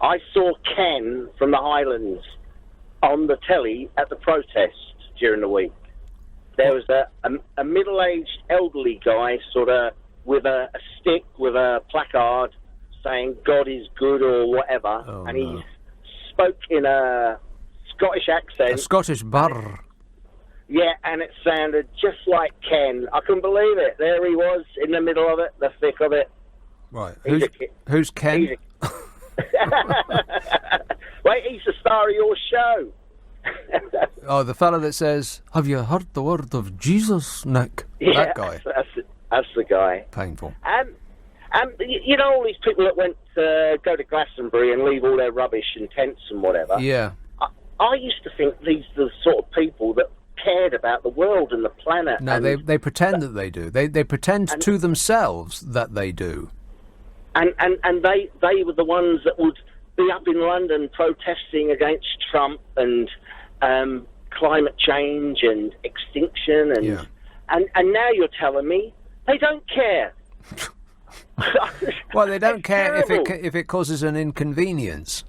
[SPEAKER 24] I saw Ken from the Highlands on the telly at the protest during the week. There was a middle-aged elderly guy sort of with a stick with a placard saying God is good or whatever, and he spoke in a Scottish accent.
[SPEAKER 4] A Scottish burr.
[SPEAKER 24] Yeah, and it sounded just like Ken. I couldn't believe it. There he was in the middle of it, the thick of it.
[SPEAKER 4] Right. Who's Ken?
[SPEAKER 24] Wait, he's the star of your show.
[SPEAKER 4] Oh, the fellow that says, "Have you heard the word of Jesus, Nick?"
[SPEAKER 24] Yeah,
[SPEAKER 4] that guy.
[SPEAKER 24] That's the guy.
[SPEAKER 4] Painful.
[SPEAKER 24] You know all these people that went to go to Glastonbury and leave all their rubbish and tents and whatever?
[SPEAKER 4] Yeah.
[SPEAKER 24] I used to think these are the sort of people that cared about the world and the planet.
[SPEAKER 4] No, they pretend that they do. They pretend to themselves that they do.
[SPEAKER 24] And they were the ones that would be up in London protesting against Trump and climate change and extinction and now you're telling me they don't care.
[SPEAKER 4] Well, they don't care if it causes an inconvenience.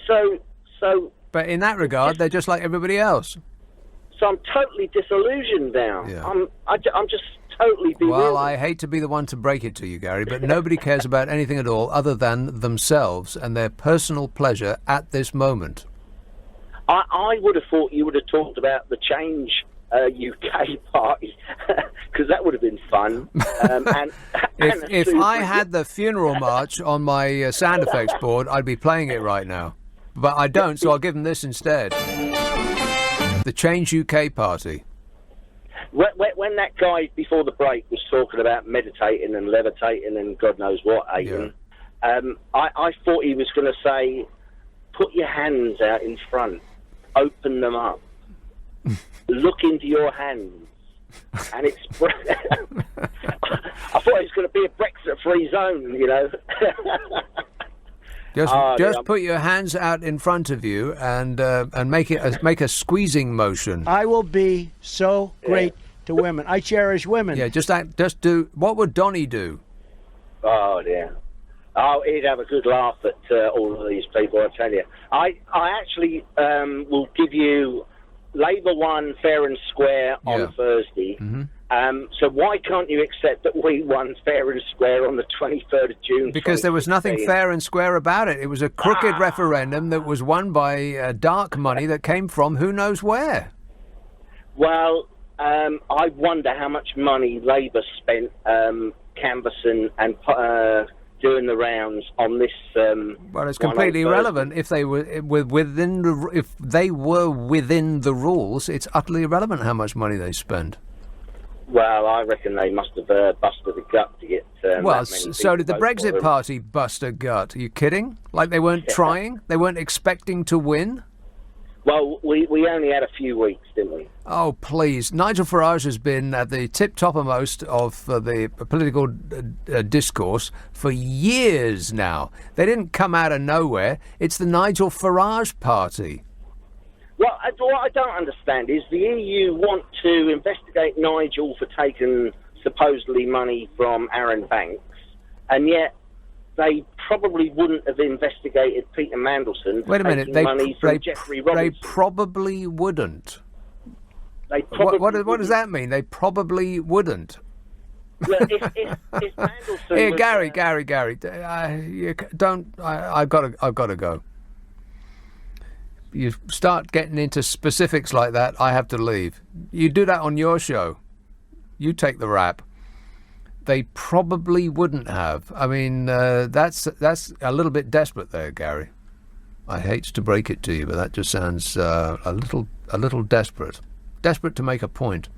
[SPEAKER 24] So.
[SPEAKER 4] But in that regard, they're just like everybody else.
[SPEAKER 24] So I'm totally disillusioned now.
[SPEAKER 4] Yeah.
[SPEAKER 24] I'm just totally bewildered.
[SPEAKER 4] Well, I hate to be the one to break it to you, Gary, but nobody cares about anything at all other than themselves and their personal pleasure at this moment.
[SPEAKER 24] I would have thought you would have talked about the Change UK party, because that would have been fun.
[SPEAKER 4] If I had the funeral march on my sound effects board, I'd be playing it right now. But I don't, so I'll give them this instead. The Change UK party.
[SPEAKER 24] When that guy before the break was talking about meditating and levitating and God knows what, Aidan, I thought he was going to say, put your hands out in front, open them up, look into your hands, and express. I thought it was going to be a Brexit-free zone, you know.
[SPEAKER 4] Just put your hands out in front of you and make a squeezing motion.
[SPEAKER 23] I will be so great to women. I cherish women.
[SPEAKER 4] Yeah, just do. What would Donny do?
[SPEAKER 24] Oh dear. Oh, he'd have a good laugh at all of these people. I tell you. I actually will give you Labour won fair and square on Thursday.
[SPEAKER 4] Mm-hmm.
[SPEAKER 24] So why can't you accept that we won fair and square on the 23rd of June?
[SPEAKER 4] Because there was nothing fair and square about it. It was a crooked referendum that was won by dark money that came from who knows where.
[SPEAKER 24] Well, I wonder how much money Labour spent canvassing and doing the rounds on this.
[SPEAKER 4] Well, it's completely irrelevant if they were within the rules. It's utterly irrelevant how much money they spend.
[SPEAKER 24] Well, I reckon they must have busted a gut to get.
[SPEAKER 4] Well, so did the Brexit Party bust a gut. Are you kidding? Like they weren't trying? They weren't expecting to win?
[SPEAKER 24] Well, we only had a few weeks, didn't we?
[SPEAKER 4] Oh, please. Nigel Farage has been at the tip-toppermost of the political discourse for years now. They didn't come out of nowhere. It's the Nigel Farage party.
[SPEAKER 24] Well, what I don't understand is the EU want to investigate Nigel for taking supposedly money from Aaron Banks, and yet they probably wouldn't have investigated Peter Mandelson for taking money from Jeffrey Robinson.
[SPEAKER 4] They probably wouldn't.
[SPEAKER 24] They probably
[SPEAKER 4] what does that mean? They probably wouldn't.
[SPEAKER 24] Well, if Mandelson
[SPEAKER 4] Here,
[SPEAKER 24] was,
[SPEAKER 4] Gary, I've got to go. You start getting into specifics like that, I have to leave. You do that on your show. You take the rap. They probably wouldn't have. I mean, that's a little bit desperate there, Gary. I hate to break it to you, but that just sounds a little desperate. Desperate to make a point.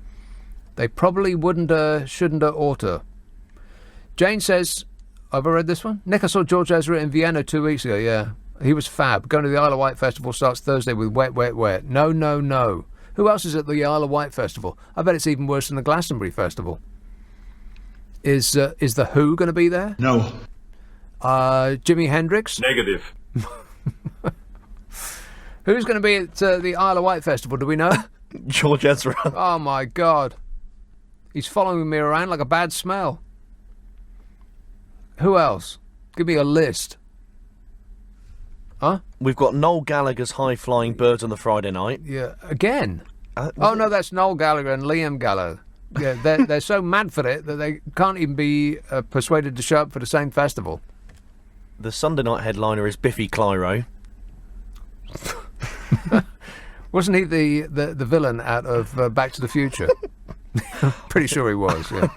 [SPEAKER 4] They probably wouldn't, shouldn't, oughta. Jane says, have I read this one? Nick, I saw George Ezra in Vienna 2 weeks ago, yeah. He was fab. Going to the Isle of Wight Festival starts Thursday with Wet, Wet, Wet. No, no, no. Who else is at the Isle of Wight Festival? I bet it's even worse than the Glastonbury Festival. Is The Who going to be there?
[SPEAKER 9] No.
[SPEAKER 4] Jimi Hendrix?
[SPEAKER 9] Negative.
[SPEAKER 4] Who's going to be at the Isle of Wight Festival, do we know?
[SPEAKER 5] George Ezra.
[SPEAKER 4] Oh, my God. He's following me around like a bad smell. Who else? Give me a list. Huh?
[SPEAKER 5] We've got Noel Gallagher's High Flying Birds on the Friday night.
[SPEAKER 4] Yeah, again. No, that's Noel Gallagher and Liam Gallagher. Yeah, they're so mad for it that they can't even be persuaded to show up for the same festival.
[SPEAKER 5] The Sunday night headliner is Biffy Clyro.
[SPEAKER 4] Wasn't he the villain out of Back to the Future? Pretty sure he was, yeah.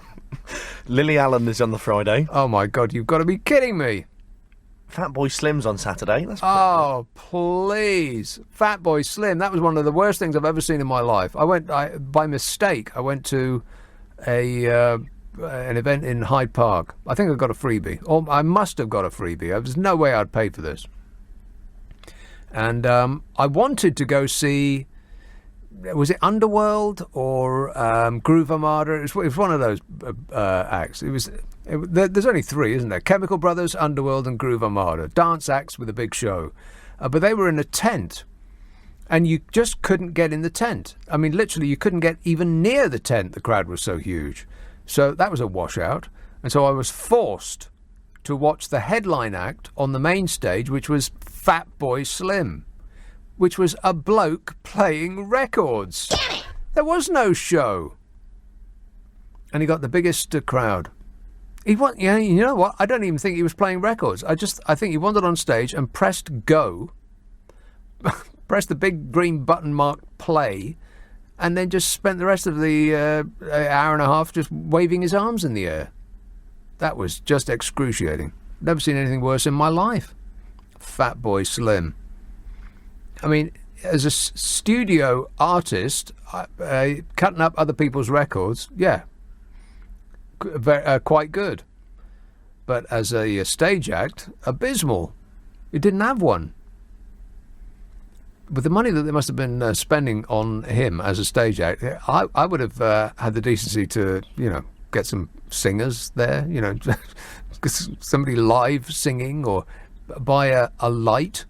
[SPEAKER 5] Lily Allen is on the Friday.
[SPEAKER 4] Oh, my God, you've got to be kidding me.
[SPEAKER 5] Fatboy Slim's on Saturday. That's
[SPEAKER 4] please. Fatboy Slim. That was one of the worst things I've ever seen in my life. By mistake, I went to an event in Hyde Park. I think I got a freebie. Or I must have got a freebie. There's no way I'd paid for this. And I wanted to go see, was it Underworld or Groove Armada? It was one of those acts. There's only three, isn't there? Chemical Brothers, Underworld and Groove Armada. Dance acts with a big show. But they were in a tent. And you just couldn't get in the tent. I mean, literally, you couldn't get even near the tent. The crowd was so huge. So that was a washout. And so I was forced to watch the headline act on the main stage, which was Fatboy Slim, which was a bloke playing records. There was no show. And he got the biggest crowd. You know what? I don't even think he was playing records. I think he wandered on stage and pressed go, pressed the big green button marked play, and then just spent the rest of the hour and a half just waving his arms in the air. That was just excruciating. Never seen anything worse in my life. Fatboy Slim. I mean, as a studio artist, cutting up other people's records, yeah, quite good. But as a stage act, abysmal. It didn't have one. With the money that they must have been spending on him as a stage act, I would have had the decency to, get some singers there, somebody live singing or buy a light,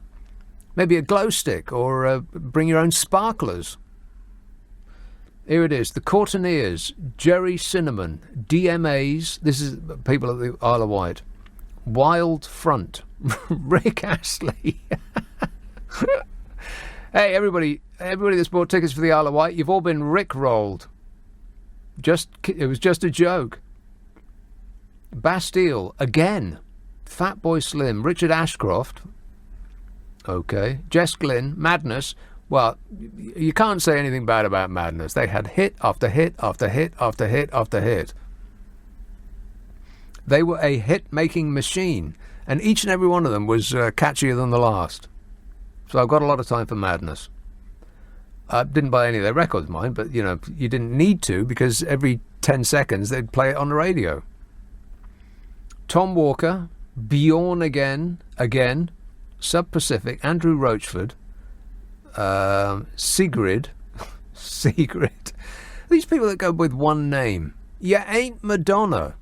[SPEAKER 4] maybe a glow stick, or bring your own sparklers. Here it is, the Courtineers, Jerry Cinnamon, DMAs, this is people at the Isle of Wight, Wild Front, Rick Astley. Hey, everybody that's bought tickets for the Isle of Wight, you've all been Rick-rolled. It was just a joke. Bastille, again. Fatboy Slim, Richard Ashcroft. Okay. Jess Glynn, Madness. Well, you can't say anything bad about Madness. They had hit after hit after hit after hit after hit. They were a hit-making machine, and each and every one of them was catchier than the last. So I've got a lot of time for Madness. I didn't buy any of their records, mind, but, you didn't need to, because every 10 seconds they'd play it on the radio. Tom Walker, Bjorn again, Sub-Pacific, Andrew Roachford, Sigrid. These people that go with one name. You ain't Madonna.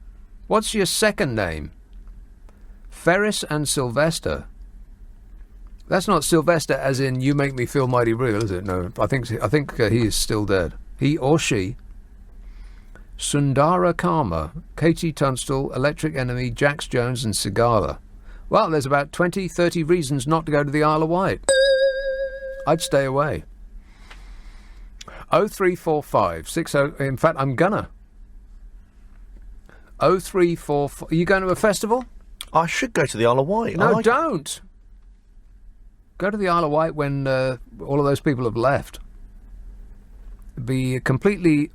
[SPEAKER 4] What's your second name? Ferris and Sylvester. That's not Sylvester as in You Make Me Feel Mighty Real, is it? No, I think he is still dead. He or she. Sundara Karma, Katie Tunstall, Electric Enemy, Jax Jones and Sigala. Well, there's about 20, 30 reasons not to go to the Isle of Wight. I'd stay away. 0345 60. In fact, I'm gonna. 0345. Are you going to a festival?
[SPEAKER 5] I should go to the Isle of Wight.
[SPEAKER 4] No, don't. Go to the Isle of Wight when all of those people have left. Be completely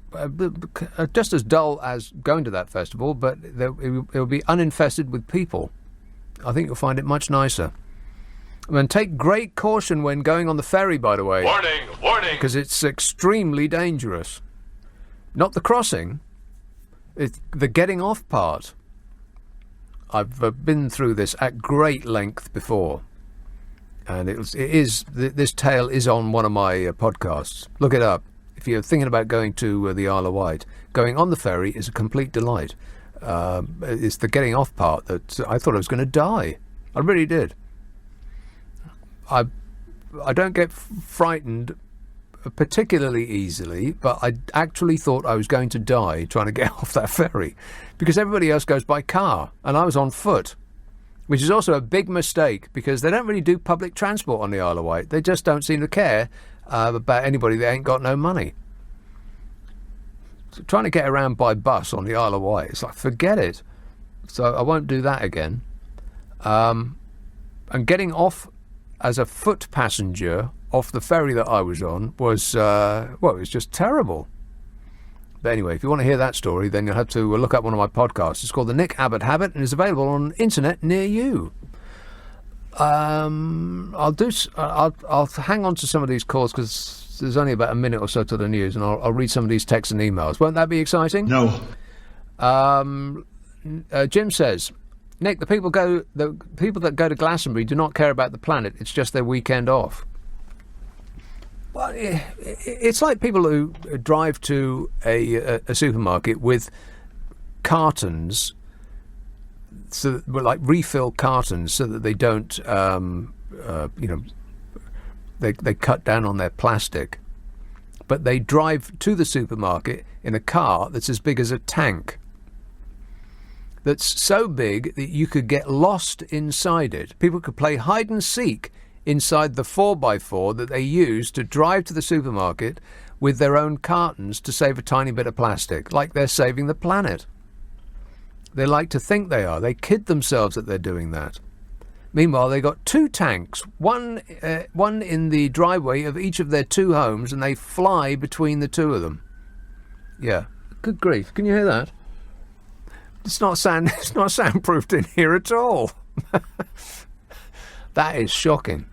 [SPEAKER 4] just as dull as going to that festival, but it will be uninfested with people. I think you'll find it much nicer. And take great caution when going on the ferry, by the way.
[SPEAKER 1] Warning, warning!
[SPEAKER 4] Because it's extremely dangerous. Not the crossing, it's the getting off part. I've been through this at great length before. And this tale is on one of my podcasts. Look it up. If you're thinking about going to the Isle of Wight, going on the ferry is a complete delight. It's the getting off part that I thought I was going to die. I really did. I don't get frightened particularly easily, but I actually thought I was going to die trying to get off that ferry, because everybody else goes by car and I was on foot. Which is also a big mistake, because they don't really do public transport on the Isle of Wight. They just don't seem to care about anybody that ain't got no money. So trying to get around by bus on the Isle of Wight, it's like, forget it. So I won't do that again. And getting off as a foot passenger off the ferry that I was on was, it was just terrible. But anyway, if you want to hear that story, then you'll have to look up one of my podcasts. It's called The Nick Abbott Habit and is available on internet near you. I'll hang on to some of these calls because there's only about a minute or so to the news, and I'll read some of these texts and emails. Won't that be exciting?
[SPEAKER 23] No.
[SPEAKER 4] Jim says, Nick, the people that go to Glastonbury do not care about the planet. It's just their weekend off. Well, it's like people who drive to a supermarket with cartons, like refill cartons, so that they don't, they cut down on their plastic. But they drive to the supermarket in a car that's as big as a tank. That's so big that you could get lost inside it. People could play hide and seek inside the 4x4 that they use to drive to the supermarket with their own cartons to save a tiny bit of plastic, like they're saving the planet. They like to think they are. They kid themselves that they're doing that. Meanwhile, they got two tanks, one in the driveway of each of their two homes, and they fly between the two of them. Yeah, good grief! Can you hear that? It's not soundproofed in here at all. That is shocking.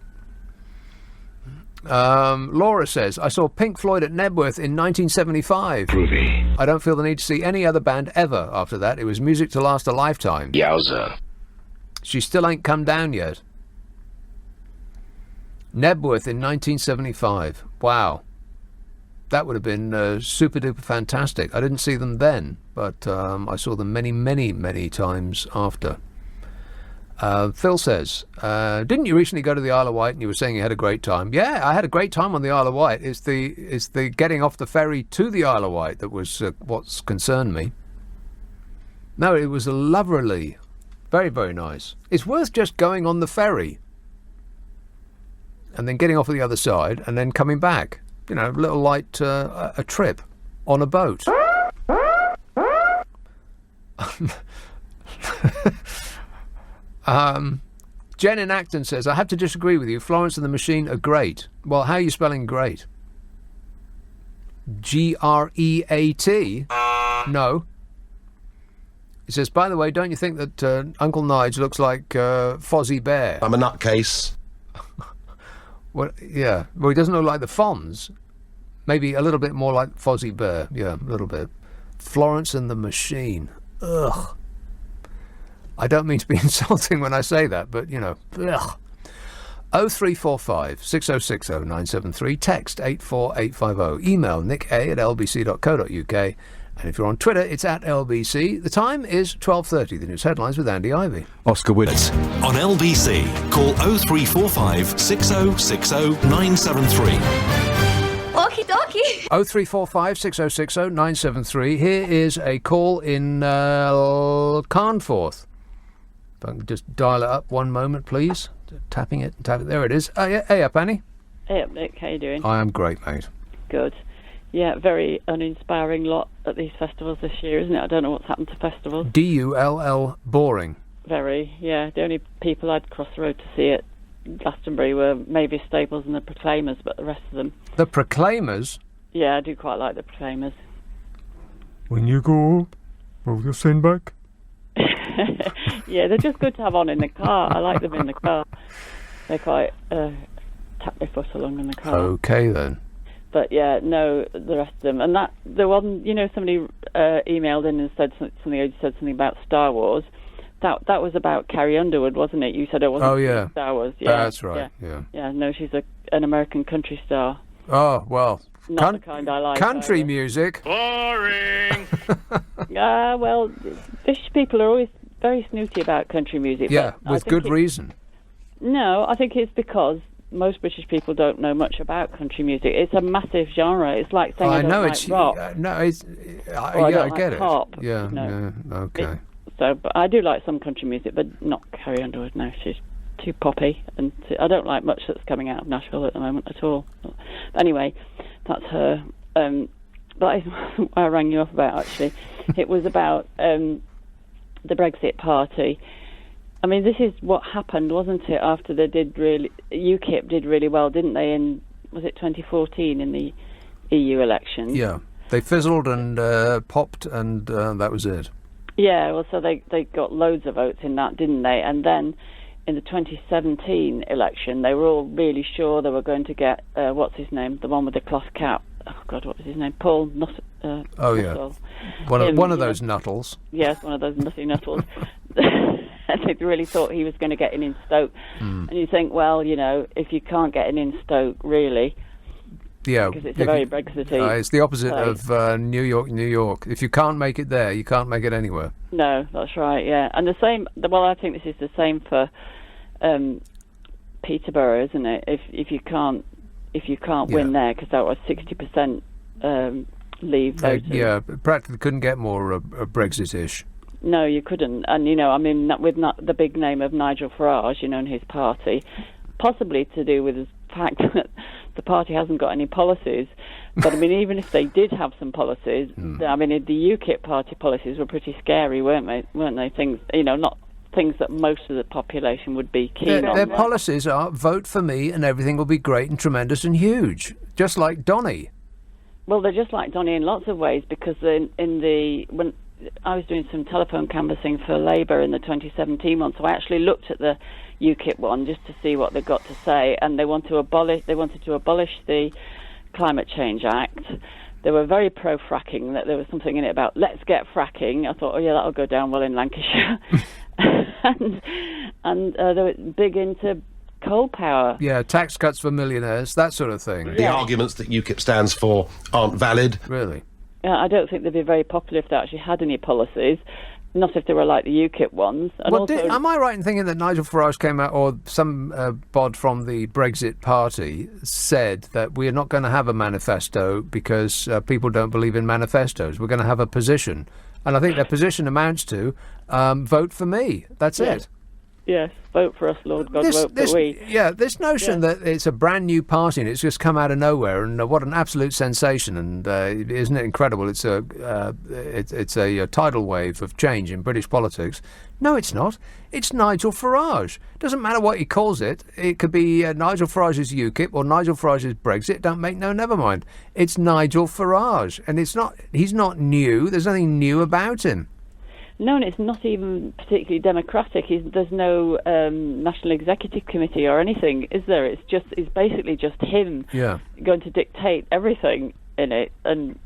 [SPEAKER 4] Laura says, I saw Pink Floyd at Nebworth in 1975.
[SPEAKER 8] Groovy.
[SPEAKER 4] I don't feel the need to see any other band ever after that. It was music to last a lifetime.
[SPEAKER 8] Yowza.
[SPEAKER 4] She still ain't come down yet. Nebworth in 1975. Wow. That would have been super duper fantastic. I didn't see them then, but I saw them many, many, many times after. Phil says, didn't you recently go to the Isle of Wight and you were saying you had a great time? Yeah, I had a great time on the Isle of Wight. It's the getting off the ferry to the Isle of Wight that was what's concerned me. No, it was lovely. Very, very nice. It's worth just going on the ferry and then getting off at the other side and then coming back. You know, a little light a trip on a boat. Jen in Acton says, I have to disagree with you. Florence and the Machine are great. Well, how are you spelling great? G-R-E-A-T? No. He says, by the way, don't you think that Uncle Nige looks like Fozzie Bear?
[SPEAKER 12] I'm a nutcase.
[SPEAKER 4] Well, yeah. Well, he doesn't look like the Fonz. Maybe a little bit more like Fozzie Bear. Yeah, a little bit. Florence and the Machine. Ugh. I don't mean to be insulting when I say that, but, you know, ugh. 0345 6060 973. Text 84850. Email nick@lbc.co.uk. And if you're on Twitter, it's @LBC. The time is 12:30. The news headlines with Andy Ivey.
[SPEAKER 1] Oscar Wilde. On LBC, call 0345 6060 973.
[SPEAKER 9] Okie dokie.
[SPEAKER 4] 0345 6060 973. Here is a call in Carnforth. If I can just dial it up one moment, please. Tapping it. There it is. Hey up, Annie.
[SPEAKER 10] Hey up, Nick. How you doing?
[SPEAKER 4] I am great, mate.
[SPEAKER 10] Good. Yeah, very uninspiring lot at these festivals this year, isn't it? I don't know what's happened to festivals.
[SPEAKER 4] DULL boring.
[SPEAKER 10] Very, yeah. The only people I'd cross the road to see at Glastonbury were Mavis Staples and the Proclaimers, but the rest of them...
[SPEAKER 4] The Proclaimers?
[SPEAKER 10] Yeah, I do quite like the Proclaimers.
[SPEAKER 4] When you go up, will you send back?
[SPEAKER 10] Yeah, they're just good to have on in the car. I like them in the car. They quite tap their foot along in the car.
[SPEAKER 4] Okay, then.
[SPEAKER 10] But yeah, no, the rest of them. And that, the one, you know, somebody emailed in and said something about Star Wars. That was about Carrie Underwood, wasn't it? You said it wasn't
[SPEAKER 4] yeah.
[SPEAKER 10] Star Wars. Yeah,
[SPEAKER 4] that's right, yeah.
[SPEAKER 10] Yeah, no, she's an American country star.
[SPEAKER 4] Oh, well.
[SPEAKER 10] Not the kind I like.
[SPEAKER 4] Country music.
[SPEAKER 10] Boring! Well, British people are always very snooty about country music.
[SPEAKER 4] Yeah, with good reason.
[SPEAKER 10] No, I think it's because most British people don't know much about country music. It's a massive genre. It's like saying I don't like rock.
[SPEAKER 4] I get it.
[SPEAKER 10] Pop.
[SPEAKER 4] Yeah, yeah, okay.
[SPEAKER 10] But I do like some country music, but not Carrie Underwood. No, she's too poppy, and I don't like much that's coming out of Nashville at the moment at all. But anyway, that's her. But I rang you up about, actually. It was about the Brexit Party. I mean, this is what happened, wasn't it, after UKIP did really well, didn't they, was it 2014 in the EU elections?
[SPEAKER 4] Yeah, they fizzled and popped, and that was it.
[SPEAKER 10] Yeah, well, so they got loads of votes in that, didn't they? And then in the 2017 election, they were all really sure they were going to get, what's his name, the one with the cloth cap. Oh, God, what was his name? Paul
[SPEAKER 4] Oh, yeah. One of those nuttles.
[SPEAKER 10] Yes, one of those nutty nuttles. They really thought he was going to get in Stoke. And you think, well, you know, if you can't get in Stoke, really...
[SPEAKER 4] Yeah,
[SPEAKER 10] because it's a very Brexity.
[SPEAKER 4] It's the opposite of New York. If you can't make it there, you can't make it anywhere.
[SPEAKER 10] No, that's right. Yeah, and the same. Well, I think this is the same for Peterborough, isn't it? If you can't win there, because that was 60% leave voters.
[SPEAKER 4] Yeah, practically couldn't get more Brexit-ish.
[SPEAKER 10] No, you couldn't. And you know, I mean, with the big name of Nigel Farage, you know, and his party, possibly to do with the fact that the party hasn't got any policies. But I mean, even if they did have some policies, I mean, the UKIP party policies were pretty scary, weren't they? Things, you know, not things that most of the population would be keen on.
[SPEAKER 4] Their policies are vote for me and everything will be great and tremendous and huge, just like Donny.
[SPEAKER 10] Well, they're just like Donny in lots of ways, because when I was doing some telephone canvassing for Labour in the 2017 one, so I actually looked at the UKIP one just to see what they've got to say, and they wanted to abolish the Climate Change Act. They were very pro-fracking, that there was something in it about let's get fracking. I thought, oh yeah, that'll go down well in Lancashire. and they were big into coal power.
[SPEAKER 4] Yeah, tax cuts for millionaires, that sort of thing.
[SPEAKER 12] The arguments that UKIP stands for aren't valid.
[SPEAKER 4] Really?
[SPEAKER 10] I don't think they'd be very popular if they actually had any policies. Not if they were like the UKIP ones. And
[SPEAKER 4] Well,
[SPEAKER 10] also,
[SPEAKER 4] am I right in thinking that Nigel Farage came out, or some bod from the Brexit party said that we are not going to have a manifesto because people don't believe in manifestos. We're going to have a position. And I think their position amounts to vote for me. That's it.
[SPEAKER 10] Yes, vote for us, Lord God, vote for we.
[SPEAKER 4] Yeah, this notion that it's a brand new party and it's just come out of nowhere, and what an absolute sensation! And isn't it incredible? It's a tidal wave of change in British politics. No, it's not. It's Nigel Farage. Doesn't matter what he calls it. It could be Nigel Farage's UKIP or Nigel Farage's Brexit. Don't make no, never mind. It's Nigel Farage, and it's not. He's not new. There's nothing new about him.
[SPEAKER 10] No, and it's not even particularly democratic. There's no National Executive Committee or anything, is there? It's basically just him going to dictate everything in it. And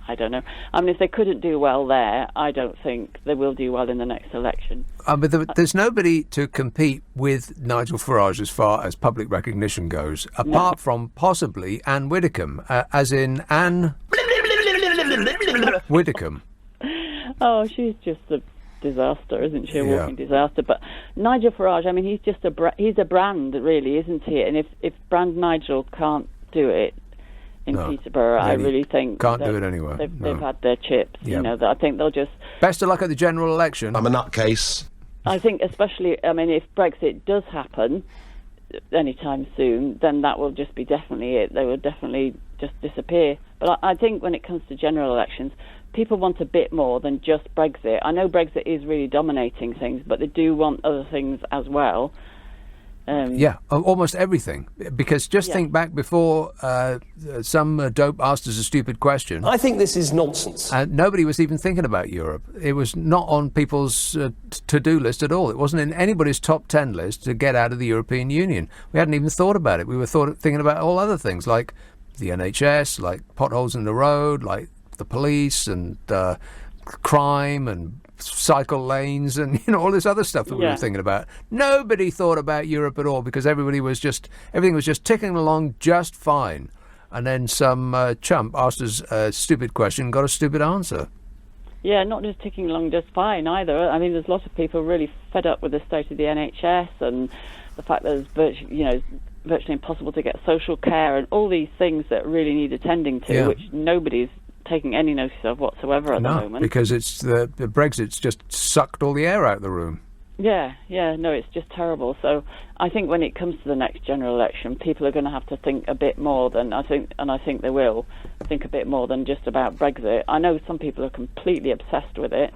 [SPEAKER 10] I don't know. I mean, if they couldn't do well there, I don't think they will do well in the next election.
[SPEAKER 4] But there's nobody to compete with Nigel Farage as far as public recognition goes, apart from possibly Anne Widdecombe, as in Anne Widdecombe.
[SPEAKER 10] Oh, she's just a disaster, isn't she? A walking disaster. But Nigel Farage, I mean, he's just he's a brand, really, isn't he? And if Brand Nigel can't do it in Peterborough, I really think
[SPEAKER 4] can't do it anywhere.
[SPEAKER 10] They've had their chips. You know, that I think they'll just.
[SPEAKER 4] Best of luck at the general election.
[SPEAKER 12] I'm a nutcase.
[SPEAKER 10] I think, especially, I mean, if Brexit does happen anytime soon, then that will just be definitely it. They will definitely just disappear. But I think when it comes to general elections, people want a bit more than just Brexit. I know Brexit is really dominating things, but they do want other things as well.
[SPEAKER 4] Almost everything. Because just think back before some dope asked us a stupid question.
[SPEAKER 7] I think this is nonsense.
[SPEAKER 4] Nobody was even thinking about Europe. It was not on people's to-do list at all. It wasn't in anybody's top 10 list to get out of the European Union. We hadn't even thought about it. We were thinking about all other things, like the NHS, like potholes in the road, like the police and crime and cycle lanes and all this other stuff that we were thinking about. Nobody thought about Europe at all because everything was just ticking along just fine. And then some chump asked us a stupid question and got a stupid answer.
[SPEAKER 10] Yeah, not just ticking along just fine either. I mean, there's lots of people really fed up with the state of the NHS and the fact that it's virtually impossible to get social care and all these things that really need attending to, which nobody's taking any notice of whatsoever at the moment.
[SPEAKER 4] Because it's the Brexit's just sucked all the air out of the room.
[SPEAKER 10] It's just terrible. So I think when it comes to the next general election, people are going to have to think a bit more than I think they will think a bit more than just about Brexit. I know some people are completely obsessed with it,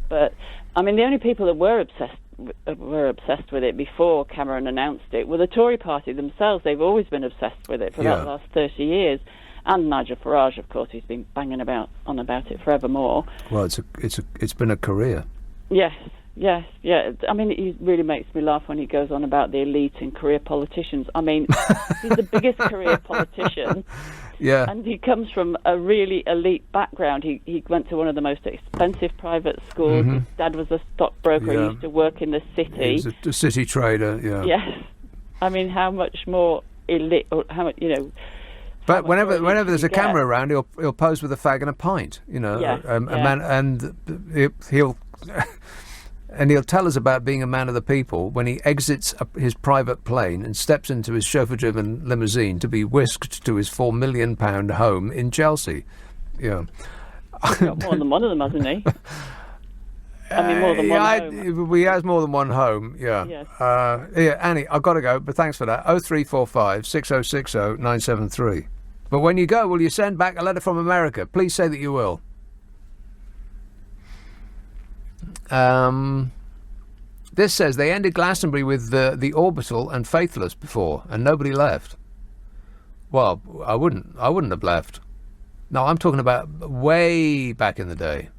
[SPEAKER 10] but I mean the only people that were obsessed with it before Cameron announced it were the Tory party themselves. They've always been obsessed with it for about the last 30 years. And Nigel Farage, of course, he's been banging on about it forevermore.
[SPEAKER 4] Well, it's been a career.
[SPEAKER 10] Yes. I mean, it really makes me laugh when he goes on about the elite and career politicians. I mean, he's the biggest career politician.
[SPEAKER 4] Yeah.
[SPEAKER 10] And he comes from a really elite background. He went to one of the most expensive private schools. His dad was a stockbroker. He used to work in the city.
[SPEAKER 4] He's a city trader. Yeah.
[SPEAKER 10] Yes. I mean, how much more elite, or how much,
[SPEAKER 4] But whenever there's a camera around, he'll pose with a fag and a pint, a man, and he'll tell us about being a man of the people when he exits his private plane and steps into his chauffeur-driven limousine to be whisked to his £4 million home in Chelsea. Yeah,
[SPEAKER 10] got more than one of them, hasn't he? I mean, more than one home.
[SPEAKER 4] He has more than one home, yeah.
[SPEAKER 10] Yes.
[SPEAKER 4] Annie, I've got to go, but thanks for that. 0345 6060 973. But when you go, will you send back a letter from America? Please say that you will. This says they ended Glastonbury with the Orbital and Faithless before, and nobody left. Well, I wouldn't have left. No, I'm talking about way back in the day.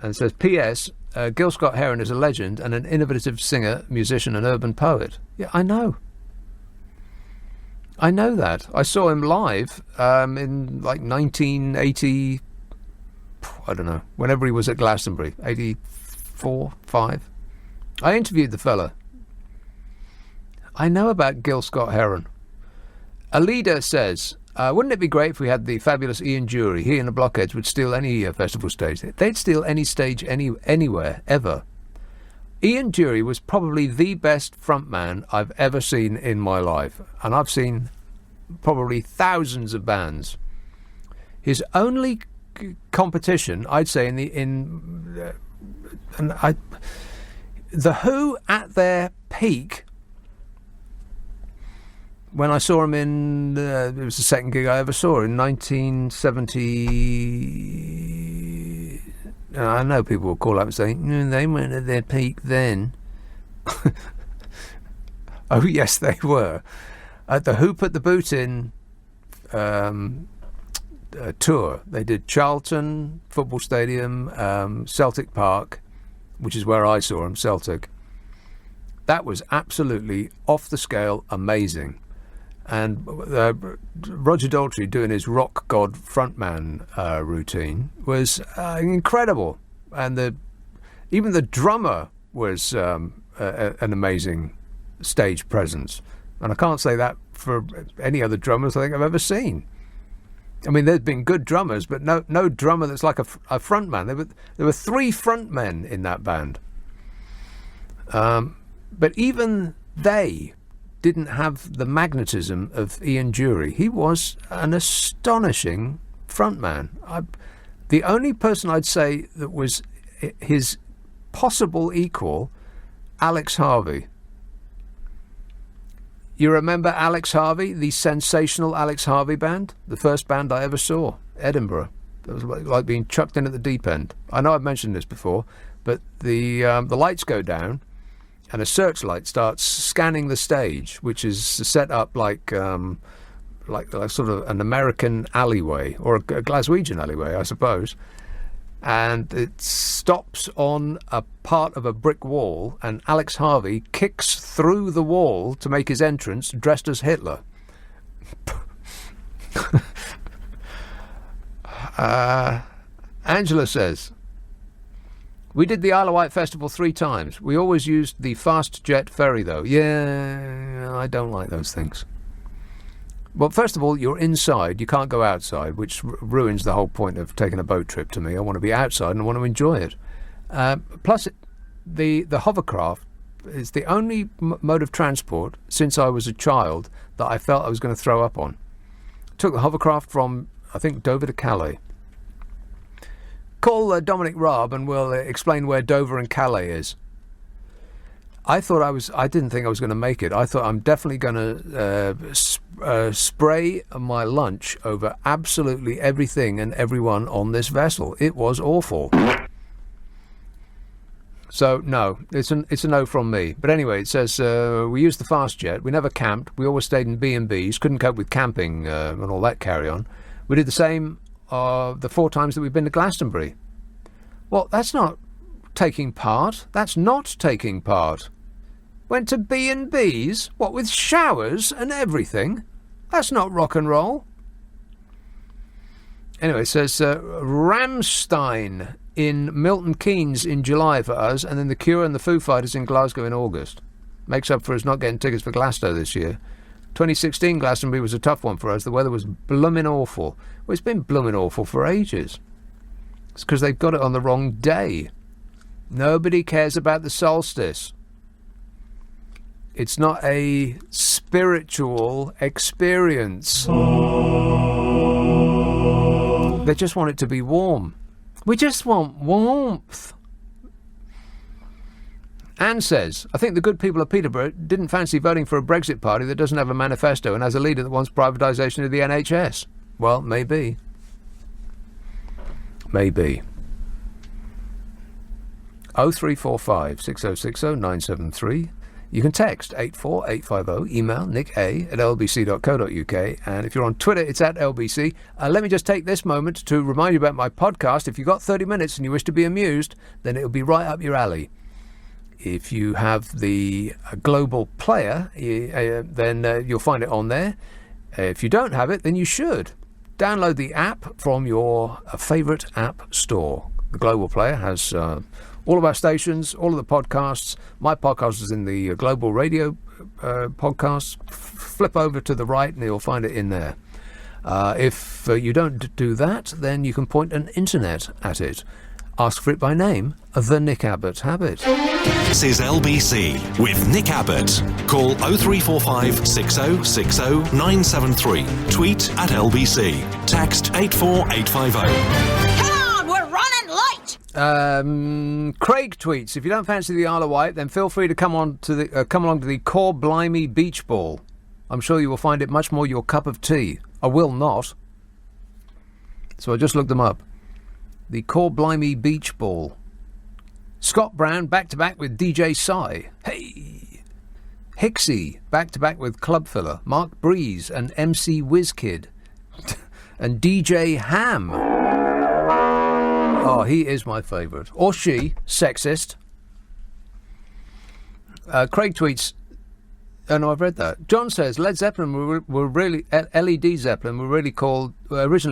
[SPEAKER 4] And it says, P.S. Gil Scott-Heron is a legend and an innovative singer, musician and urban poet. Yeah, I know that. I saw him live in like 1980, I don't know, whenever he was at Glastonbury, 84, 5. I interviewed the fella. I know about Gil Scott-Heron. A leader says, Wouldn't it be great if we had the fabulous Ian Dury? He and the Blockheads would steal any festival stage. They'd steal any stage anywhere, ever. Ian Dury was probably the best frontman I've ever seen in my life. And I've seen probably thousands of bands. His only competition, I'd say, The Who at their peak, when I saw him in, it was the second gig I ever saw in 1970. I know people will call up and say, they weren't at their peak then. Oh, yes, they were. At the Who Put the Boot In tour, they did Charlton, Football Stadium, Celtic Park, which is where I saw him, Celtic. That was absolutely off the scale amazing. And Roger Daltrey doing his rock god frontman routine was incredible. And even the drummer was an amazing stage presence. And I can't say that for any other drummers I think I've ever seen. I mean, there's been good drummers, but no drummer that's like a frontman. There were 3 frontmen in that band. But even they didn't have the magnetism of Ian Dury. He was an astonishing frontman. The only person I'd say that was his possible equal, Alex Harvey. You remember Alex Harvey, the sensational Alex Harvey band? The first band I ever saw, Edinburgh. It was like being chucked in at the deep end. I know I've mentioned this before, but the lights go down and a searchlight starts scanning the stage, which is set up like sort of an American alleyway, or a Glaswegian alleyway, I suppose. And it stops on a part of a brick wall, and Alex Harvey kicks through the wall to make his entrance dressed as Hitler. Angela says, we did the Isle of Wight Festival 3 times. We always used the fast jet ferry, though. Yeah, I don't like those things. Well, first of all, you're inside. You can't go outside, which ruins the whole point of taking a boat trip to me. I want to be outside and I want to enjoy it. Plus, the hovercraft is the only mode of transport since I was a child that I felt I was going to throw up on. Took the hovercraft from, I think, Dover to Calais. Call Dominic Raab and we'll explain where Dover and Calais is. I didn't think I was going to make it. I thought I'm definitely going to spray my lunch over absolutely everything and everyone on this vessel. It was awful. So, no, it's a no from me. But anyway, it says we used the fast jet. We never camped. We always stayed in B&Bs. Couldn't cope with camping and all that carry on. We did the same the 4 times that we've been to Glastonbury. Well, that's not taking part. That's not taking part. Went to B&Bs? What, with showers and everything? That's not rock and roll. Anyway, it says Rammstein in Milton Keynes in July for us, and then The Cure and the Foo Fighters in Glasgow in August. Makes up for us not getting tickets for Glasgow this year. 2016 Glastonbury was a tough one for us. The weather was bloomin' awful. Well, it's been bloomin' awful for ages. It's because they've got it on the wrong day. Nobody cares about the solstice. It's not a spiritual experience. They just want it to be warm. We just want warmth. Anne says, I think the good people of Peterborough didn't fancy voting for a Brexit party that doesn't have a manifesto and has a leader that wants privatisation of the NHS. Well, maybe. Maybe. 0345 6060 973. You can text 84850, email nick@lbc.co.uk, and if you're on Twitter, it's @LBC. Let me just take this moment to remind you about my podcast. If you've got 30 minutes and you wish to be amused, then it'll be right up your alley. If you have the Global Player, then you'll find it on there. If you don't have it, then you should. Download the app from your favourite app store. The Global Player has all of our stations, all of the podcasts. My podcast is in the Global Radio podcasts. Flip over to the right and you'll find it in there. If you don't do that, then you can point an internet at it. Ask for it by name, The Nick Abbott Habit.
[SPEAKER 1] This is LBC with Nick Abbott. Call 0345 6060 973. Tweet at LBC. Text 84850.
[SPEAKER 20] Come on, we're running late.
[SPEAKER 4] Craig tweets, if you don't fancy the Isle of Wight, then feel free to come along to the Core Blimey Beach Ball. I'm sure you will find it much more your cup of tea. I will not. So I just looked them up. The Core Blimey Beach Ball. Scott Brown back-to-back with DJ Psy. Hey! Hixie back-to-back with Club Filler. Mark Breeze and MC Whizkid. And DJ Ham. Oh, he is my favourite. Or she. Sexist. Craig tweets... Oh, no, I've read that. John says Led Zeppelin were really... LED Zeppelin were originally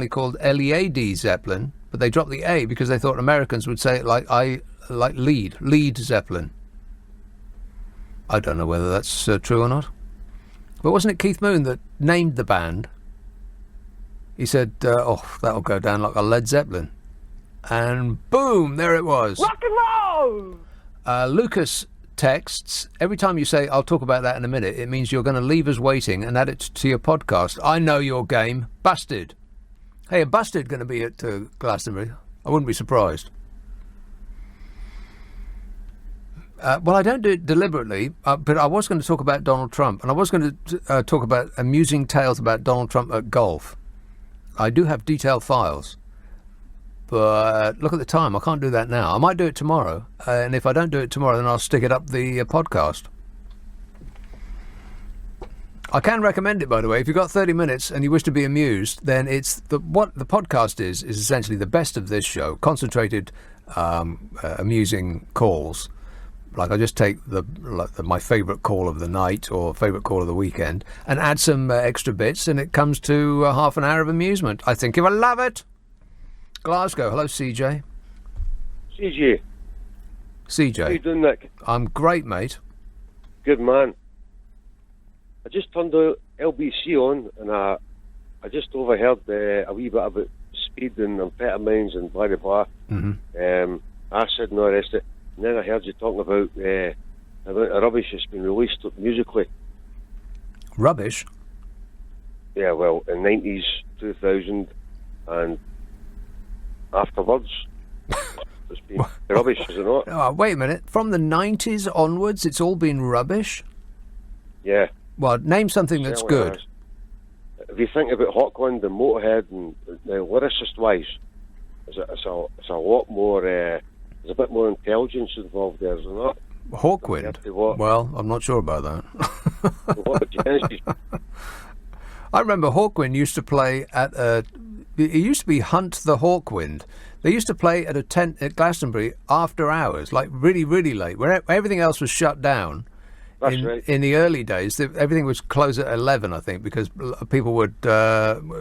[SPEAKER 4] called LEAD Zeppelin, but they dropped the A because they thought Americans would say it like lead Zeppelin. I don't know whether that's true or not. But wasn't it Keith Moon that named the band? He said, that'll go down like a Led Zeppelin. And boom, there it was.
[SPEAKER 16] Rock and roll!
[SPEAKER 4] Lucas texts, every time you say, I'll talk about that in a minute, it means you're going to leave us waiting and add it to your podcast. I know your game. Busted. Hey, a Busted going to be at Glastonbury? I wouldn't be surprised. Well, I don't do it deliberately, but I was going to talk about Donald Trump, and I was going to talk about amusing tales about Donald Trump at golf. I do have detailed files, but look at the time. I can't do that now. I might do it tomorrow, and if I don't do it tomorrow, then I'll stick it up the podcast. I can recommend it, by the way. If you've got 30 minutes and you wish to be amused, then it's what the podcast is essentially the best of this show, concentrated, amusing calls. Like I just take my favourite call of the night or favourite call of the weekend and add some extra bits, and it comes to half an hour of amusement. I think you will love it. Glasgow, hello, CJ. CJ.
[SPEAKER 7] How you doing, Nick?
[SPEAKER 4] I'm great, mate.
[SPEAKER 7] Good man. I just turned the LBC on, and I just overheard a wee bit about speed and amphetamines and blah, blah, blah.
[SPEAKER 4] Mm-hmm.
[SPEAKER 7] Acid and all the rest of it. And then I heard you talking about the rubbish that's been released musically.
[SPEAKER 4] Rubbish?
[SPEAKER 7] Yeah, well, in 90s, 2000, and afterwards. It's been rubbish, is it not?
[SPEAKER 4] Oh, wait a minute. From the 90s onwards, it's all been rubbish?
[SPEAKER 7] Yeah.
[SPEAKER 4] Well, name something that's good.
[SPEAKER 7] If you think about Hawkwind and Motorhead and lyricist-wise, it's a lot more... there's a bit more intelligence involved there, is there not?
[SPEAKER 4] Hawkwind? Well, I'm not sure about that. I remember Hawkwind used to play at it used to be Hunt the Hawkwind. They used to play at a tent at Glastonbury after hours, like really, really late, where everything else was shut down.
[SPEAKER 7] That's right.
[SPEAKER 4] In the early days, everything was closed at 11, I think, because people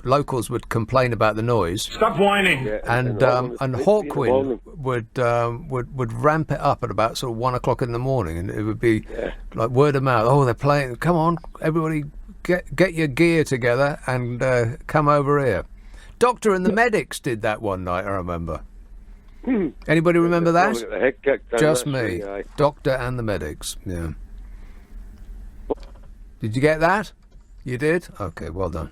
[SPEAKER 4] locals would complain about the noise.
[SPEAKER 15] Stop whining.
[SPEAKER 7] Yeah,
[SPEAKER 4] And Hawkwind would ramp it up at about sort of 1 o'clock in the morning, and it would be like word of mouth. Oh, they're playing! Come on, everybody, get your gear together and come over here. Doctor and the Medics did that one night, I remember. Anybody remember that? Just me. Doctor and the Medics. Yeah. Did you get that? You did? Okay, well done.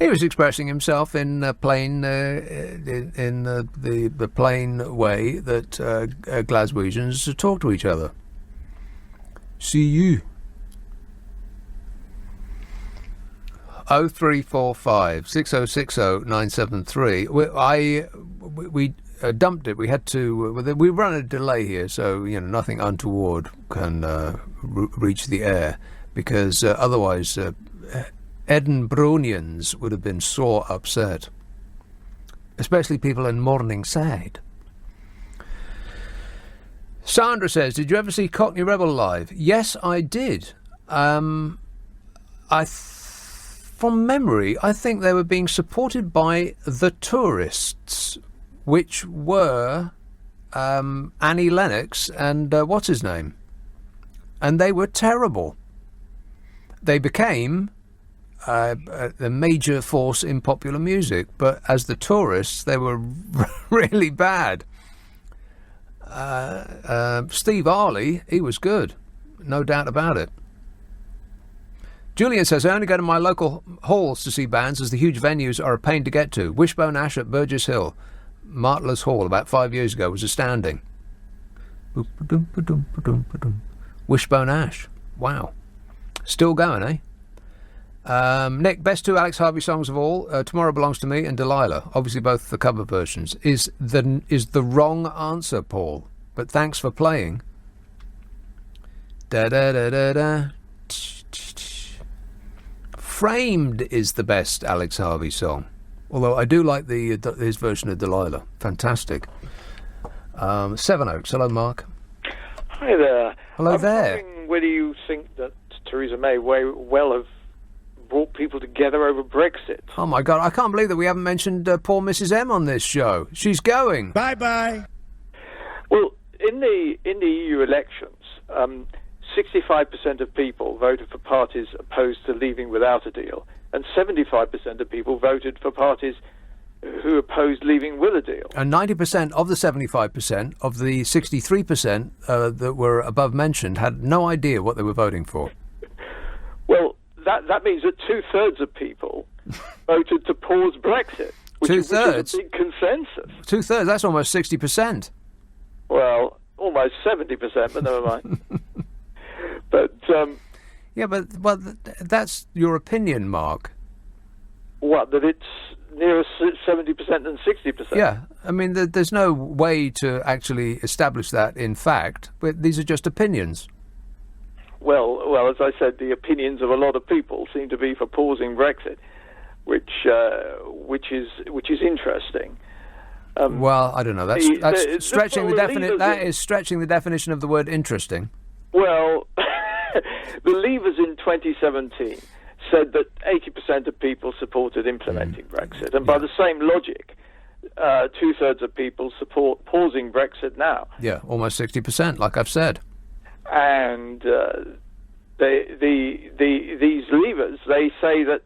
[SPEAKER 4] He was expressing himself in plain, in the plain way that Glaswegians talk to each other. See you. 0345 6060 973. We dumped it. We had to. We run a delay here, so nothing untoward can reach the air, because otherwise Edinburghians would have been sore upset, especially people in Morningside. Sandra says, "Did you ever see Cockney Rebel live?" Yes, I did. From memory, I think they were being supported by the Tourists, which were Annie Lennox and what's his name? And they were terrible. They became a major force in popular music, but as the tourists, they were really bad. Steve Arley, he was good, no doubt about it. Julian says, I only go to my local halls to see bands as the huge venues are a pain to get to. Wishbone Ash at Burgess Hill. Martler's Hall about 5 years ago was astounding. Wishbone Ash. Wow. Still going, eh? Nick, best 2 Alex Harvey songs of all, Tomorrow Belongs to Me and Delilah. Obviously both the cover versions. Is the wrong answer, Paul. But thanks for playing. Da-da-da-da-da. Framed is the best Alex Harvey song. Although I do like his version of Delilah. Fantastic. Seven Oaks. Hello, Mark.
[SPEAKER 2] Hi there.
[SPEAKER 4] Hello there.
[SPEAKER 2] I'm wondering whether you think that Theresa May may well have brought people together over Brexit.
[SPEAKER 4] Oh, my God. I can't believe that we haven't mentioned poor Mrs M on this show. She's going.
[SPEAKER 23] Bye-bye.
[SPEAKER 2] Well, in the EU elections, 65% of people voted for parties opposed to leaving without a deal, and 75% of people voted for parties who opposed leaving with a deal.
[SPEAKER 4] And 90% of the 75% of the 63% that were above mentioned had no idea what they were voting for.
[SPEAKER 2] Well, that means that 2/3 of people voted to pause Brexit, which is a big consensus.
[SPEAKER 4] 2/3, that's almost 60%.
[SPEAKER 2] Well, almost 70%, but never mind. But
[SPEAKER 4] yeah, but that's your opinion, Mark.
[SPEAKER 2] What, that it's nearer 70% than 60%?
[SPEAKER 4] Yeah, I mean, there's no way to actually establish that in fact, but these are just opinions.
[SPEAKER 2] Well, as I said, the opinions of a lot of people seem to be for pausing Brexit, which is interesting.
[SPEAKER 4] Well, I don't know. That's stretching the definition. That is stretching the definition of the word interesting.
[SPEAKER 2] Well, the Leavers in 2017 said that 80% of people supported implementing Brexit, and by the same logic, 2/3 of people support pausing Brexit now.
[SPEAKER 4] Yeah, almost 60%, like I've said.
[SPEAKER 2] And these Leavers, they say that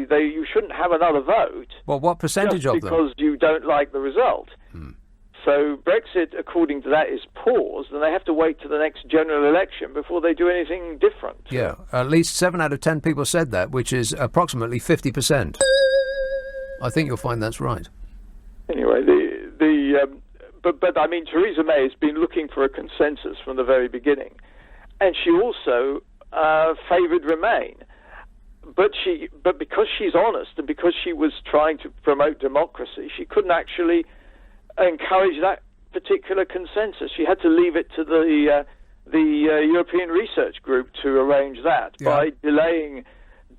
[SPEAKER 2] you shouldn't have another vote.
[SPEAKER 4] Well, what percentage of them?
[SPEAKER 2] Because you don't like the result. So Brexit, according to that, is paused, and they have to wait to the next general election before they do anything different.
[SPEAKER 4] Yeah, at least 7 out of 10 people said that, which is approximately 50%. I think you'll find that's right.
[SPEAKER 2] Anyway, but I mean, Theresa May has been looking for a consensus from the very beginning, and she also favoured Remain. But because she's honest and because she was trying to promote democracy, she couldn't actually encourage that particular consensus. She had to leave it to the European Research Group to arrange that by delaying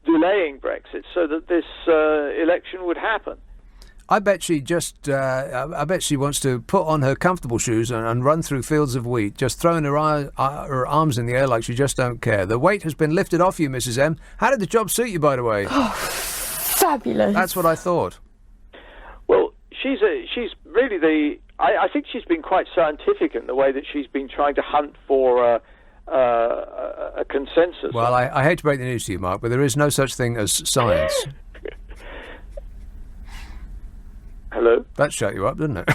[SPEAKER 2] Brexit so that this election would happen.
[SPEAKER 4] I bet she wants to put on her comfortable shoes and run through fields of wheat, just throwing her arms in the air like she just don't care. The weight has been lifted off you, Mrs M. How did the job suit you, by the way?
[SPEAKER 9] Oh, fabulous.
[SPEAKER 4] That's what I thought.
[SPEAKER 2] Well, she's really I think she's been quite scientific in the way that she's been trying to hunt for a consensus.
[SPEAKER 4] Well, I hate to break the news to you, Mark, but there is no such thing as science.
[SPEAKER 2] Hello?
[SPEAKER 4] That shut you up, didn't it?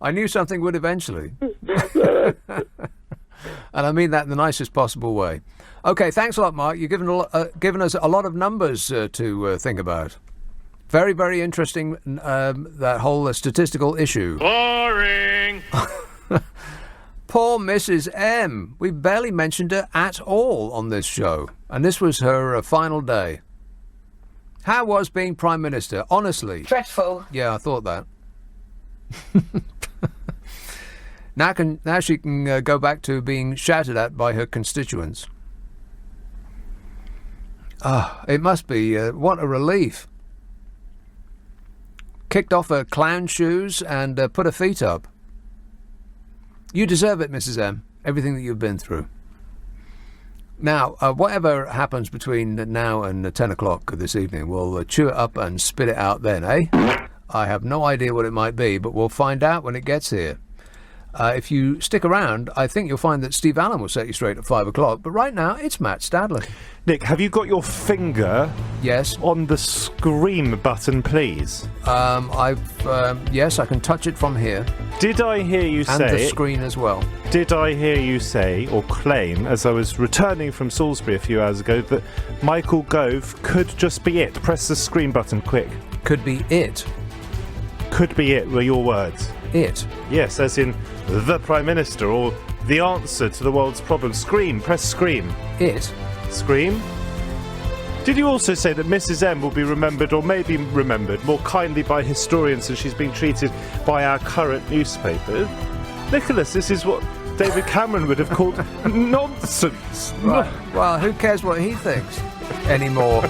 [SPEAKER 4] I knew something would eventually. And I mean that in the nicest possible way. Okay, thanks a lot, Mark. You've given us a lot of numbers to think about. Very, very interesting, that whole statistical issue.
[SPEAKER 11] Boring!
[SPEAKER 4] Poor Mrs. M. We barely mentioned her at all on this show. And this was her final day. How was being Prime Minister? Honestly.
[SPEAKER 9] Dreadful.
[SPEAKER 4] Yeah, I thought that. Now she can go back to being shouted at by her constituents. It must be. What a relief. Kicked off her clown shoes and put her feet up. You deserve it, Mrs. M. Everything that you've been through. Now, whatever happens between now and 10 o'clock this evening, we'll chew it up and spit it out then, eh? I have no idea what it might be, but we'll find out when it gets here. If you stick around, I think you'll find that Steve Allen will set you straight at 5 o'clock. But right now, it's Matt Stadler.
[SPEAKER 11] Nick, have you got your finger on the scream button, please?
[SPEAKER 4] Yes, I can touch it from here.
[SPEAKER 11] Did I hear you say...
[SPEAKER 4] And the screen as well.
[SPEAKER 11] Did I hear you say, or claim, as I was returning from Salisbury a few hours ago, that Michael Gove could just be it? Press the screen button, quick.
[SPEAKER 4] Could be it.
[SPEAKER 11] Could be it, were your words.
[SPEAKER 4] It?
[SPEAKER 11] Yes, as in the Prime Minister, or the answer to the world's problems. Scream, press scream.
[SPEAKER 4] It?
[SPEAKER 11] Scream? Did you also say that Mrs M will be remembered, or may be remembered, more kindly by historians than she's being treated by our current newspaper? Nicholas, this is what David Cameron would have called nonsense.
[SPEAKER 4] Right. Well, who cares what he thinks anymore?